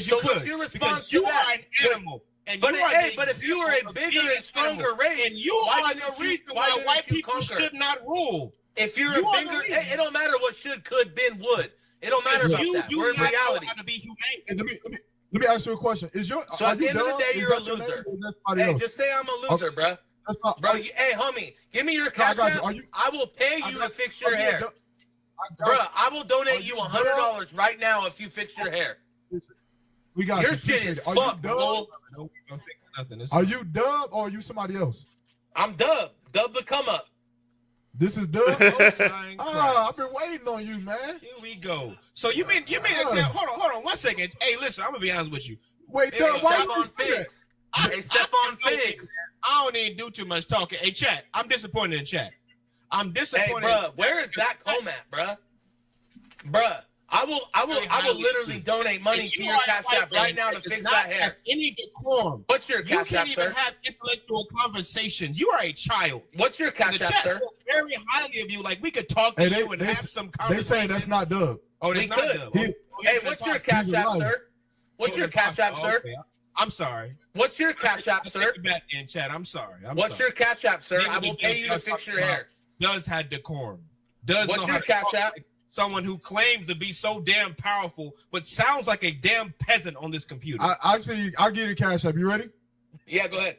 Speaker 22: So
Speaker 2: what's your response to that?
Speaker 22: You are an animal.
Speaker 2: But if you were a bigger and stronger race,
Speaker 22: and you are the reason why white people should not rule.
Speaker 2: If you're a bigger, it don't matter what should, could, been, would. It don't matter about that. We're in reality.
Speaker 22: To be humane.
Speaker 19: Let me ask you a question. So
Speaker 2: at the end of the day, you're a loser. Hey, just say I'm a loser, bro. Bro, hey, homie, give me your cash app. I will pay you to fix your hair. Bro, I will donate you $100 right now if you fix your hair. Your shit is fucked, bro.
Speaker 19: Are you Dub or are you somebody else?
Speaker 2: I'm Dub. Dub the come up.
Speaker 19: This is Dub.
Speaker 22: I've
Speaker 19: been waiting on you, man.
Speaker 22: Here we go. So you mean to tell? Hold on 1 second. Hey, listen, I'm gonna be honest with you.
Speaker 19: Wait,
Speaker 22: Hey,
Speaker 19: Dub, why
Speaker 22: Step
Speaker 19: you
Speaker 22: on
Speaker 19: say
Speaker 22: Figs.
Speaker 19: that?
Speaker 2: Hey, step on Figs.
Speaker 22: I don't even do too much talking. Hey, chat. I'm disappointed in chat. I'm disappointed.
Speaker 2: Hey, bruh, where is that comb at, bruh? Bruh, I will literally donate money to your Cash App right now to fix that hair.
Speaker 22: Any decorum.
Speaker 2: What's your
Speaker 22: You
Speaker 2: Cash App,
Speaker 22: can't even
Speaker 2: sir?
Speaker 22: have intellectual conversations. You are a child.
Speaker 2: What's your
Speaker 22: And
Speaker 2: Cash
Speaker 22: the
Speaker 2: App,
Speaker 22: chat
Speaker 2: sir?
Speaker 22: spoke very highly of you. Like we could talk to
Speaker 19: Hey,
Speaker 22: you and have some
Speaker 19: they
Speaker 22: conversation.
Speaker 19: say that's not Dub.
Speaker 22: Oh, that's
Speaker 2: We
Speaker 22: not
Speaker 2: could.
Speaker 22: Dub.
Speaker 19: He-
Speaker 2: Hey, what's your Cash App, sir? What's your Cash App, sir?
Speaker 22: Okay. I'm sorry.
Speaker 2: What's your Cash App, sir?
Speaker 22: Take it back in chat. I'm sorry.
Speaker 2: What's your Cash App, sir? I will pay you to fix your hair.
Speaker 22: Does have decorum. Does
Speaker 2: What's
Speaker 22: know
Speaker 2: your
Speaker 22: how to
Speaker 2: Cash
Speaker 22: talk
Speaker 2: App?
Speaker 22: like someone who claims to be so damn powerful, but sounds like a damn peasant on this computer.
Speaker 19: I'll give you Cash App. You ready?
Speaker 2: Yeah, go ahead.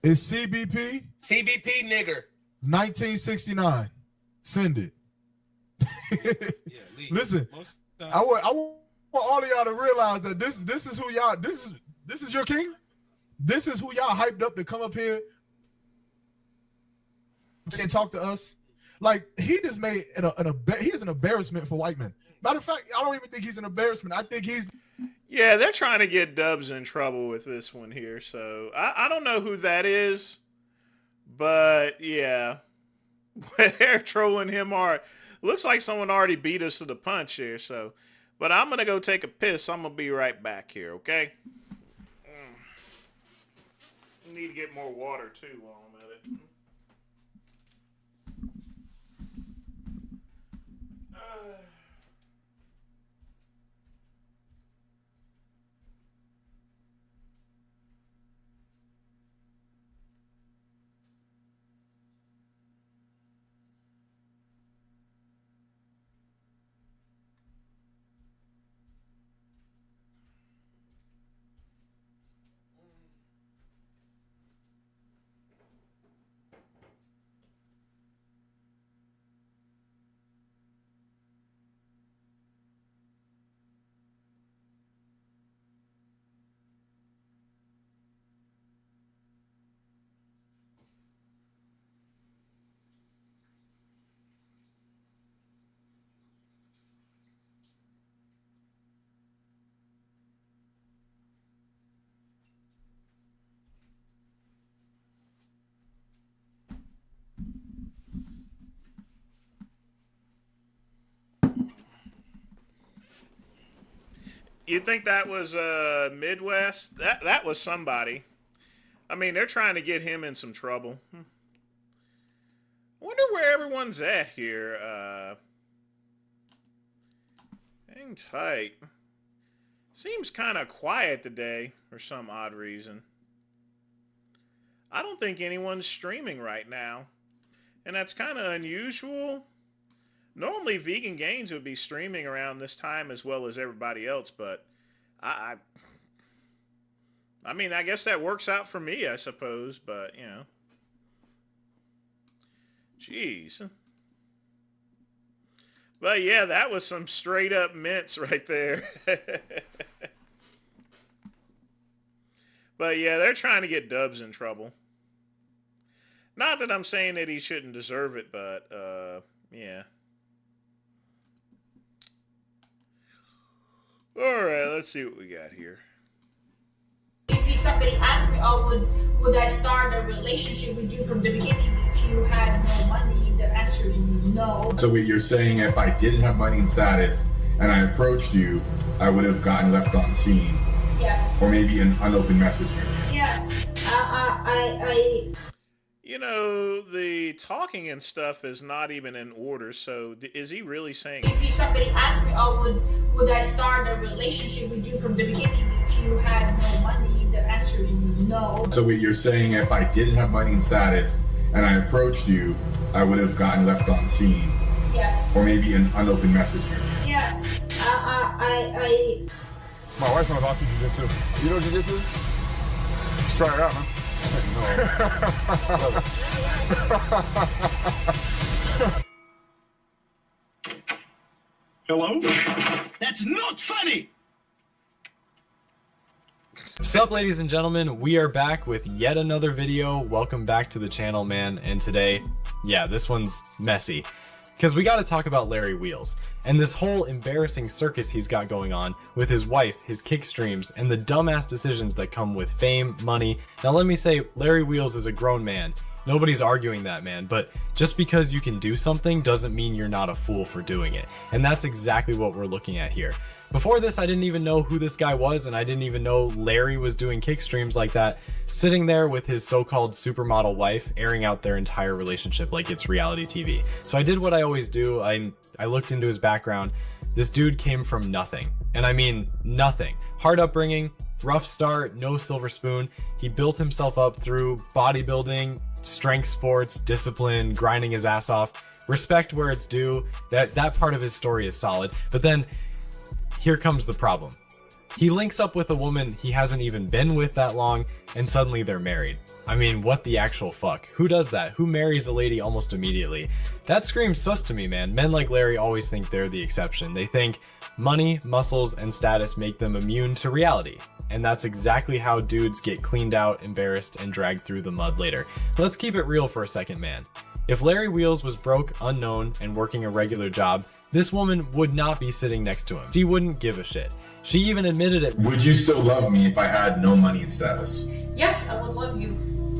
Speaker 19: It's CBP
Speaker 2: CBP nigger.
Speaker 19: 1969. Send it. Listen, I want all of y'all to realize that this is who y'all this is your king. This is who y'all hyped up to come up here and talk to us. Like he just made he is an embarrassment for white men. Matter of fact, I don't even think he's an embarrassment. I think he's
Speaker 4: Yeah, they're trying to get Dubs in trouble with this one here. So I don't know who that is, but yeah, they're trolling him hard. Looks like someone already beat us to the punch here. So, but I'm gonna go take a piss. I'm gonna be right back here. Okay. Need to get more water too while I'm at it. You think that was Midwest? That was somebody. I mean, they're trying to get him in some trouble. I wonder where everyone's at here. Hang tight. Seems kind of quiet today for some odd reason. I don't think anyone's streaming right now. And that's kind of unusual. Normally, Vegan Gains would be streaming around this time as well as everybody else, but I mean, I guess that works out for me, I suppose, but, you know. Jeez. But, yeah, that was some straight-up mints right there. But, yeah, they're trying to get Dubs in trouble. Not that I'm saying that he shouldn't deserve it, but, yeah. All right, let's see what we got here.
Speaker 1: If somebody asked me, oh, would I start a relationship with you from the beginning if you had no money? The answer is no.
Speaker 3: So what you're saying, if I didn't have money and status and I approached you, I would have gotten left on scene?
Speaker 1: Yes.
Speaker 3: Or maybe an unopened message?
Speaker 1: Yes. I
Speaker 4: You know, the talking and stuff is not even in order, so is he really saying...
Speaker 1: If somebody asked me, oh, would I start a relationship with you from the beginning if you had no money? The answer is no.
Speaker 3: So what you're saying, if I didn't have money and status and I approached you, I would have gotten left on scene?
Speaker 1: Yes.
Speaker 3: Or maybe an unopened message?
Speaker 1: Yes.
Speaker 19: My wife knows how to do jiu-jitsu. You know jiu-jitsu? Let's try it out, man.
Speaker 23: Hello? That's not funny!
Speaker 5: Sup, ladies and gentlemen, we are back with yet another video. Welcome back to the channel, man. And today, yeah, this one's messy, because we got to talk about Larry Wheels and this whole embarrassing circus he's got going on with his wife, his kick streams, and the dumbass decisions that come with fame, money. Now let me say, Larry Wheels is a grown man. Nobody's arguing that, man, but just because you can do something doesn't mean you're not a fool for doing it. And that's exactly what we're looking at here. Before this, I didn't even know who this guy was, and I didn't even know Larry was doing kick streams like that, sitting there with his so-called supermodel wife, airing out their entire relationship like it's reality TV. So I did what I always do. I looked into his background. This dude came from nothing. And I mean nothing. Hard upbringing, rough start, no silver spoon. He built himself up through bodybuilding, strength sports, discipline, grinding his ass off. Respect where it's due. That part of his story is solid. But then here comes the problem. He links up with a woman he hasn't even been with that long, and suddenly they're married. I mean, what the actual fuck? Who does that? Who marries a lady almost immediately? That screams sus to me, man. Men like Larry always think they're the exception. They think money, muscles, and status make them immune to reality. And that's exactly how dudes get cleaned out, embarrassed, and dragged through the mud later. Let's keep it real for a second, man. If Larry Wheels was broke, unknown, and working a regular job, this woman would not be sitting next to him. She wouldn't give a shit. She even admitted it.
Speaker 3: Would you still love me if I had no money and status?
Speaker 1: Yes, I would love you.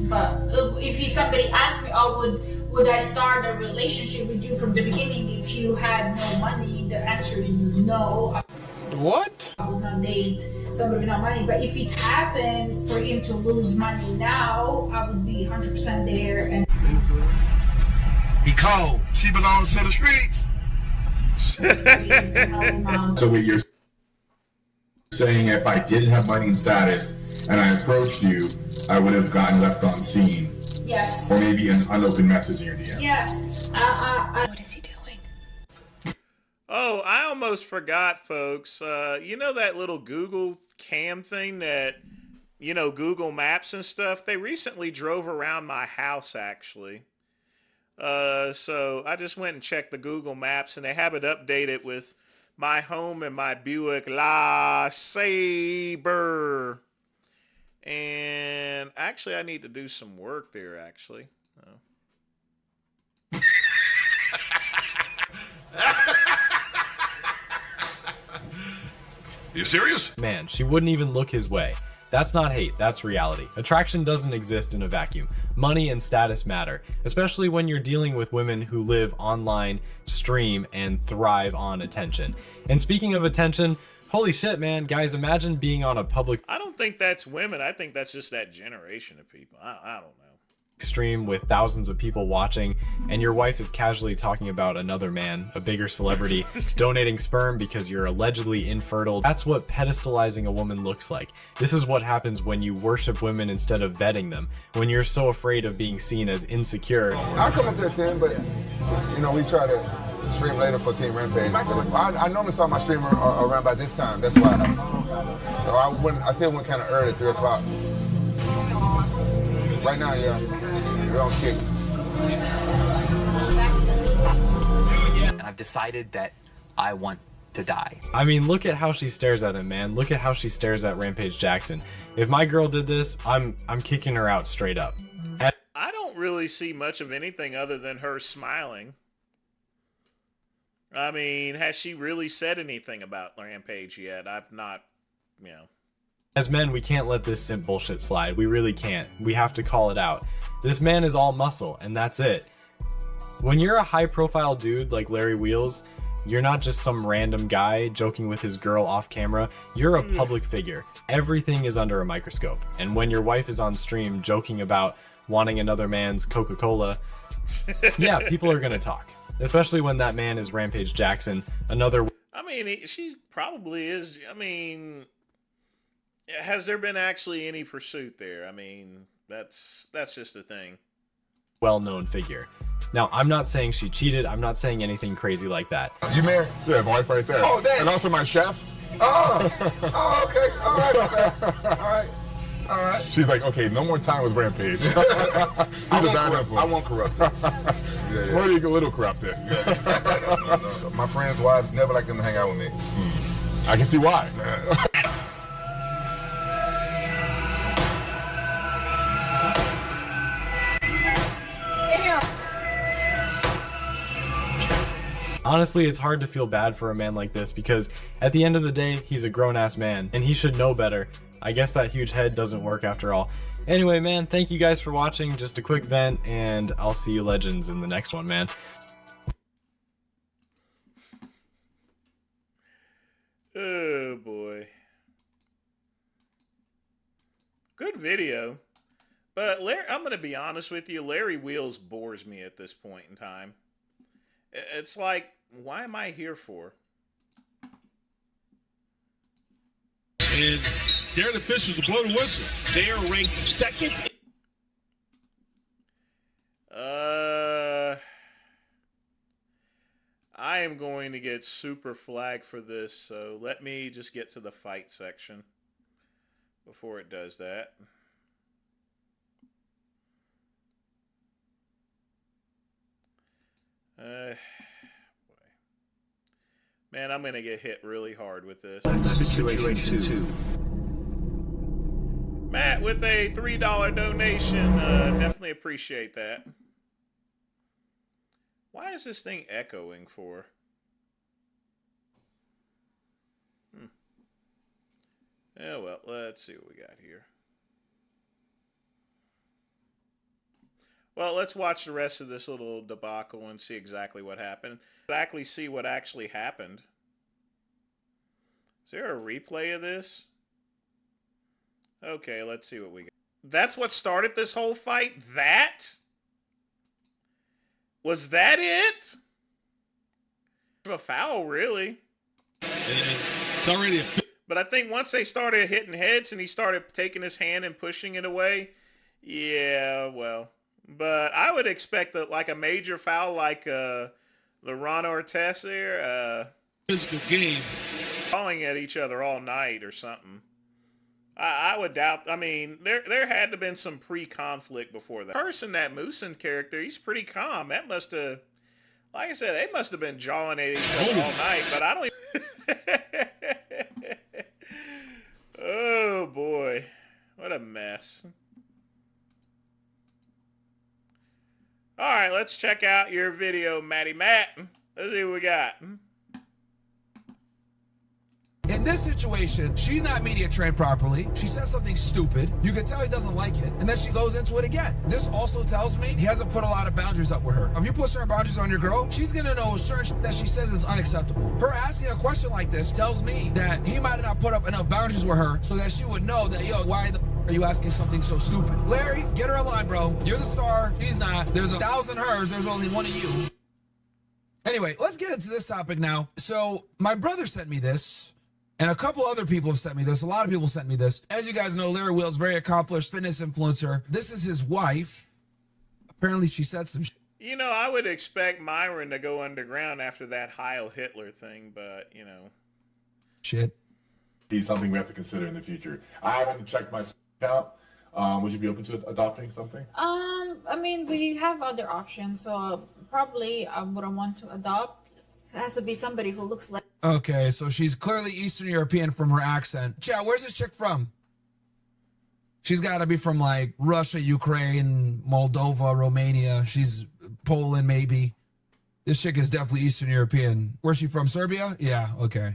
Speaker 1: But if somebody asked me, oh, would I start a relationship with you from the beginning if you had no money? The answer is no.
Speaker 15: What?
Speaker 1: I would not date somebody without money. But if it happened for him to lose money now, I would be 100% there. And
Speaker 11: He cold. She belongs to the streets.
Speaker 3: So wait, you're saying if I didn't have money and status and I approached you, I would have gotten left on scene?
Speaker 1: Yes.
Speaker 3: Or maybe an unopened message in your DM?
Speaker 1: Yes. What is he doing?
Speaker 4: Oh, I almost forgot, folks. You know that little Google cam thing that, you know, Google Maps and stuff? They recently drove around my house, actually. So I just went and checked the Google Maps, and they have it updated with my home and my Buick LeSabre. And actually, I need to do some work there, actually. Oh.
Speaker 5: You serious? Man, she wouldn't even look his way. That's not hate, that's reality. Attraction doesn't exist in a vacuum. Money and status matter, especially when you're dealing with women who live online, stream, and thrive on attention. And speaking of attention, holy shit, man, guys, imagine being on a public...
Speaker 4: I don't think that's women. I think that's just that generation of people. I don't know.
Speaker 5: Stream with thousands of people watching, and your wife is casually talking about another man, a bigger celebrity, donating sperm because you're allegedly infertile. That's what pedestalizing a woman looks like. This is what happens when you worship women instead of vetting them, when you're so afraid of being seen as insecure.
Speaker 6: I'll come up there 10, but you know, we try to stream later for Team Rampage. I normally start my stream around by this time. That's why. I still went kind of early, 3 o'clock. Right now, yeah. We're on kick.
Speaker 23: And I've decided that I want to die.
Speaker 5: I mean, look at how she stares at him, man. Look at how she stares at Rampage Jackson. If my girl did this, I'm kicking her out straight up.
Speaker 4: I don't really see much of anything other than her smiling. I mean, has she really said anything about Rampage yet? I've not, you know.
Speaker 5: As men, we can't let this simp bullshit slide. We really can't. We have to call it out. This man is all muscle, and that's it. When you're a high-profile dude like Larry Wheels, you're not just some random guy joking with his girl off camera. You're a public figure. Everything is under a microscope. And when your wife is on stream joking about wanting another man's Coca-Cola, yeah, people are gonna talk. Especially when that man is Rampage Jackson, another...
Speaker 4: I mean, she probably is. I mean... Has there been actually any pursuit there? I mean, that's just a thing.
Speaker 5: Well-known figure. Now, I'm not saying she cheated. I'm not saying anything crazy like that.
Speaker 6: You married?
Speaker 3: Yeah, my wife right there.
Speaker 6: Oh, damn.
Speaker 3: And also my chef.
Speaker 6: Oh, okay. All right. All right.
Speaker 3: She's like, okay, no more time with Rampage. I won't corrupt her. Yeah. Or you get a little corrupted.
Speaker 6: No. My friends' wives never like them to hang out with me.
Speaker 3: I can see why.
Speaker 5: Honestly, it's hard to feel bad for a man like this because at the end of the day, he's a grown-ass man and he should know better. I guess that huge head doesn't work after all. Anyway, man, thank you guys for watching. Just a quick vent, and I'll see you legends in the next one, man.
Speaker 4: Oh boy. Good video. But Larry, I'm going to be honest with you, Larry Wheels bores me at this point in time. It's like, why am I here for?
Speaker 7: And dare the officials to blow the whistle. They are ranked second.
Speaker 4: I am going to get super flagged for this, so let me just get to the fight section before it does that. Boy. Man, I'm going to get hit really hard with this.
Speaker 7: Situation 2.
Speaker 4: Matt with a $3 donation. Definitely appreciate that. Why is this thing echoing for? Yeah, well, let's see what we got here. Well, let's watch the rest of this little debacle and see exactly what happened. Exactly see what actually happened. Is there a replay of this? Okay, let's see what we got. That's what started this whole fight? That? Was that it? A foul, really.
Speaker 7: It's already a...
Speaker 4: But I think once they started hitting heads and he started taking his hand and pushing it away, yeah, well. But I would expect that, like a major foul like the Ron Artest there.
Speaker 7: Physical game.
Speaker 4: Falling at each other all night or something. I would doubt. I mean, there had to have been some pre-conflict before that. Person, that Moosin character, he's pretty calm. That must have, like I said, they must have been jawing at each other all night. But I don't even... Oh, boy. What a mess. All right, let's check out your video, Matty Matt. Let's see what we got.
Speaker 9: In this situation, she's not media trained properly. She says something stupid. You can tell he doesn't like it. And then she goes into it again. This also tells me he hasn't put a lot of boundaries up with her. If you put certain boundaries on your girl, she's going to know certain shit that she says is unacceptable. Her asking a question like this tells me that he might have not put up enough boundaries with her so that she would know that, yo, why the are you asking something so stupid? Larry, get her a line, bro. You're the star. She's not. There's 1,000 hers. There's only one of you. Anyway, let's get into this topic now. So my brother sent me this. And a couple other people have sent me this. A lot of people sent me this. As you guys know, Larry Wheels, very accomplished fitness influencer. This is his wife. Apparently, she said some shit.
Speaker 4: You know, I would expect Myron to go underground after that Heil Hitler thing, but, you know.
Speaker 9: Shit.
Speaker 3: Be something we have to consider in the future. I haven't checked my account. Would you be open to adopting something?
Speaker 1: I mean, we have other options, so probably I wouldn't want to adopt. It has to be somebody who looks like...
Speaker 9: Okay, so she's clearly Eastern European from her accent. Chad, where's this chick from? She's got to be from, like, Russia, Ukraine, Moldova, Romania. She's Poland, maybe. This chick is definitely Eastern European. Where's she from? Serbia? Yeah, okay,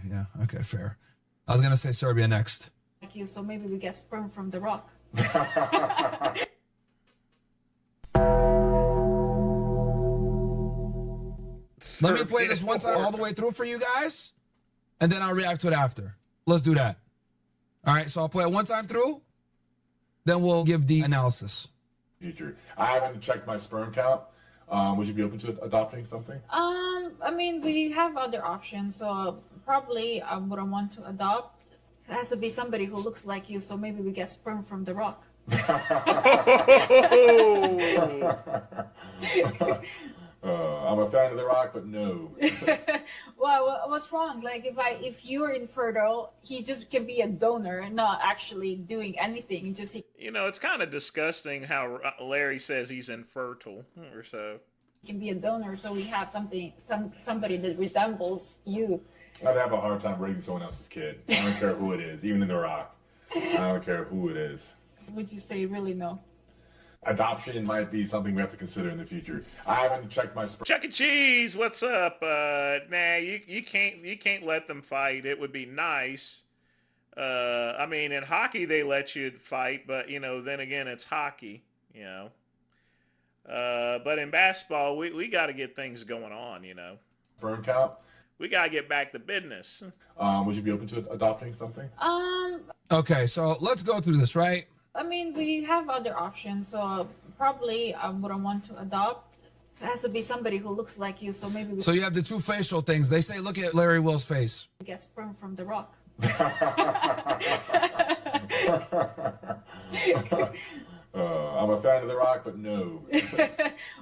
Speaker 9: fair. I was going to say Serbia next.
Speaker 1: you, so maybe we get sperm from the rock.
Speaker 9: Let me play this one time all the way through for you guys, and then I'll react to it after. Let's do that. All right, so I'll play it one time through, then we'll give the analysis.
Speaker 3: Future. I haven't checked my sperm count. Would you be open to adopting something?
Speaker 1: I mean, we have other options, so probably I wouldn't want to adopt. It has to be somebody who looks like you, so maybe we get sperm from the rock.
Speaker 3: I'm a fan of The Rock, but no.
Speaker 1: Well, what's wrong? Like, if you're infertile, he just can be a donor, not actually doing anything. Just
Speaker 4: you know, it's kind of disgusting how Larry says he's infertile, or so.
Speaker 1: He can be a donor, so we have somebody that resembles you.
Speaker 3: I'd have a hard time raising someone else's kid. I don't care who it is, even in The Rock. I don't care who it is.
Speaker 1: Would you say really no?
Speaker 3: Adoption might be something we have to consider in the future. I haven't checked my sperm.
Speaker 4: Chuck E. Cheese, what's up? Nah, you can't let them fight. It would be nice. I mean, in hockey they let you fight, but you know, then again, it's hockey. You know. But in basketball, we got to get things going on. You know.
Speaker 3: Sperm count.
Speaker 4: We got to get back to business.
Speaker 3: Would you be open to adopting something?
Speaker 9: Okay, so let's go through this, right?
Speaker 1: I mean, we have other options, so probably I wouldn't want to adopt. It has to be somebody who looks like you, so maybe we
Speaker 9: So you have the two facial things. They say, look at Larry Will's face.
Speaker 1: get sperm from The Rock.
Speaker 3: I'm a fan of The Rock, but no.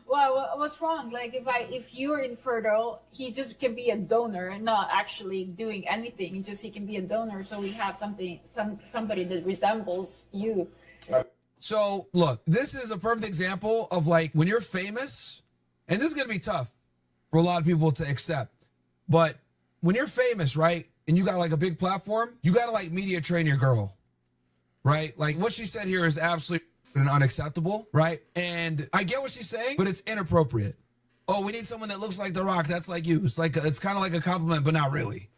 Speaker 1: Well, what's wrong? Like, if you're infertile, he just can be a donor, not actually doing anything. Just he can be a donor, so we have somebody that resembles you.
Speaker 9: So look, this is a perfect example of like when you're famous, and this is gonna be tough for a lot of people to accept, but when you're famous, right, and you got like a big platform, you gotta like media train your girl, right? Like what she said here is absolutely unacceptable, right? And I get what she's saying, but it's inappropriate. Oh, we need someone that looks like The Rock. That's like you. It's like it's kind of like a compliment, but not really,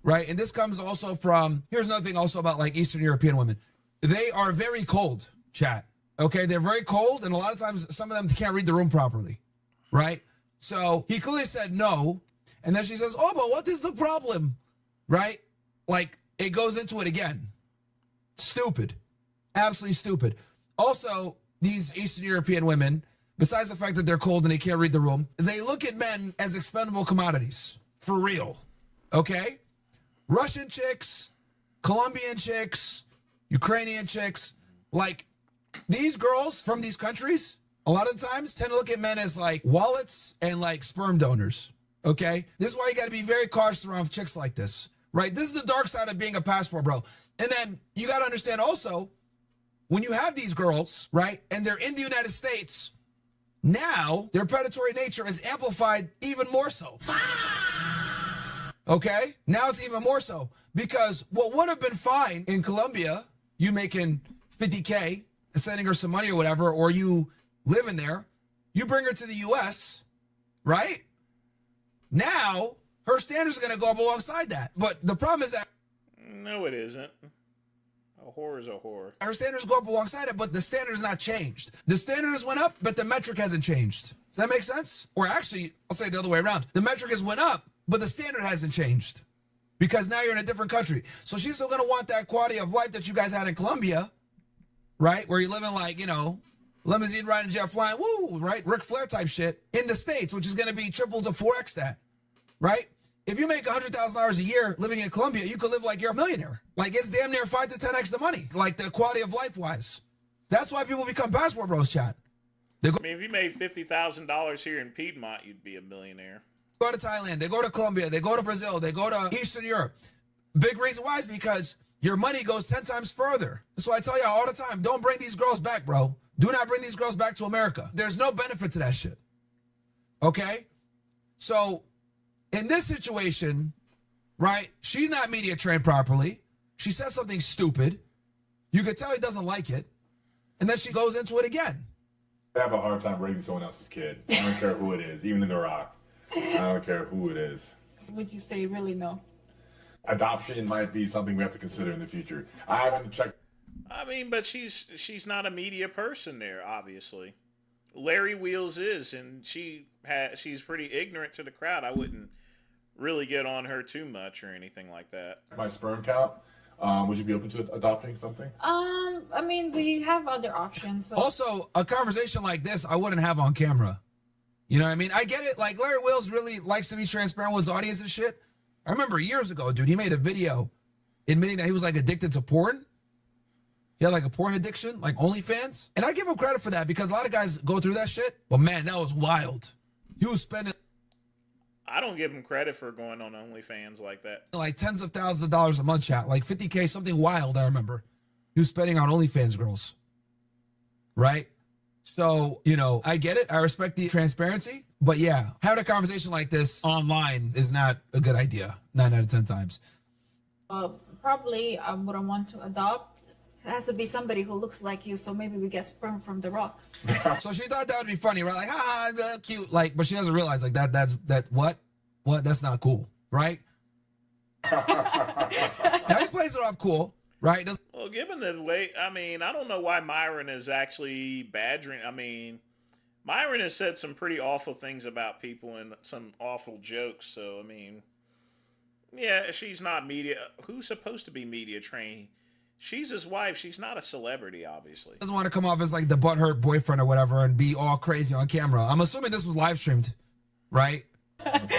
Speaker 9: right? And this comes also from, here's another thing also about like Eastern European women. They are very cold, chat. Okay, they're very cold, and a lot of times some of them can't read the room properly, right? So he clearly said no, and then she says, "Oh, but what is the problem?" Right? Like it goes into it again. Stupid, absolutely stupid. Also, these Eastern European women, besides the fact that they're cold and they can't read the room, they look at men as expendable commodities for real. Okay, Russian chicks, Colombian chicks, Ukrainian chicks, like these girls from these countries, a lot of times tend to look at men as like wallets and like sperm donors. Okay, this is why you got to be very cautious around chicks like this, right? This is the dark side of being a passport bro. And then you got to understand also, when you have these girls, right, and they're in the United States, now their predatory nature is amplified even more so. Okay, now it's even more so because what would have been fine in Colombia, you making 50K and sending her some money or whatever, or you living there, you bring her to the US, right? Now her standards are going to go up alongside that. But the problem is that
Speaker 4: no, it isn't. A whore is a whore.
Speaker 9: Our standards go up alongside it, but the standard has not changed. The standards went up, but the metric hasn't changed. Does that make sense? Or actually, I'll say the other way around. The metric has went up, but the standard hasn't changed because now you're in a different country. So she's still going to want that quality of life that you guys had in Colombia, right? Where you're living like, you know, limousine riding, jet flying, woo, right? Ric Flair type shit in the States, which is going to be triple to 4x that, right? If you make $100,000 a year living in Colombia, you could live like you're a millionaire. Like it's damn near 5 to 10x the money, like the quality of life wise. That's why people become passport bros, chat.
Speaker 4: I mean, if you made $50,000 here in Piedmont, you'd be a millionaire.
Speaker 9: Go to Thailand, they go to Colombia, they go to Brazil, they go to Eastern Europe. Big reason why is because your money goes 10 times further. That's why I tell y'all all the time, don't bring these girls back, bro. Do not bring these girls back to America. There's no benefit to that shit. Okay? So in this situation, right, she's not media trained properly. She says something stupid. You could tell he doesn't like it. And then she goes into it again.
Speaker 3: I have a hard time raising someone else's kid. I don't care who it is, even in The Rock. I don't care who it is.
Speaker 1: Would you say really no?
Speaker 3: Adoption might be something we have to consider in the future. I haven't checked.
Speaker 4: I mean, but she's not a media person there, obviously. Larry Wheels is, and she's pretty ignorant to the crowd. I wouldn't really get on her too much or anything like that.
Speaker 3: My sperm count. Would you be open to adopting something?
Speaker 1: I mean, we have other options. So.
Speaker 9: Also, a conversation like this, I wouldn't have on camera. You know what I mean? I get it. Like, Larry Wills really likes to be transparent with his audience and shit. I remember years ago, dude, he made a video admitting that he was, like, addicted to porn. He had, like, a porn addiction, like OnlyFans. And I give him credit for that because a lot of guys go through that shit. But, man, that was wild. He was spending...
Speaker 4: I don't give him credit for going on OnlyFans like that.
Speaker 9: Like tens of thousands of dollars a month, chat. Like 50K, something wild, I remember. He was spending on OnlyFans girls. Right? So, you know, I get it. I respect the transparency. But yeah, having a conversation like this online is not a good idea. 9 out of 10 times.
Speaker 1: Probably I wouldn't want to adopt. It has to be somebody who looks like you, so maybe we get sperm from the rock.
Speaker 9: So she thought that would be funny, right? Like, cute. Like, but she doesn't realize like what? That's not cool, right? Now he plays it off cool, right?
Speaker 4: Well, given the way, I mean, I don't know why Myron is actually badgering. I mean, Myron has said some pretty awful things about people and some awful jokes. So, I mean, yeah, she's not media. Who's supposed to be media trained? She's his wife. She's not a celebrity, obviously.
Speaker 9: Doesn't want to come off as like the butthurt boyfriend or whatever and be all crazy on camera. I'm assuming this was live streamed, right? But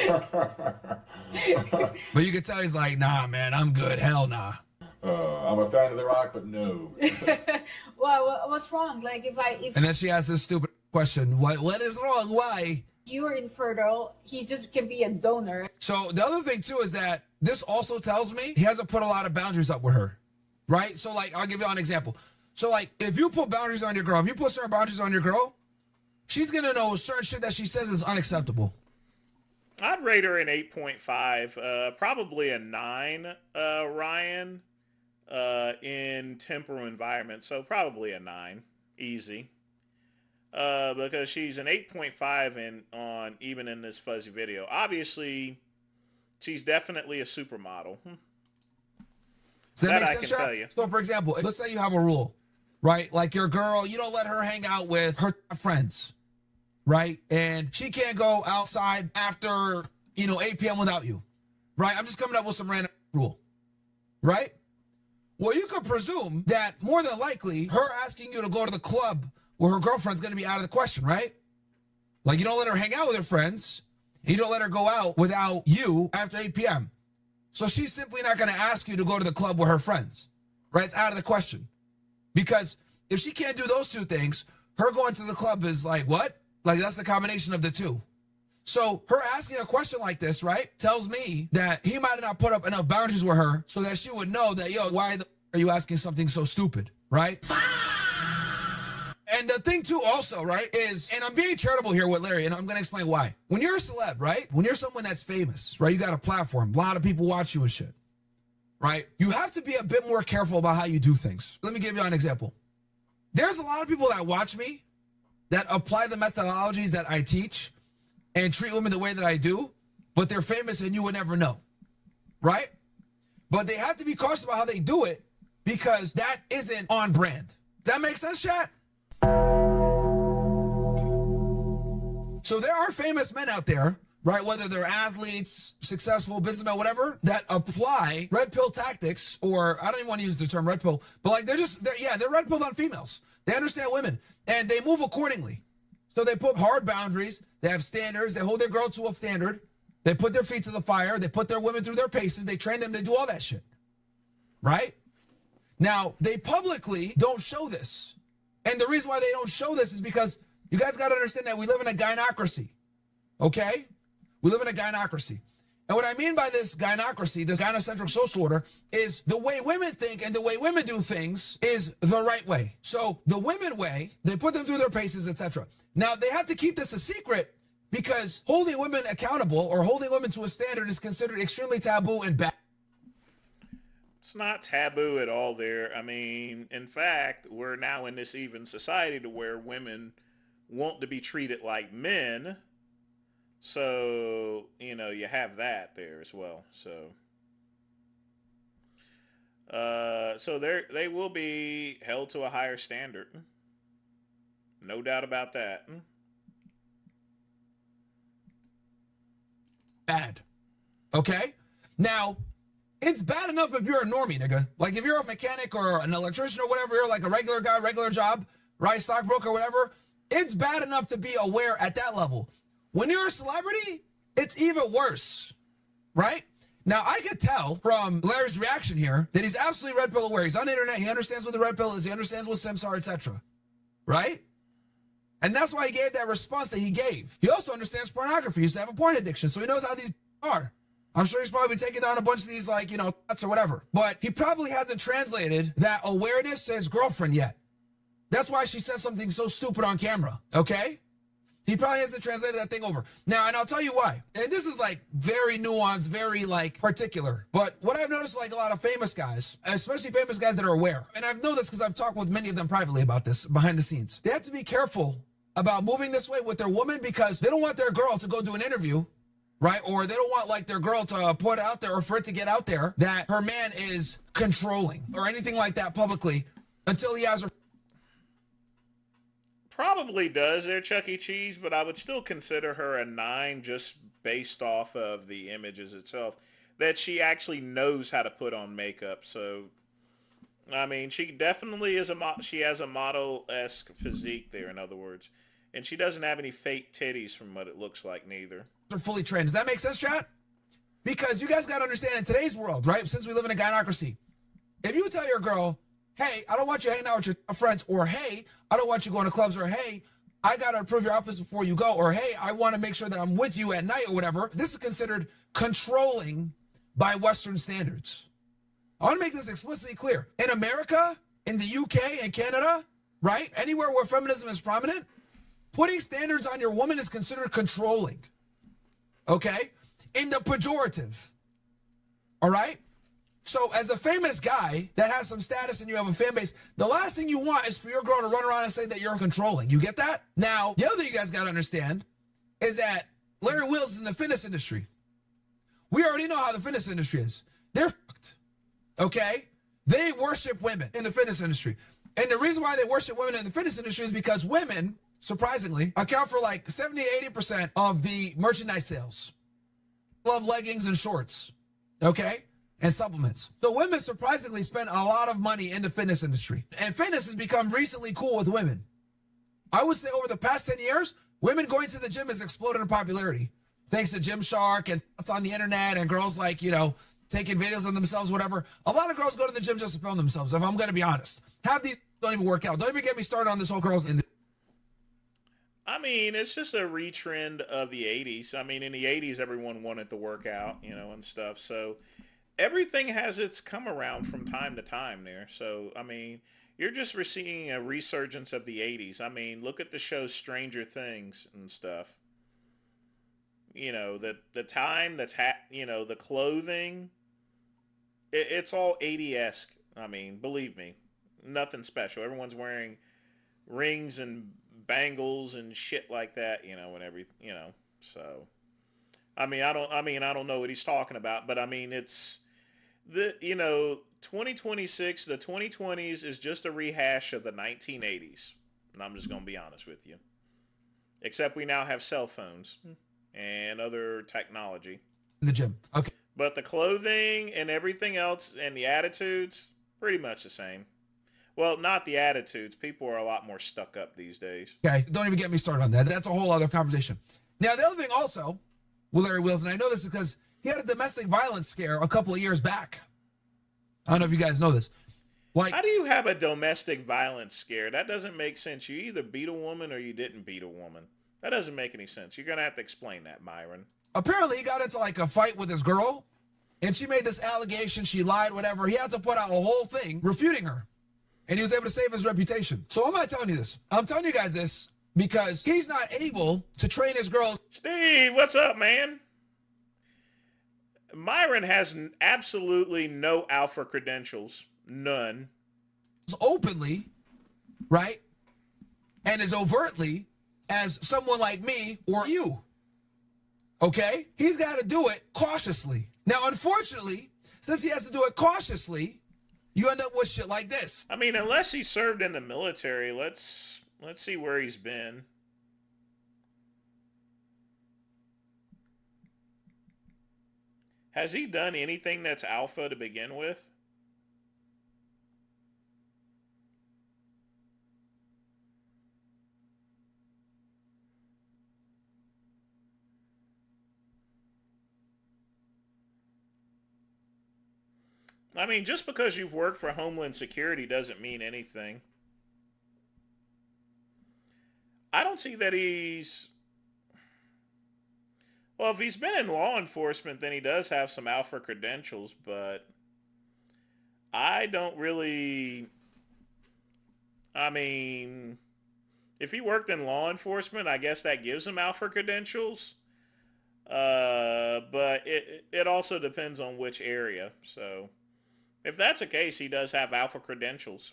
Speaker 9: you can tell he's like, nah, man, I'm good. Hell nah.
Speaker 3: I'm a fan of The Rock, but no.
Speaker 1: Well, what's wrong? Like if
Speaker 9: And then she asks this stupid question, what is wrong? Why?
Speaker 1: you're infertile, he just can be a donor.
Speaker 9: So the other thing too is that this also tells me he hasn't put a lot of boundaries up with her, right? So like, I'll give you an example. So like, if you put boundaries on your girl, if you put certain boundaries on your girl, she's gonna know certain shit that she says is unacceptable.
Speaker 4: I'd rate her an 8.5, probably a 9, Ryan, in temporal environment. So probably a 9, easy. Because she's an 8.5 on even in this fuzzy video. Obviously, she's definitely a supermodel.
Speaker 9: Does that make
Speaker 4: I
Speaker 9: sense,
Speaker 4: can tell you.
Speaker 9: So for example, let's say you have a rule, right? Like your girl, you don't let her hang out with her friends, right? And she can't go outside after, 8 p.m. without you, right? I'm just coming up with some random rule, right? Well, you could presume that more than likely her asking you to go to the club where her girlfriend's going to be out of the question, right? Like you don't let her hang out with her friends. And you don't let her go out without you after 8 p.m. So she's simply not going to ask you to go to the club with her friends, right? It's out of the question. Because if she can't do those two things, her going to the club is like, what? Like that's the combination of the two. So her asking a question like this, right, tells me that he might not put up enough boundaries with her so that she would know that, why are you asking something so stupid, right? And the thing too also, right, is, and I'm being charitable here with Larry, and I'm going to explain why. When you're a celeb, right, when you're someone that's famous, right, you got a platform, a lot of people watch you and shit, right? You have to be a bit more careful about how you do things. Let me give you an example. There's a lot of people that watch me that apply the methodologies that I teach and treat women the way that I do, but they're famous and you would never know, right? But they have to be cautious about how they do it because that isn't on brand. Does that make sense, chat? So there are famous men out there, right, whether they're athletes, successful businessmen, whatever, that apply red pill tactics, or I don't even want to use the term red pill, but like they're red pilled on females. They understand women and they move accordingly. So they put hard boundaries, they have standards, they hold their girl to a standard, they put their feet to the fire, they put their women through their paces, they train them to do all that shit, right? Now, they publicly don't show this. And the reason why they don't show this is because you guys got to understand that we live in a gynocracy, okay? We live in a gynocracy. And what I mean by this gynocracy, this gynocentric social order, is the way women think and the way women do things is the right way. So the women way, they put them through their paces, etc. Now, they have to keep this a secret because holding women accountable or holding women to a standard is considered extremely taboo and bad.
Speaker 4: It's not taboo at all there. I mean, in fact, we're now in this even society to where women want to be treated like men. So, you have that there as well. So they will be held to a higher standard. No doubt about that.
Speaker 9: Bad. Okay? Now, it's bad enough if you're a normie, nigga. Like if you're a mechanic or an electrician or whatever, you're like a regular guy, regular job, right? Stockbroker, whatever. It's bad enough to be aware at that level. When you're a celebrity, it's even worse, right? Now, I could tell from Larry's reaction here that he's absolutely red pill aware. He's on the internet. He understands what the red pill is. He understands what Sims are, etc. Right? And that's why he gave that response that he gave. He also understands pornography. He used to have a porn addiction, so he knows how these are. I'm sure he's probably taking down a bunch of these, thoughts or whatever. But he probably hasn't translated that awareness to his girlfriend yet. That's why she says something so stupid on camera, okay? He probably hasn't translated that thing over. Now, and I'll tell you why. And this is like very nuanced, very like particular. But what I've noticed, like a lot of famous guys, especially famous guys that are aware, and I've known this because I've talked with many of them privately about this behind the scenes. They have to be careful about moving this way with their woman because they don't want their girl to go do an interview, right? Or they don't want like their girl to put out there or for it to get out there that her man is controlling or anything like that publicly until he has her.
Speaker 4: Probably does there, Chuck E. Cheese, but I would still consider her a 9 just based off of the images itself. That she actually knows how to put on makeup. So, I mean, she definitely is she has a model-esque physique there, in other words. And she doesn't have any fake titties from what it looks like, neither.
Speaker 9: They're fully trained. Does that make sense, chat? Because you guys got to understand in today's world, right? Since we live in a gynocracy, if you tell your girl, hey, I don't want you hanging out with your friends, or hey, I don't want you going to clubs, or hey, I got to approve your outfits before you go, or hey, I want to make sure that I'm with you at night or whatever. This is considered controlling by Western standards. I want to make this explicitly clear. In America, in the UK and Canada, right? Anywhere where feminism is prominent, putting standards on your woman is considered controlling. Okay? In the pejorative. All right? So as a famous guy that has some status and you have a fan base, the last thing you want is for your girl to run around and say that you're controlling. You get that? Now, the other thing you guys got to understand is that Larry Wheels is in the fitness industry. We already know how the fitness industry is. They're fucked. Okay? They worship women in the fitness industry. And the reason why they worship women in the fitness industry is because women, surprisingly, account for like 70, 80% of the merchandise sales. Love leggings and shorts. Okay? And supplements. So women surprisingly spend a lot of money in the fitness industry. And fitness has become recently cool with women. I would say over the past 10 years, women going to the gym has exploded in popularity. Thanks to Gymshark and it's on the internet and girls like, you know, taking videos of themselves, whatever. A lot of girls go to the gym just to film themselves, if I'm going to be honest. Half these don't even work out. Don't even get me started on this whole girls in the
Speaker 4: I mean, it's just a retrend of the 80s. I mean, in the 80s, everyone wanted to work out, you know, and stuff. So everything has its come around from time to time there. So, I mean, you're just seeing a resurgence of the 80s. I mean, look at the show Stranger Things and stuff. You know, the time that's, you know, the clothing, it's all 80-esque. I mean, believe me, nothing special. Everyone's wearing rings and bangles and shit like that, you know, and everything, you know, so. I mean, I don't know what he's talking about, but I mean, it's, you know, 2026, the 2020s is just a rehash of the 1980s. And I'm just going to be honest with you. Except we now have cell phones and other technology.
Speaker 9: in the gym. Okay.
Speaker 4: But the clothing and everything else and the attitudes, pretty much the same. Well, not the attitudes. People are a lot more stuck up these days.
Speaker 9: Okay. Don't even get me started on that. That's a whole other conversation. Now, the other thing also with Larry Wheels, and I know this because he had a domestic violence scare a couple of years back. I don't know if you guys know this. Like,
Speaker 4: how do you have a domestic violence scare? That doesn't make sense. You either beat a woman or you didn't beat a woman. That doesn't make any sense. You're going to have to explain that, Myron.
Speaker 9: Apparently, he got into like a fight with his girl, and she made this allegation. She lied, whatever. He had to put out a whole thing refuting her, and he was able to save his reputation. So why am I telling you this? I'm telling you guys this because he's not able to train his girls.
Speaker 4: Steve, what's up, man? Myron has absolutely no alpha credentials. None.
Speaker 9: Openly, right? And as overtly as someone like me or you. Okay? He's got to do it cautiously. Now, unfortunately, since he has to do it cautiously, you end up with shit like this.
Speaker 4: I mean, unless he served in the military, let's see where he's been. Has he done anything that's alpha to begin with? I mean, just because you've worked for Homeland Security doesn't mean anything. I don't see that he's... Well, if he's been in law enforcement, then he does have some alpha credentials, but I don't really... I mean, if he worked in law enforcement, I guess that gives him alpha credentials. But it also depends on which area. So if that's the case, he does have alpha credentials.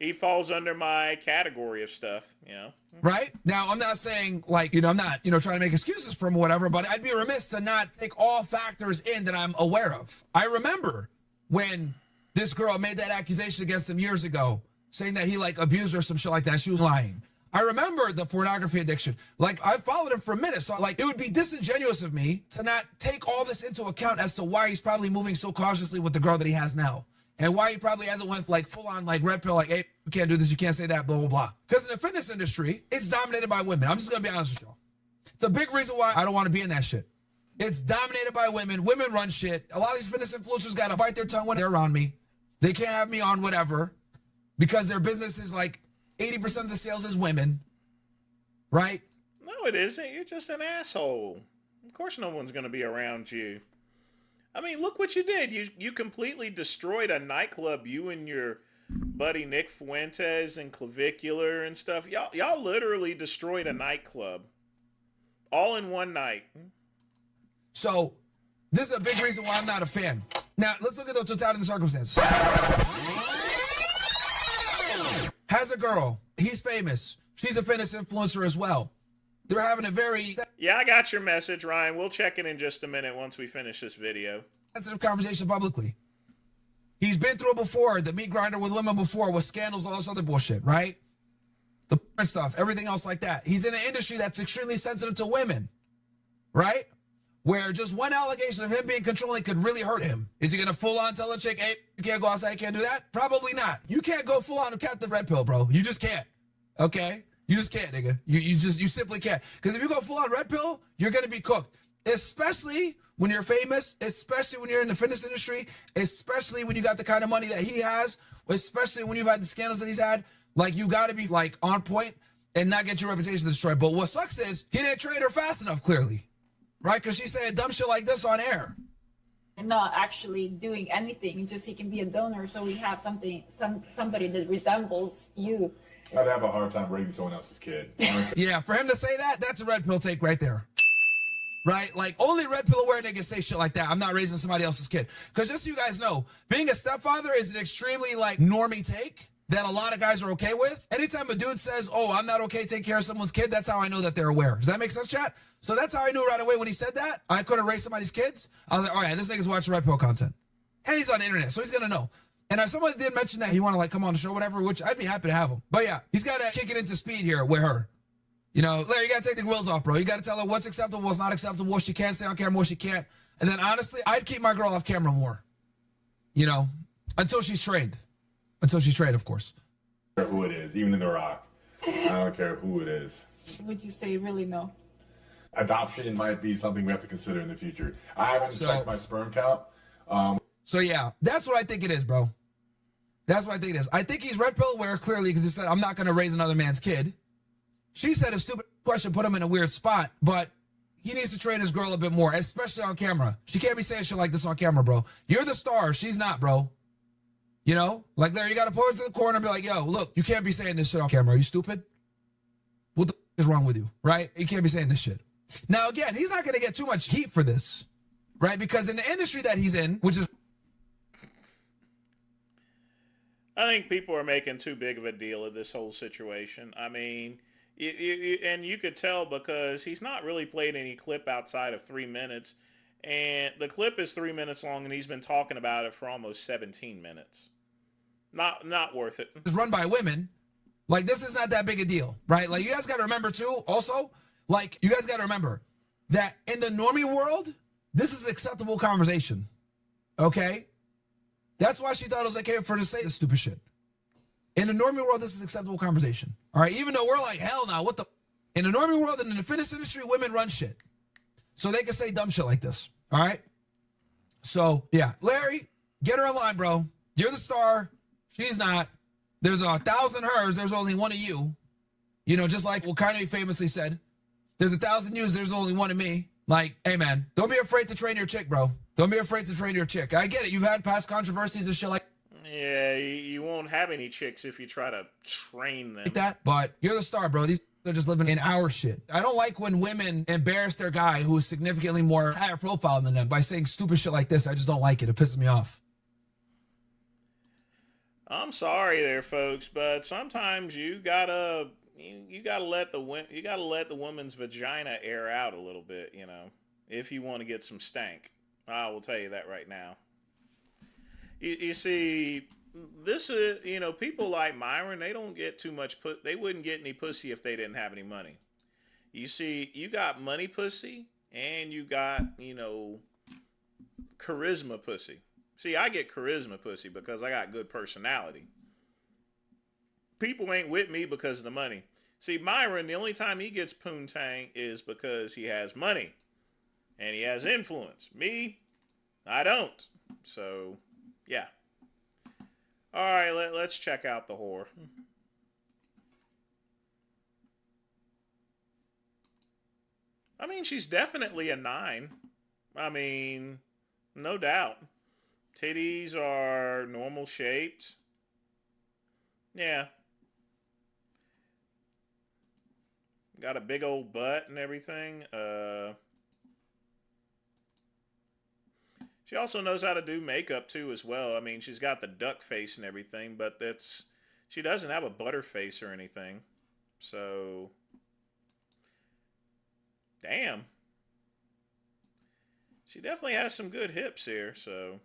Speaker 4: He falls under my category of stuff, you know.
Speaker 9: Right? Now, I'm not saying, like, I'm not, trying to make excuses for him or whatever, but I'd be remiss to not take all factors in that I'm aware of. I remember when this girl made that accusation against him years ago, saying that he, like, abused her or some shit like that. She was lying. I remember the pornography addiction. Like, I followed him for a minute, so, like, it would be disingenuous of me to not take all this into account as to why he's probably moving so cautiously with the girl that he has now. And why he probably hasn't went like full on like red pill, like, hey, you can't do this, you can't say that, blah, blah, blah. Because in the fitness industry, it's dominated by women. I'm just going to be honest with y'all. It's a big reason why I don't want to be in that shit. It's dominated by women. Women run shit. A lot of these fitness influencers got to bite their tongue when they're around me. They can't have me on whatever because their business is like 80% of the sales is women. Right?
Speaker 4: No, it isn't. You're just an asshole. Of course no one's going to be around you. I mean, look what you did. You completely destroyed a nightclub. You and your buddy Nick Fuentes and Clavicular and stuff. Y'all literally destroyed a nightclub. All in one night.
Speaker 9: So, this is a big reason why I'm not a fan. Now, let's look at the totality of the circumstances. Has a girl. He's famous. She's a fitness influencer as well. They're having a very...
Speaker 4: Yeah, I got your message, Ryan. We'll check it in just a minute once we finish this video.
Speaker 9: Sensitive conversation publicly. He's been through it before, the meat grinder with women before, with scandals, all this other bullshit, right? The porn stuff, everything else like that. He's in an industry that's extremely sensitive to women, right? Where just one allegation of him being controlling could really hurt him. Is he going to full on tell a chick, hey, you can't go outside, you can't do that? Probably not. You can't go full on and Captain Red Pill, bro. You just can't, okay? You just can't, nigga. You simply can't. Because if you go full on red pill, you're going to be cooked. Especially when you're famous, especially when you're in the fitness industry, especially when you got the kind of money that he has, especially when you've had the scandals that he's had. Like, you got to be, like, on point and not get your reputation destroyed. But what sucks is he didn't trade her fast enough, clearly. Right? Because she's saying dumb shit like this on air.
Speaker 1: And not actually doing anything. Just he can be a donor, so we have somebody that resembles you.
Speaker 3: I'd have a hard time raising someone else's kid.
Speaker 9: Yeah, for him to say that, that's a red pill take right there. Right? Like, only red pill aware niggas say shit like that. I'm not raising somebody else's kid. Because just so you guys know, being a stepfather is an extremely, like, normie take that a lot of guys are okay with. Anytime a dude says, oh, I'm not okay taking care of someone's kid, that's how I know that they're aware. Does that make sense, chat? So that's how I knew right away when he said that. I couldn't raise somebody's kids. I was like, all right, this nigga's watching red pill content. And he's on the internet, so he's going to know. And if someone did mention that he want to like come on the show, whatever, which I'd be happy to have him. But yeah, he's got to kick it into speed here with her. Larry, you got to take the wheels off, bro. You got to tell her what's acceptable, what's not acceptable, what she can say on camera, what she can't. And then honestly, I'd keep my girl off camera more. Until she's trained. Until she's trained, of course.
Speaker 3: Who it is, even in The Rock. I don't care who it is.
Speaker 1: Would you say really no?
Speaker 3: Adoption might be something we have to consider in the future. I haven't checked my sperm count.
Speaker 9: So yeah, that's what I think it is, bro. That's what I think it is. I think he's red pill aware clearly because he said, I'm not going to raise another man's kid. She said a stupid question put him in a weird spot, but he needs to train his girl a bit more, especially on camera. She can't be saying shit like this on camera, bro. You're the star. She's not, bro. Like there, you got to pull her to the corner and be like, yo, look, you can't be saying this shit on camera. Are you stupid? What the is wrong with you, right? You can't be saying this shit. Now, again, he's not going to get too much heat for this, right? Because in the industry that he's in, which is...
Speaker 4: I think people are making too big of a deal of this whole situation. I mean, and you could tell because he's not really played any clip outside of 3 minutes. And the clip is 3 minutes long, and he's been talking about it for almost 17 minutes. Not worth it.
Speaker 9: It's run by women. Like, this is not that big a deal, right? Like, you guys got to remember, too, also, like, you guys got to remember that in the normie world, this is acceptable conversation, okay? That's why she thought it was okay for her to say this stupid shit. In the normie world, this is acceptable conversation, all right? Even though we're like, hell no, what the... In the normie world and in the fitness industry, women run shit. So they can say dumb shit like this, all right? So, yeah, Larry, get her in line, bro. You're the star. She's not. There's 1,000 hers. There's only one of you. Just like what Kanye famously said, there's 1,000 yous. There's only one of me. Like, hey, man, don't be afraid to train your chick, bro. Don't be afraid to train your chick. I get it. You've had past controversies and shit like
Speaker 4: Yeah, you won't have any chicks if you try to train them.
Speaker 9: Like that, but you're the star, bro. These are just living in our shit. I don't like when women embarrass their guy who is significantly more higher profile than them by saying stupid shit like this. I just don't like it. It pisses me off.
Speaker 4: I'm sorry there, folks, but sometimes you gotta let the woman's vagina air out a little bit, you know, if you want to get some stank. I will tell you that right now. You see, this is, you know, people like Myron, they don't get too much they wouldn't get any pussy if they didn't have any money. You see, you got money pussy and you got, you know, charisma pussy. See, I get charisma pussy because I got good personality. People ain't with me because of the money. See, Myron, the only time he gets poontang is because he has money and he has influence. Me, I don't. So, yeah. All right, let's check out the whore. I mean, she's definitely a 9. I mean, no doubt. Titties are normal shaped. Yeah. Got a big old butt and everything. She also knows how to do makeup too as well. I mean, she's got the duck face and everything, but she doesn't have a butter face or anything. So, damn. She definitely has some good hips here, so.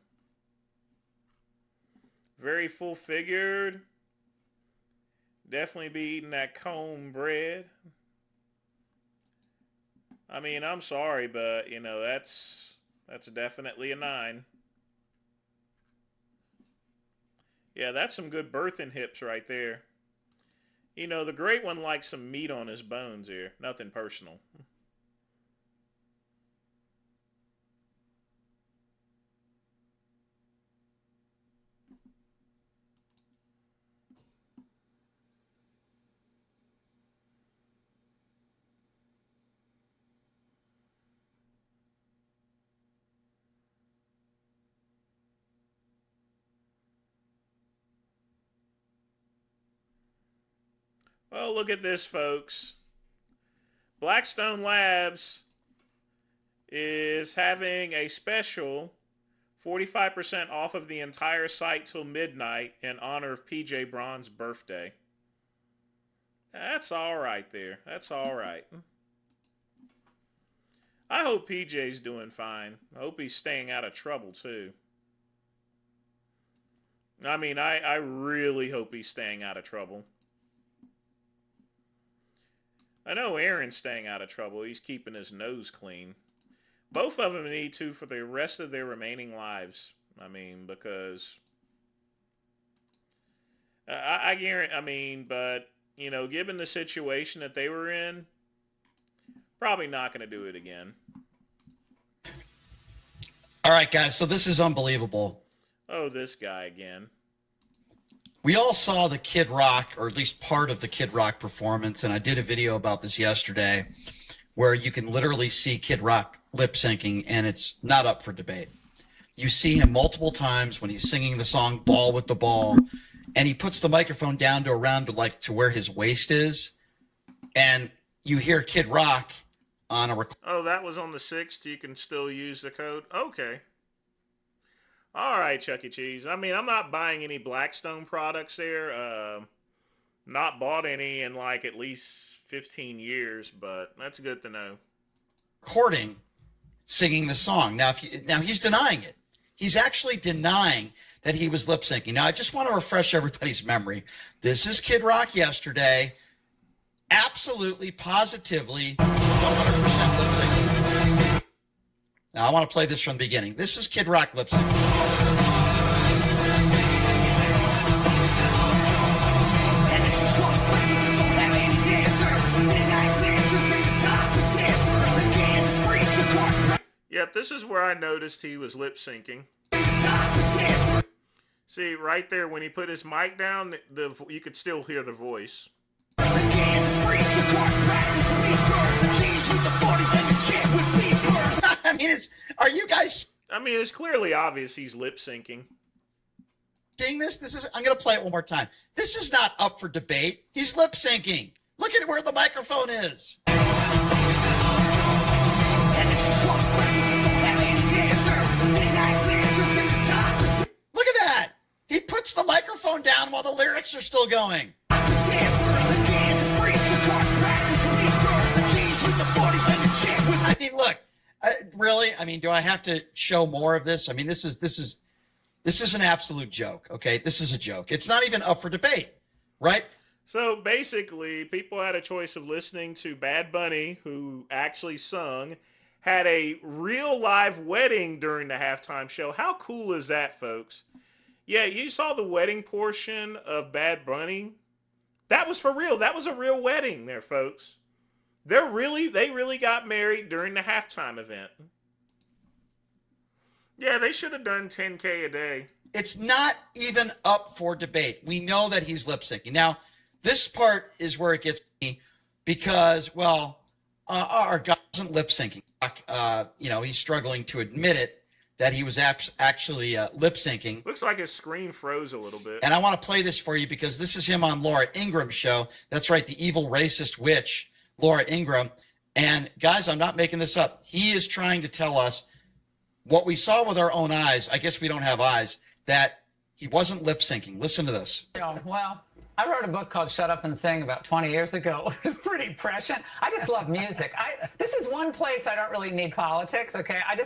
Speaker 4: Very full figured. Definitely be eating that comb bread. I mean, I'm sorry, but, you know, that's definitely a 9. Yeah, that's some good birthing hips right there. You know, the great one likes some meat on his bones here. Nothing personal. Well, look at this, folks. Blackstone Labs is having a special 45% off of the entire site till midnight in honor of PJ Braun's birthday. That's all right there. That's all right. I hope PJ's doing fine. I hope he's staying out of trouble, too. I mean, I really hope he's staying out of trouble. I know Aaron's staying out of trouble. He's keeping his nose clean. Both of them need to for the rest of their remaining lives. I mean, because I guarantee. I mean, but you know, given the situation that they were in, probably not going to do it again.
Speaker 8: All right, guys. So this is unbelievable.
Speaker 4: Oh, this guy again.
Speaker 8: We all saw the Kid Rock, or at least part of the Kid Rock performance, and I did a video about this yesterday where you can literally see Kid Rock lip syncing, and it's not up for debate. You see him multiple times when he's singing the song Ball with the Ball, and he puts the microphone down to around to where his waist is, and you hear Kid Rock on a record.
Speaker 4: Oh, that was on the 6th. You can still use the code? Okay. All right, Chuck E. Cheese. I mean, I'm not buying any Blackstone products there. Not bought any in like at least 15 years, but that's good to know.
Speaker 8: Recording, singing the song. Now he's denying it. He's actually denying that he was lip syncing. Now, I just want to refresh everybody's memory. This is Kid Rock yesterday. Absolutely, positively, 100% lip syncing. Now, I want to play this from the beginning. This is Kid Rock lip syncing.
Speaker 4: Yep, this is where I noticed he was lip syncing. See, right there, when he put his mic down, you could still hear the voice.
Speaker 8: I mean, are you guys?
Speaker 4: I mean, it's clearly obvious he's lip syncing.
Speaker 8: seeing this? I'm going to play it one more time. This is not up for debate. He's lip syncing. Look at where the microphone is. Look at that. He puts the microphone down while the lyrics are still going. I mean, look, really? I mean, do I have to show more of this? I mean, this is an absolute joke. Okay, this is a joke. It's not even up for debate, right?
Speaker 4: So basically, people had a choice of listening to Bad Bunny, who actually sung, had a real live wedding during the halftime show. How cool is that, folks? Yeah, you saw the wedding portion of Bad Bunny. That was for real. That was a real wedding there, folks. They really got married during the halftime event. Yeah, they should have done 10K a day.
Speaker 8: It's not even up for debate. We know that he's lip syncing. Now, this part is where it gets me because, well, our guy wasn't lip syncing. He's struggling to admit it that he was actually lip syncing.
Speaker 4: Looks like his screen froze a little bit.
Speaker 8: And I want to play this for you because this is him on Laura Ingram's show. That's right, the evil racist witch, Laura Ingram. And guys, I'm not making this up. He is trying to tell us what we saw with our own eyes. I guess we don't have eyes, that he wasn't lip syncing. Listen to this.
Speaker 10: Well, I wrote a book called Shut Up and Sing about 20 years ago. It was pretty prescient. I just love music. This is one place I don't really need politics, okay? I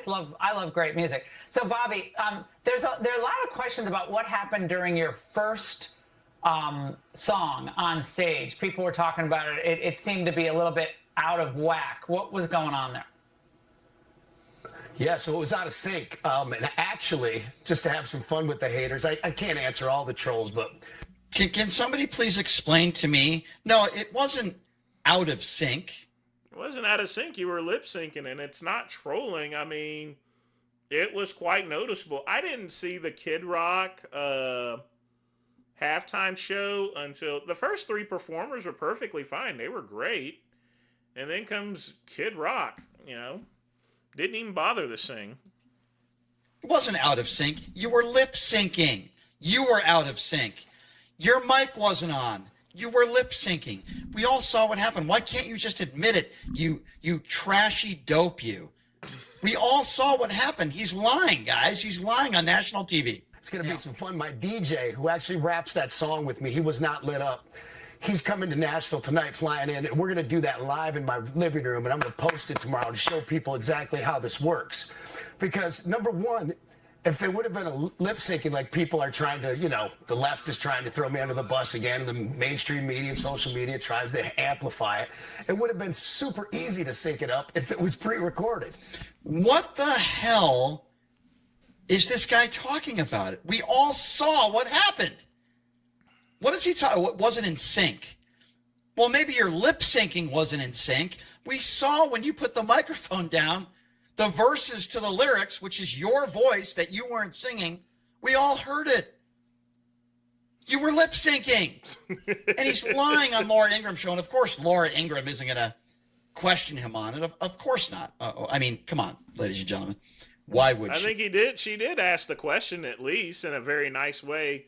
Speaker 10: love great music. So, Bobby, there are a lot of questions about what happened during your first song on stage. People were talking about it. It seemed to be a little bit out of whack. What was going on there?
Speaker 12: Yeah, so it was out of sync. And actually, just to have some fun with the haters, I can't answer all the trolls, but...
Speaker 8: Can somebody please explain to me? No, it wasn't out of sync.
Speaker 4: It wasn't out of sync. You were lip syncing, and it's not trolling. I mean, it was quite noticeable. I didn't see the Kid Rock halftime show until the first three performers were perfectly fine. They were great. And then comes Kid Rock, didn't even bother to sing.
Speaker 8: It wasn't out of sync. You were lip syncing. You were out of sync. Your mic wasn't on. You were lip syncing. We all saw what happened. Why can't you just admit it? You trashy dope, you. We all saw what happened. He's lying, guys. He's lying on national TV.
Speaker 12: It's going to be some fun. My DJ, who actually raps that song with me, he was not lit up. He's coming to Nashville tonight, flying in, and we're going to do that live in my living room, and I'm going to post it tomorrow to show people exactly how this works. Because, number one, if it would have been a lip syncing like people are trying to, the left is trying to throw me under the bus again, and the mainstream media and social media tries to amplify it, it would have been super easy to sync it up if it was pre-recorded.
Speaker 8: What the hell is this guy talking about? We all saw what happened. What is he talking? What wasn't in sync? Well, maybe your lip syncing wasn't in sync. We saw when you put the microphone down, the verses to the lyrics, which is your voice that you weren't singing, we all heard it. You were lip syncing. And he's lying on Laura Ingram's show. And of course, Laura Ingram isn't going to question him on it. Of course not. I mean, come on, ladies and gentlemen. Why would she?
Speaker 4: I think he did. She did ask the question, at least in a very nice way.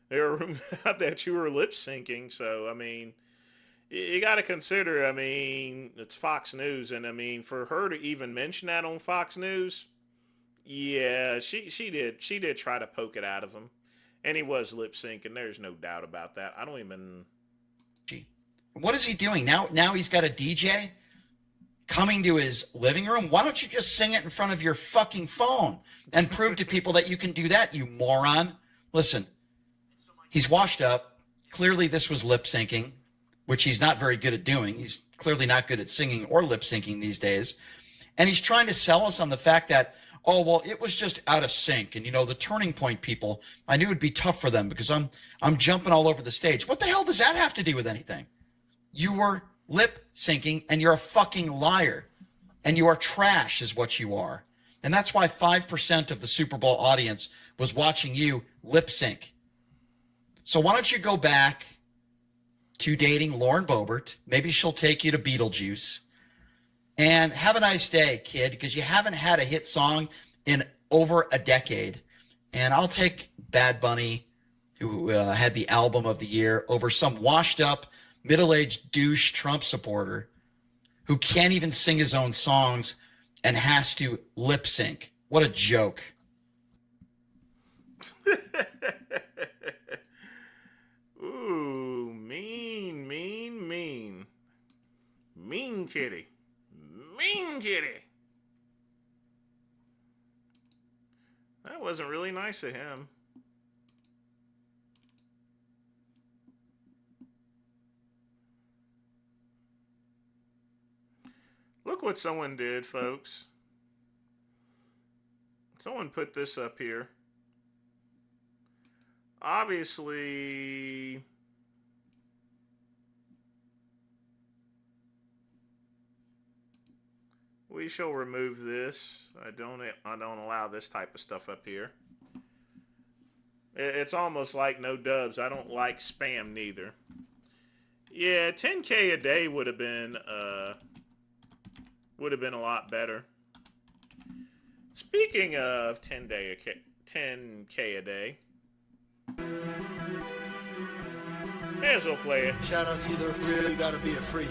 Speaker 4: They were that you were lip syncing. So, I mean, you got to consider, I mean, it's Fox News. And I mean, for her to even mention that on Fox News, yeah, she did try to poke it out of him. And he was lip syncing. There's no doubt about that. I don't even.
Speaker 8: What is he doing now? Now he's got a DJ coming to his living room. Why don't you just sing it in front of your fucking phone and prove to people that you can do that, you moron? Listen, he's washed up. Clearly this was lip syncing, which he's not very good at doing. He's clearly not good at singing or lip syncing these days. And he's trying to sell us on the fact that, oh, well, it was just out of sync. And, the Turning Point people, I knew it'd be tough for them because I'm jumping all over the stage. What the hell does that have to do with anything? You were lip syncing and you're a fucking liar. And you are trash is what you are. And that's why 5% of the Super Bowl audience was watching you lip sync. So why don't you go back to dating Lauren Boebert? Maybe she'll take you to Beetlejuice. And have a nice day, kid, because you haven't had a hit song in over a decade. And I'll take Bad Bunny who had the album of the year, over some washed-up, middle-aged douche Trump supporter who can't even sing his own songs and has to lip sync. What a joke.
Speaker 4: Ooh, mean, mean, mean. Mean kitty. Mean kitty. That wasn't really nice of him. Look what someone did, folks. Someone put this up here. Obviously, we shall remove this. I don't allow this type of stuff up here. It's almost like no dubs. I don't like spam neither. Yeah, 10K a day would have been a lot better. Speaking of 10K a day, as we'll play it.
Speaker 13: Shout out to the real, you gotta be a freak.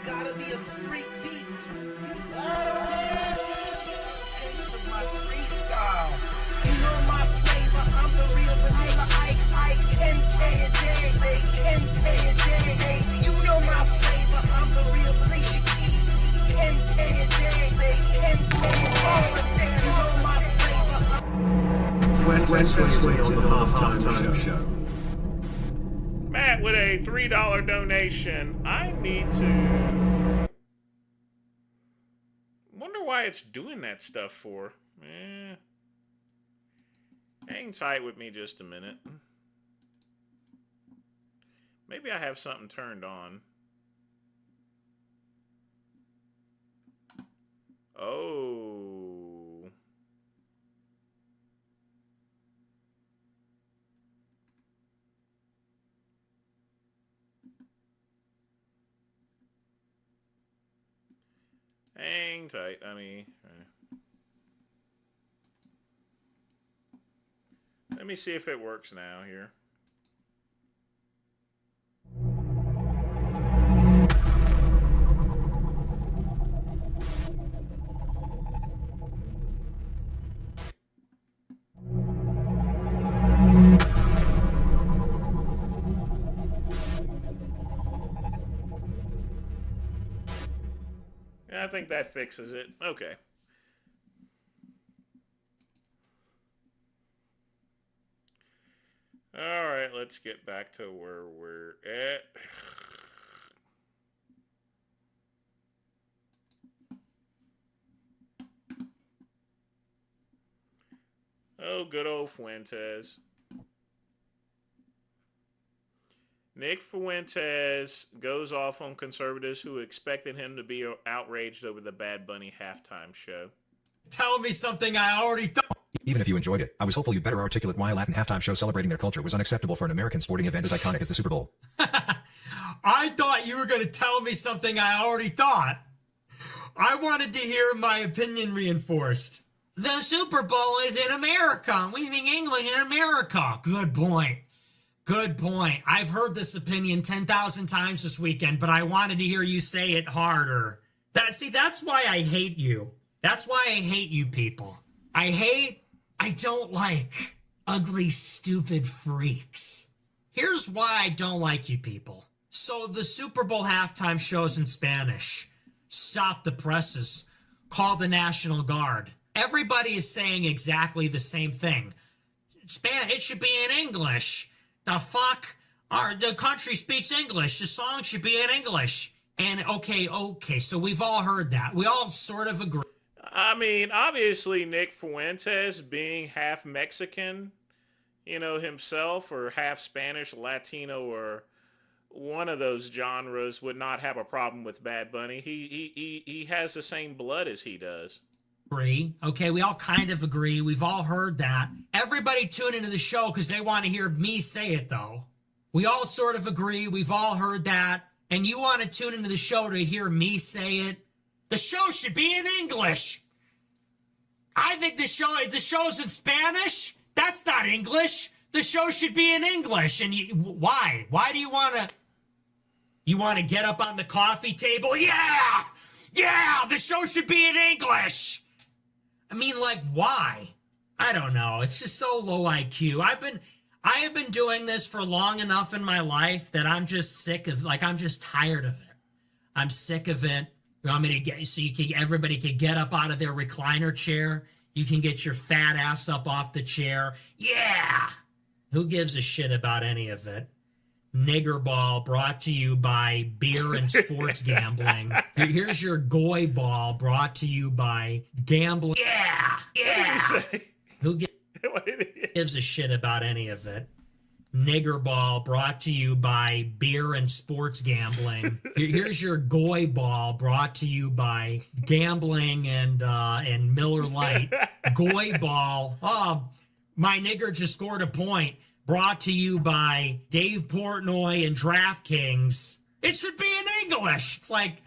Speaker 16: Gotta be a freak beats. Taste of my freestyle. You know my flavor, I'm the real vanilla ice. 10K a day, 10K a day. You know my flavor, I'm the real Felicia Key. 10K a day, 10K a day. You know my flavor,
Speaker 17: Wednesday on the halftime show.
Speaker 4: Matt with a $3 donation. I need to wonder why it's doing that stuff for. Hang tight with me just a minute. Maybe I have something turned on. Oh. Hang tight, let me see if it works now here. I think that fixes it. Okay. All right, let's get back to where we're at. Oh, good old Fuentes. Nick Fuentes goes off on conservatives who expected him to be outraged over the Bad Bunny halftime show.
Speaker 24: Tell me something I already thought.
Speaker 25: Even if you enjoyed it, I was hopeful you'd better articulate why a Latin halftime show celebrating their culture was unacceptable for an American sporting event as iconic as the Super Bowl.
Speaker 24: I thought you were going to tell me something I already thought. I wanted to hear my opinion reinforced. The Super Bowl is in America. We speak English in America. Good point. Good point. I've heard this opinion 10,000 times this weekend, but I wanted to hear you say it harder. That's why I hate you. That's why I hate you people. I don't like ugly, stupid freaks. Here's why I don't like you people. So the Super Bowl halftime show's in Spanish. Stop the presses. Call the National Guard. Everybody is saying exactly the same thing. It should be in English. The fuck? The country speaks English. The song should be in English. And okay, so we've all heard that. We all sort of agree.
Speaker 4: I mean, obviously Nick Fuentes being half Mexican, himself, or half Spanish, Latino, or one of those genres would not have a problem with Bad Bunny. He has the same blood as he does.
Speaker 24: Agree. Okay, we all kind of agree. We've all heard that. Everybody tune into the show because they want to hear me say it, though. We all sort of agree. We've all heard that. And you want to tune into the show to hear me say it. The show should be in English. I think the show's in Spanish. That's not English. The show should be in English. And why? Why do you want to? You want to get up on the coffee table? Yeah! Yeah! The show should be in English! I mean, like, why? I don't know. It's just so low IQ. I have been doing this for long enough in my life that I'm just sick of, like, I'm just tired of it. I'm sick of it. You want me to get, so everybody can get up out of their recliner chair. You can get your fat ass up off the chair. Yeah! Who gives a shit about any of it? Nigger ball brought to you by beer and sports gambling. Here's your goy ball brought to you by gambling. Yeah! Yeah! Who gives a shit about any of it? Nigger ball brought to you by beer and sports gambling. Here's your goy ball brought to you by gambling and Miller Lite. Goy ball. Oh, my nigger just scored a point. Brought to you by Dave Portnoy and DraftKings. It should be in English. It's like,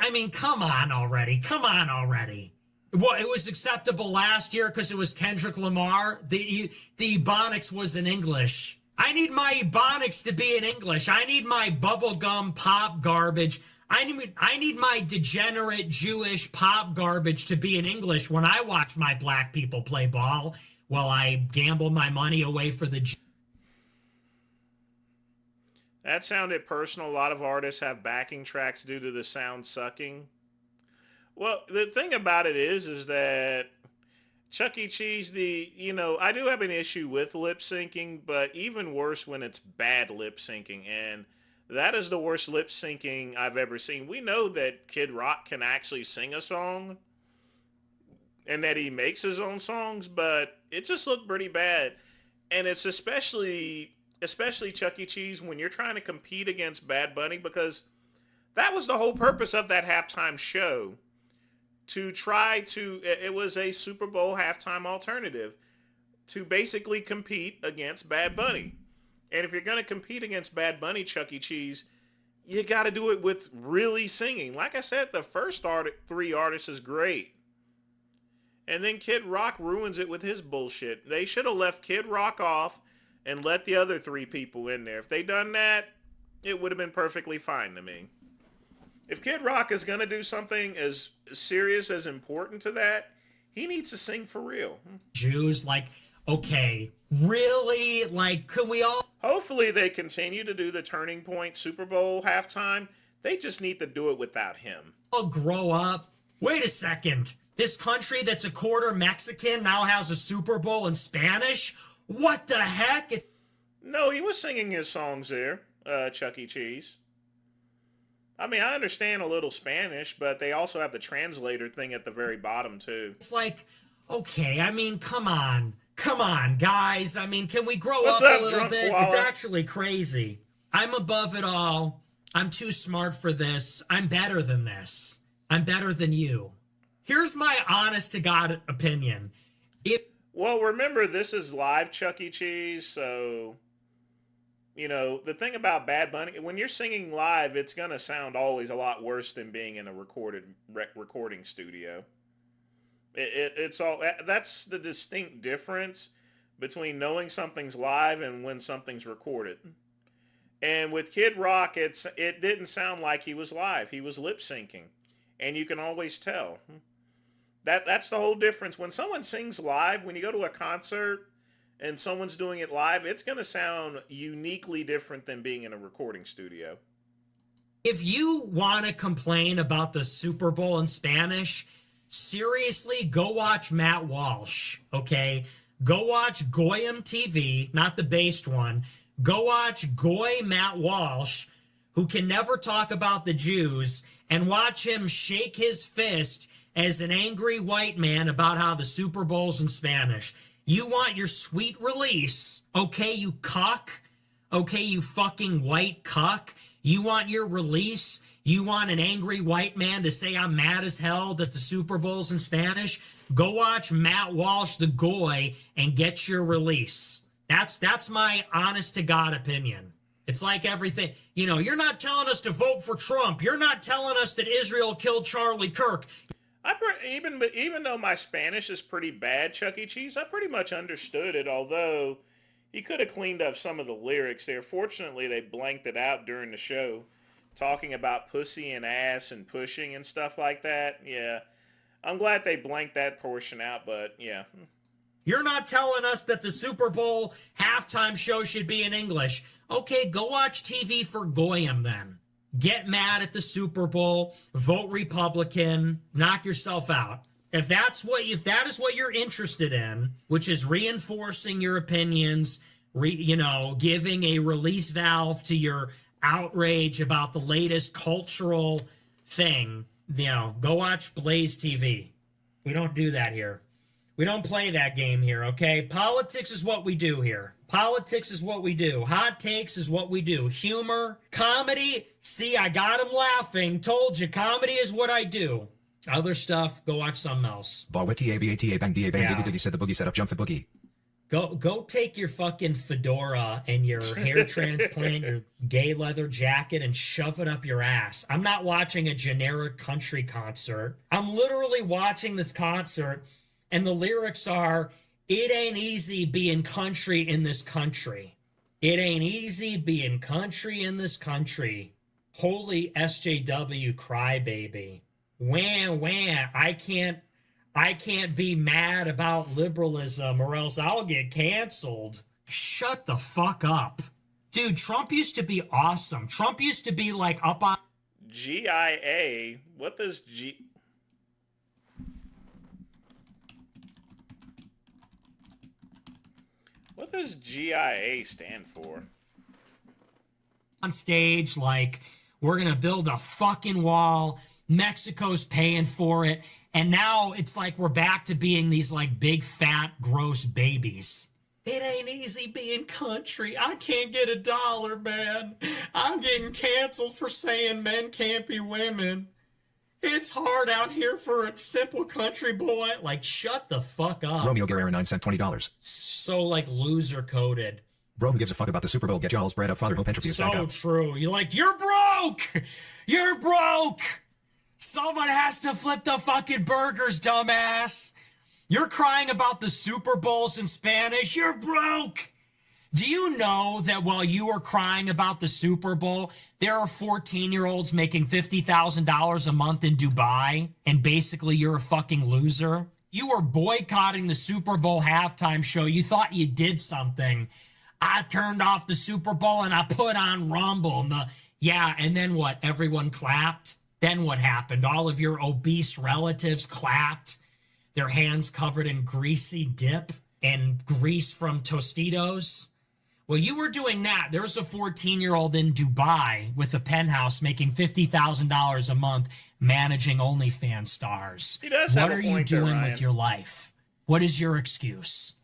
Speaker 24: I mean, come on already. Come on already. Well, it was acceptable last year because it was Kendrick Lamar. The Ebonics was in English. I need my Ebonics to be in English. I need my bubblegum pop garbage. I need my degenerate Jewish pop garbage to be in English when I watch my black people play ball while I gamble my money away for the...
Speaker 4: That sounded personal. A lot of artists have backing tracks due to the sound sucking. Well, the thing about it is that Chuck E. Cheese, I do have an issue with lip syncing, but even worse when it's bad lip syncing. And that is the worst lip syncing I've ever seen. We know that Kid Rock can actually sing a song and that he makes his own songs, but it just looked pretty bad. And it's especially Chuck E. Cheese when you're trying to compete against Bad Bunny, because that was the whole purpose of that halftime show. It was a Super Bowl halftime alternative to basically compete against Bad Bunny. And if you're going to compete against Bad Bunny, Chuck E. Cheese, you got to do it with really singing. Like I said, the first three artists is great. And then Kid Rock ruins it with his bullshit. They should have left Kid Rock off and let the other three people in there. If they done that, it would have been perfectly fine to me. If Kid Rock is going to do something as serious, as important to that, he needs to sing for real.
Speaker 24: Jews, like, okay, really? Like, could we all...
Speaker 4: Hopefully they continue to do the Turning Point Super Bowl halftime. They just need to do it without him.
Speaker 24: All grow up. Wait a second. This country that's a quarter Mexican now has a Super Bowl in Spanish? What the heck?
Speaker 4: No, he was singing his songs there, Chuck E. Cheese. I mean, I understand a little Spanish, but they also have the translator thing at the very bottom, too.
Speaker 24: It's like, okay, I mean, come on. Come on, guys. I mean, can we grow up a little bit?
Speaker 4: Koala?
Speaker 24: It's actually crazy. I'm above it all. I'm too smart for this. I'm better than this. I'm better than you. Here's my honest-to-God opinion.
Speaker 4: Well, remember, this is live Chuck E. Cheese, so... the thing about Bad Bunny, when you're singing live, it's going to sound always a lot worse than being in a recording studio. It's all, that's the distinct difference between knowing something's live and when something's recorded. And with Kid Rock, it didn't sound like he was live. He was lip syncing. And you can always tell. That's the whole difference. When someone sings live, when you go to a concert, and someone's doing it live, it's going to sound uniquely different than being in a recording studio.
Speaker 24: If you want to complain about the Super Bowl in Spanish, seriously, go watch Matt Walsh, okay? Go watch Goyim TV, not the based one. Go watch Goy Matt Walsh, who can never talk about the Jews, and watch him shake his fist as an angry white man about how the Super Bowl's in Spanish. You want your sweet release, okay, you cuck? Okay, you fucking white cuck? You want your release? You want an angry white man to say I'm mad as hell that the Super Bowl's in Spanish? Go watch Matt Walsh, the Goy, and get your release. That's my honest-to-God opinion. It's like everything. You're not telling us to vote for Trump. You're not telling us that Israel killed Charlie Kirk.
Speaker 4: Even though my Spanish is pretty bad, Chuck E. Cheese, I pretty much understood it, although He could have cleaned up some of the lyrics there. Fortunately, they blanked it out during the show, talking about pussy and ass and pushing and stuff like that. Yeah, I'm glad they blanked that portion out, but yeah.
Speaker 24: You're not telling us that the Super Bowl halftime show should be in English. Okay, go watch TV for Goyim then. Get mad at the Super Bowl, vote Republican, knock yourself out. If that is what you're interested in, which is reinforcing your opinions, giving a release valve to your outrage about the latest cultural thing, go watch Blaze TV. We don't do that here. We don't play that game here, okay? Politics is what we do here. Politics is what we do. Hot takes is what we do. Humor, comedy. See, I got him laughing. Told you, comedy is what I do. Other stuff, go watch something else.
Speaker 25: Bawiti ABATA bang DA bang diggy diggy said the boogie set up jump the boogie.
Speaker 24: Go take your fucking fedora and your hair transplant, your gay leather jacket, and shove it up your ass. I'm not watching a generic country concert. I'm literally watching this concert, and the lyrics are, "It ain't easy being country in this country. It ain't easy being country in this country. Holy SJW crybaby. Wham, wham, I can't be mad about liberalism or else I'll get canceled." Shut the fuck up. Dude, Trump used to be awesome. Trump used to be like up on
Speaker 4: GIA. What does GIA stand for?
Speaker 24: On stage like, we're gonna build a fucking wall, Mexico's paying for it, and now it's like we're back to being these like big fat gross babies. It ain't easy being country. I can't get $1, man. I'm getting canceled for saying men can't be women. It's hard out here for a simple country boy. Like, shut the fuck up.
Speaker 25: Romeo Guerrero 9 cent $20.
Speaker 24: So like loser coded.
Speaker 25: Bro, who gives a fuck about the Super Bowl? Get y'all's bread up, Father Hope entropy back
Speaker 24: So
Speaker 25: up.
Speaker 24: true. You're like, you're broke. You're broke. Someone has to flip the fucking burgers, dumbass. You're crying about the Super Bowls in Spanish. You're broke. Do you know that while you were crying about the Super Bowl, there are 14-year-olds making $50,000 a month in Dubai, and basically you're a fucking loser? You were boycotting the Super Bowl halftime show. You thought you did something. I turned off the Super Bowl and I put on Rumble. And then what? Everyone clapped? Then what happened? All of your obese relatives clapped, their hands covered in greasy dip and grease from Tostitos. Well, you were doing that. There's a 14-year-old in Dubai with a penthouse making $50,000 a month managing OnlyFans stars.
Speaker 4: He does have
Speaker 24: What
Speaker 4: a
Speaker 24: are you
Speaker 4: point there,
Speaker 24: doing
Speaker 4: Ryan.
Speaker 24: with your life? What is your excuse?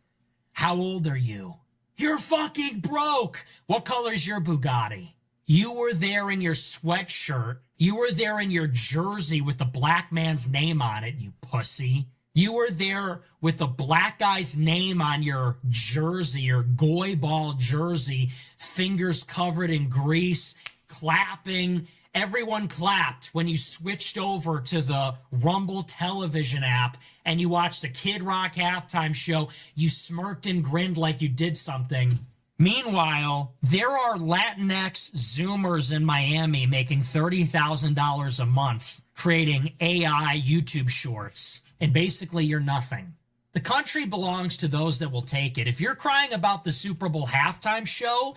Speaker 24: How old are you? You're fucking broke. What color is your Bugatti? You were there in your sweatshirt. You were there in your jersey with the black man's name on it, you pussy. You were there with the black guy's name on your jersey, your goy ball jersey, fingers covered in grease, clapping. Everyone clapped when you switched over to the Rumble television app and you watched the Kid Rock halftime show. You smirked and grinned like you did something. Meanwhile, there are Latinx Zoomers in Miami making $30,000 a month creating AI YouTube shorts. And basically, you're nothing. The country belongs to those that will take it. If you're crying about the Super Bowl halftime show,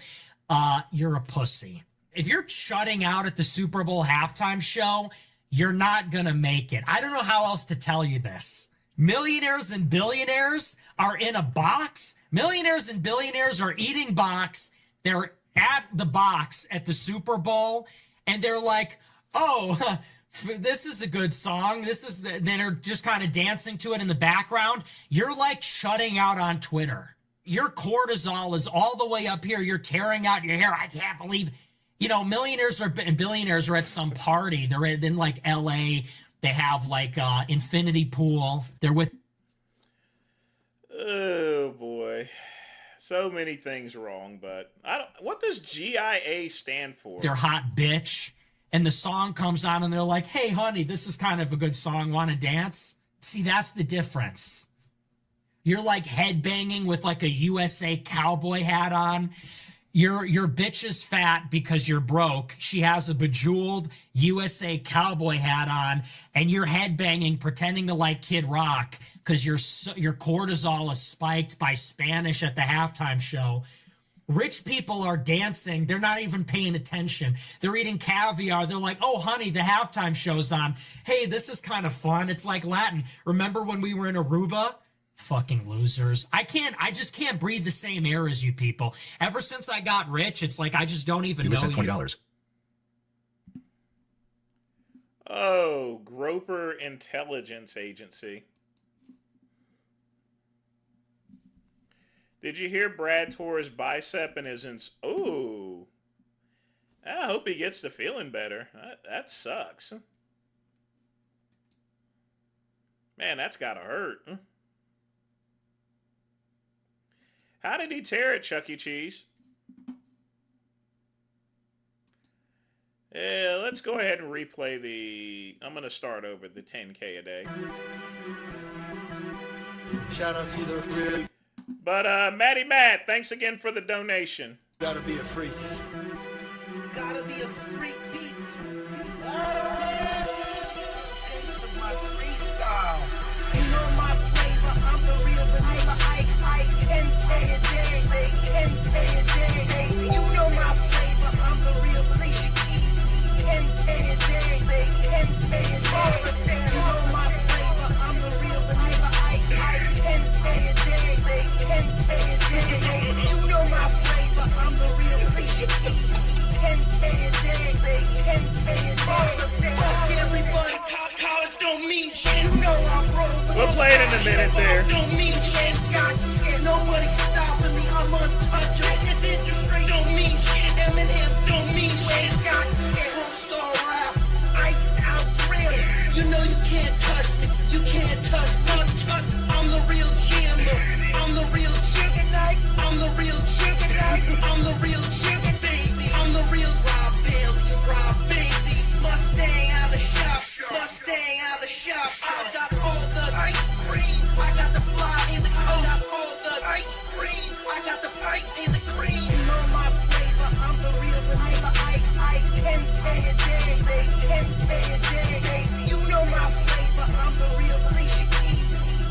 Speaker 24: you're a pussy. If you're shutting out at the Super Bowl halftime show, you're not going to make it. I don't know how else to tell you this. Millionaires and billionaires are in a box. Millionaires and billionaires are eating box. They're at the box at the Super Bowl, and they're like, oh, this is a good song. Then they're just kind of dancing to it in the background. You're like shutting out on Twitter. Your cortisol is all the way up here. You're tearing out your hair. I can't believe, millionaires and billionaires are at some party. They're in like LA. They have like infinity pool. They're with.
Speaker 4: Oh boy. So many things wrong, but what does GIA stand for?
Speaker 24: Their hot bitch. And the song comes on and they're like, hey, honey, this is kind of a good song. Want to dance? See, that's the difference. You're like headbanging with like a USA cowboy hat on. Your bitch is fat because you're broke. She has a bejeweled USA cowboy hat on, and you're headbanging, pretending to like Kid Rock because your cortisol is spiked by Spanish at the halftime show. Rich people are dancing. They're not even paying attention. They're eating caviar. They're like, oh, honey, the halftime show's on. Hey, this is kind of fun. It's like Latin. Remember when we were in Aruba? Fucking losers. I just can't breathe the same air as you people. Ever since I got rich, it's like I just don't even know
Speaker 25: sent $20.
Speaker 4: Oh, Groper Intelligence Agency. Did you hear Brad tore his bicep and his oh. I hope he gets to feeling better. That sucks. Man, that's gotta hurt. How did he tear it, Chuck E. Cheese? Yeah, let's go ahead and replay the... I'm going to start over the 10K a day.
Speaker 13: Shout out to the real.
Speaker 4: But, Matty Matt, thanks again for the donation.
Speaker 13: Gotta be a freak.
Speaker 16: Gotta be a freak beats. Taste of my freestyle. You know my flavor, I'm the real vanilla ice. 10K a day, 10K a day. You know my flavor, I'm the real Felicia Key. 10K a day, 10K a day. You know my flavor, I'm the real vanilla ice. 10K a day, 10K a day. You know my flavor, I'm the real Felicia Key. 10K a day, 10K a day. Fuck everybody, college don't mean shit. You know I'm broke.
Speaker 4: We'll play it in a minute there.
Speaker 16: Don't mean shit. Got shit. Nobody's stopping me. I'm untouchable. This interest rate don't mean shit. Eminem don't mean shit. Got shit. Whole star rap. Iced out thrill. You know you can't touch me. You can't touch. Untouched. I'm the real jammer. I'm the real sugar night. I'm the real sugar night. I'm the real sugar baby. I'm the real Rob Bailey. Rob baby. Mustang out the shop. Mustang out the shop. I got all the ice cream. I got the fly in the coast. I got all the ice cream. I got the pikes in the cream. You know my flavor. I'm the real vanilla ice. 10K a day. 10K a day. You know my flavor. I'm the real Felicia Key.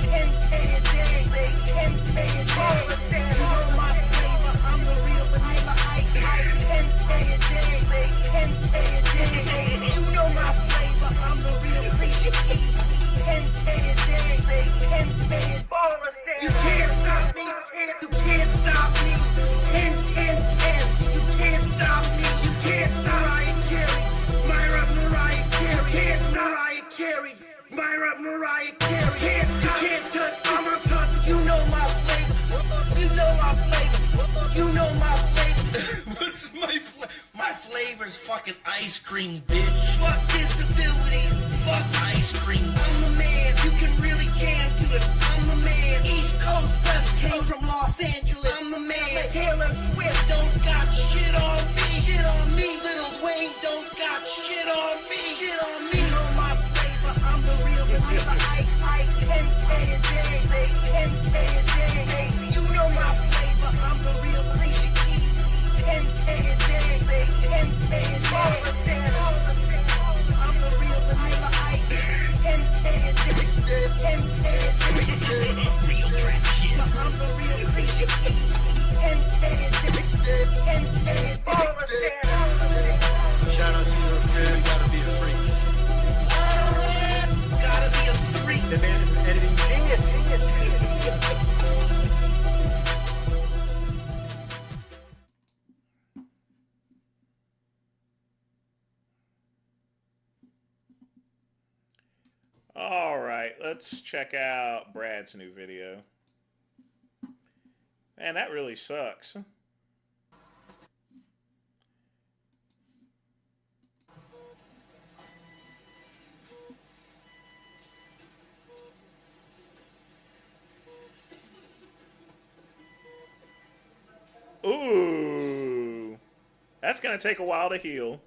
Speaker 16: 10K a day. 10K a day. You know my flavor. I'm the real vanilla ice. 10K a day. 10K a day. You know my flavor. I'm the real Felicia Key. 10K a day. 10K a day. You can't stop me. You can't stop me. 10, 10, 10. You can't stop me. You can't stop Mariah Carey. Mariah Carey. Can't stop Mariah Carey. Mariah Carey. You can't touch. I'm untouched. You know my flavor. You know my flavor. You know my flavor. What's my flavor? My flavor's fucking ice cream, bitch. Fuck disabilities. Fuck ice cream. I'm the man. You can really jam to it. I'm the man. East Coast, West came from Los Angeles. I'm the man. Taylor Swift don't got shit on me. Shit on me. Lil Wayne don't got shit on me. Shit on me. You know my flavor. I'm the real vanilla ice. 10K a day. 10K a day. You know my flavor. I'm the real Felicia Key. 10K a day. 10K a day. I'm the real vanilla ice. 10K a day. 10K a day. Real trap shit. I'm the real Felicia Key. 10K a day. 10K a day.
Speaker 13: Shout out to the real. Gotta be a freak.
Speaker 16: Gotta be a freak.
Speaker 13: The man is an editing genius.
Speaker 4: All right, let's check out Brad's new video. Man, that really sucks. Ooh, that's gonna take a while to heal.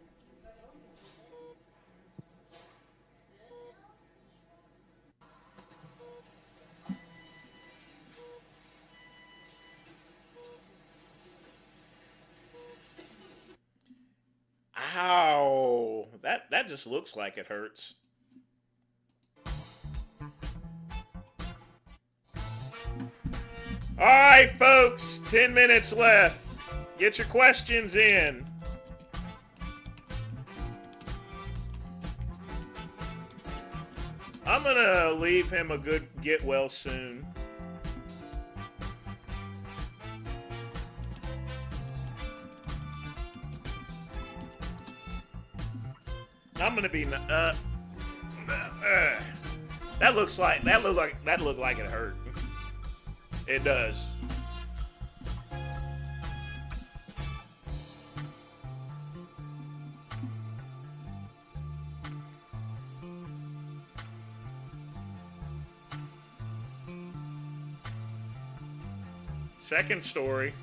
Speaker 4: just looks like it hurts. All right, folks, 10 minutes left. Get your questions in. I'm gonna leave him a good get well soon. I'm gonna be that looked like it hurt. It does. Second story.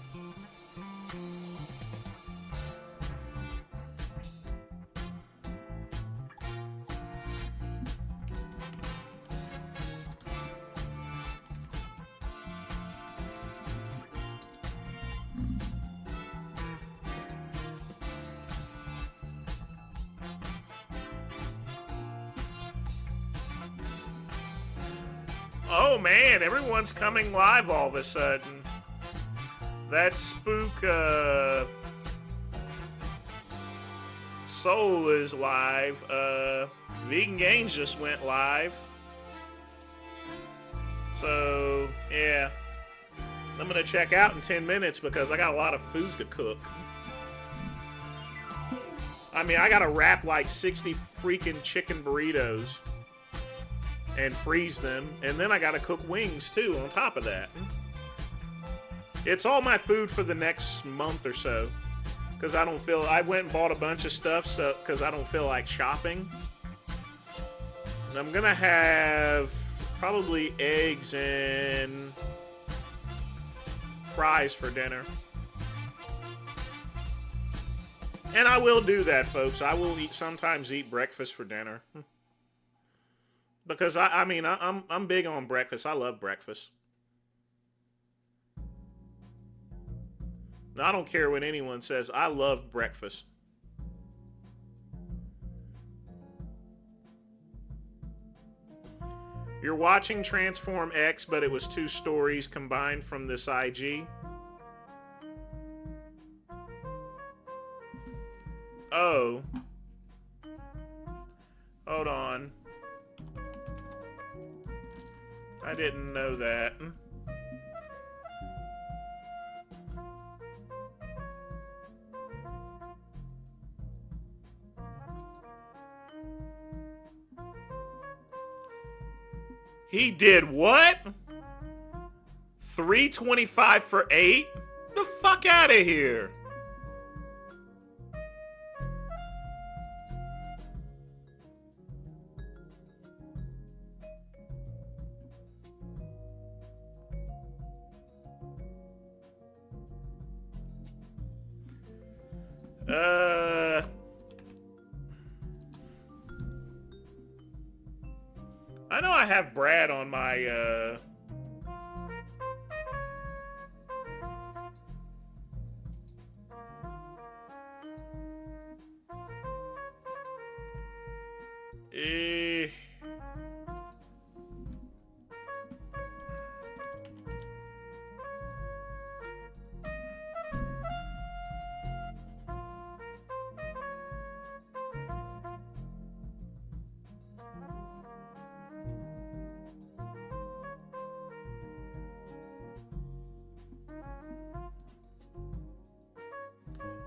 Speaker 4: Oh man, everyone's coming live all of a sudden. That spook Soul is live. Vegan Games just went live. So yeah. I'm gonna check out in 10 minutes because I got a lot of food to cook. I mean, I gotta wrap like 60 freaking chicken burritos and freeze them, and then I gotta cook wings too on top of that. It's all my food for the next month or so, because I went and bought a bunch of stuff so because I don't feel like shopping. And I'm gonna have probably eggs and fries for dinner. And I will do that, folks. I will sometimes eat breakfast for dinner. Because I'm big on breakfast. I love breakfast. Now, I don't care what anyone says. I love breakfast. You're watching Transform X, but it was 2 stories combined from this IG. Oh. Hold on. I didn't know that. He did what? 325 for 8? The fuck out of here. I know I have Brad on my,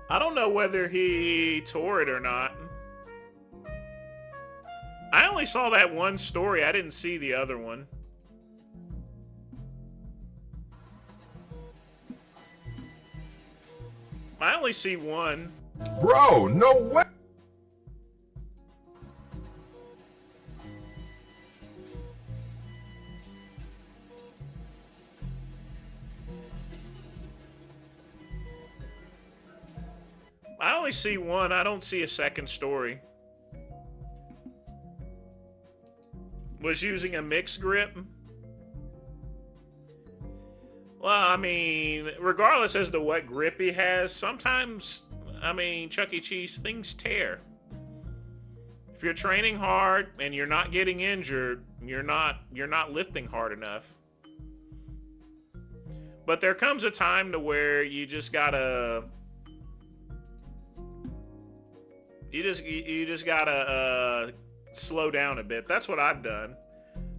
Speaker 4: I don't know whether he tore it or not. I only saw that one story. I didn't see the other one. I only see one.
Speaker 3: Bro, no way.
Speaker 4: I only see one. I don't see a second story. Was using a mixed grip? Well, I mean, regardless as to what grip he has, sometimes, I mean, Chuck E. Cheese, things tear. If you're training hard and you're not getting injured, you're not lifting hard enough. But there comes a time to where you just gotta slow down a bit. That's what I've done.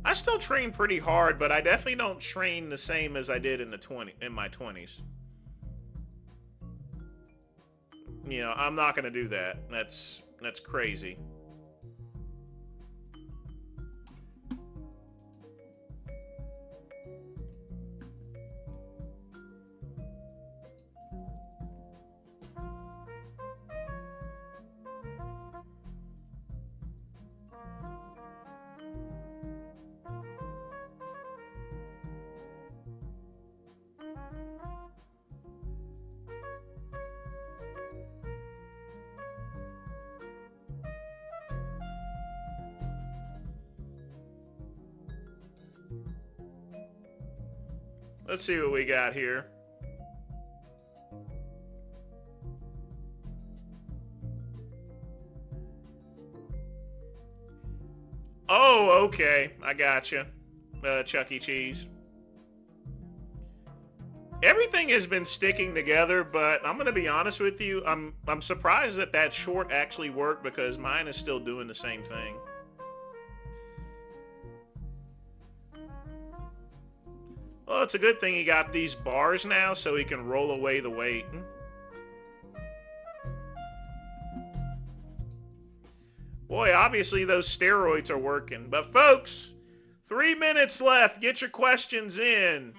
Speaker 4: I still train pretty hard, but I definitely don't train the same as I did in my 20s. You know, I'm not gonna do that. That's crazy. Let's see what we got here. Oh, okay. I gotcha. Chuck E. Cheese. Everything has been sticking together, but I'm going to be honest with you. I'm surprised that short actually worked because mine is still doing the same thing. Well, it's a good thing he got these bars now so he can roll away the weight. Boy, obviously those steroids are working. But folks, 3 minutes left. Get your questions in.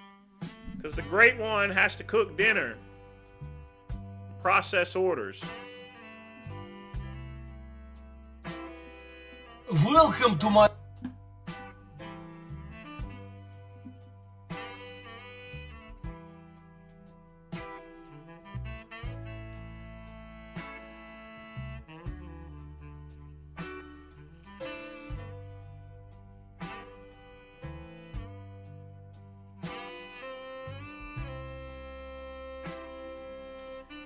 Speaker 4: Because the great one has to cook dinner. Process orders.
Speaker 24: Welcome to my...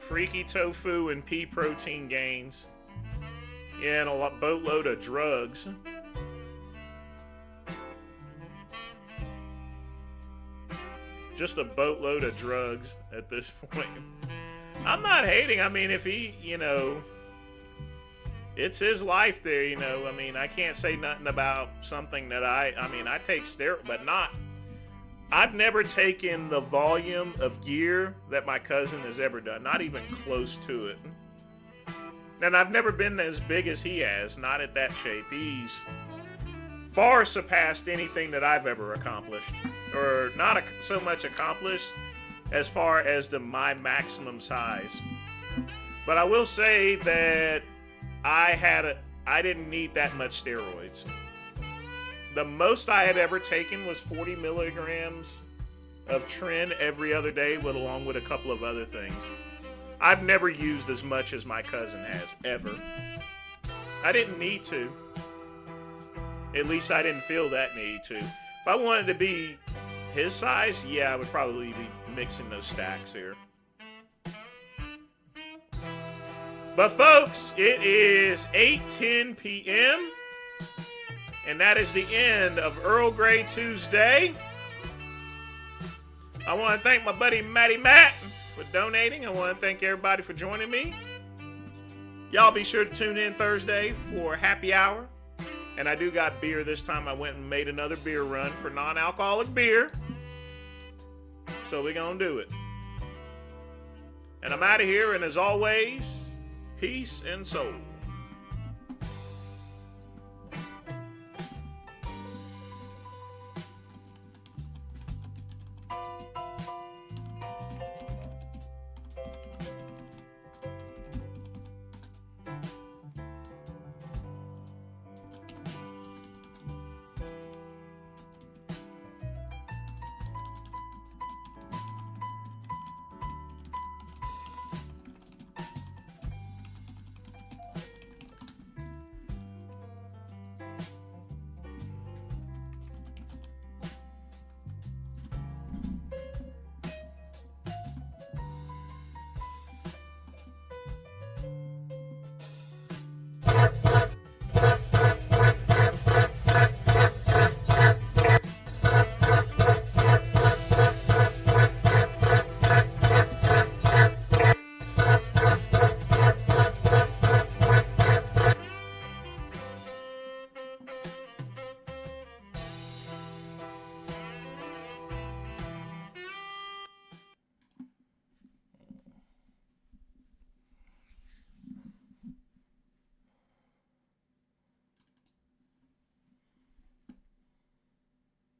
Speaker 4: Freaky tofu and pea protein gains. Yeah, and a boatload of drugs. Just a boatload of drugs at this point. I'm not hating. I mean, if he, you know, it's his life there, you know. I mean, I can't say nothing about something that I mean, I take steroids, but not. I've never taken the volume of gear that my cousin has ever done. Not even close to it. And I've never been as big as he has. Not at that shape. He's far surpassed anything that I've ever accomplished. Or not so much accomplished as far as my maximum size. But I will say that I didn't need that much steroids. The most I had ever taken was 40 milligrams of Tren every other day, along with a couple of other things. I've never used as much as my cousin has, ever. I didn't need to. At least I didn't feel that need to. If I wanted to be his size, yeah, I would probably be mixing those stacks here. But folks, it is 8:10 p.m. And that is the end of Earl Grey Tuesday. I want to thank my buddy Matty Matt for donating. I want to thank everybody for joining me. Y'all be sure to tune in Thursday for happy hour. And I do got beer this time. I went and made another beer run for non-alcoholic beer. So we're going to do it. And I'm out of here. And as always, peace and soul.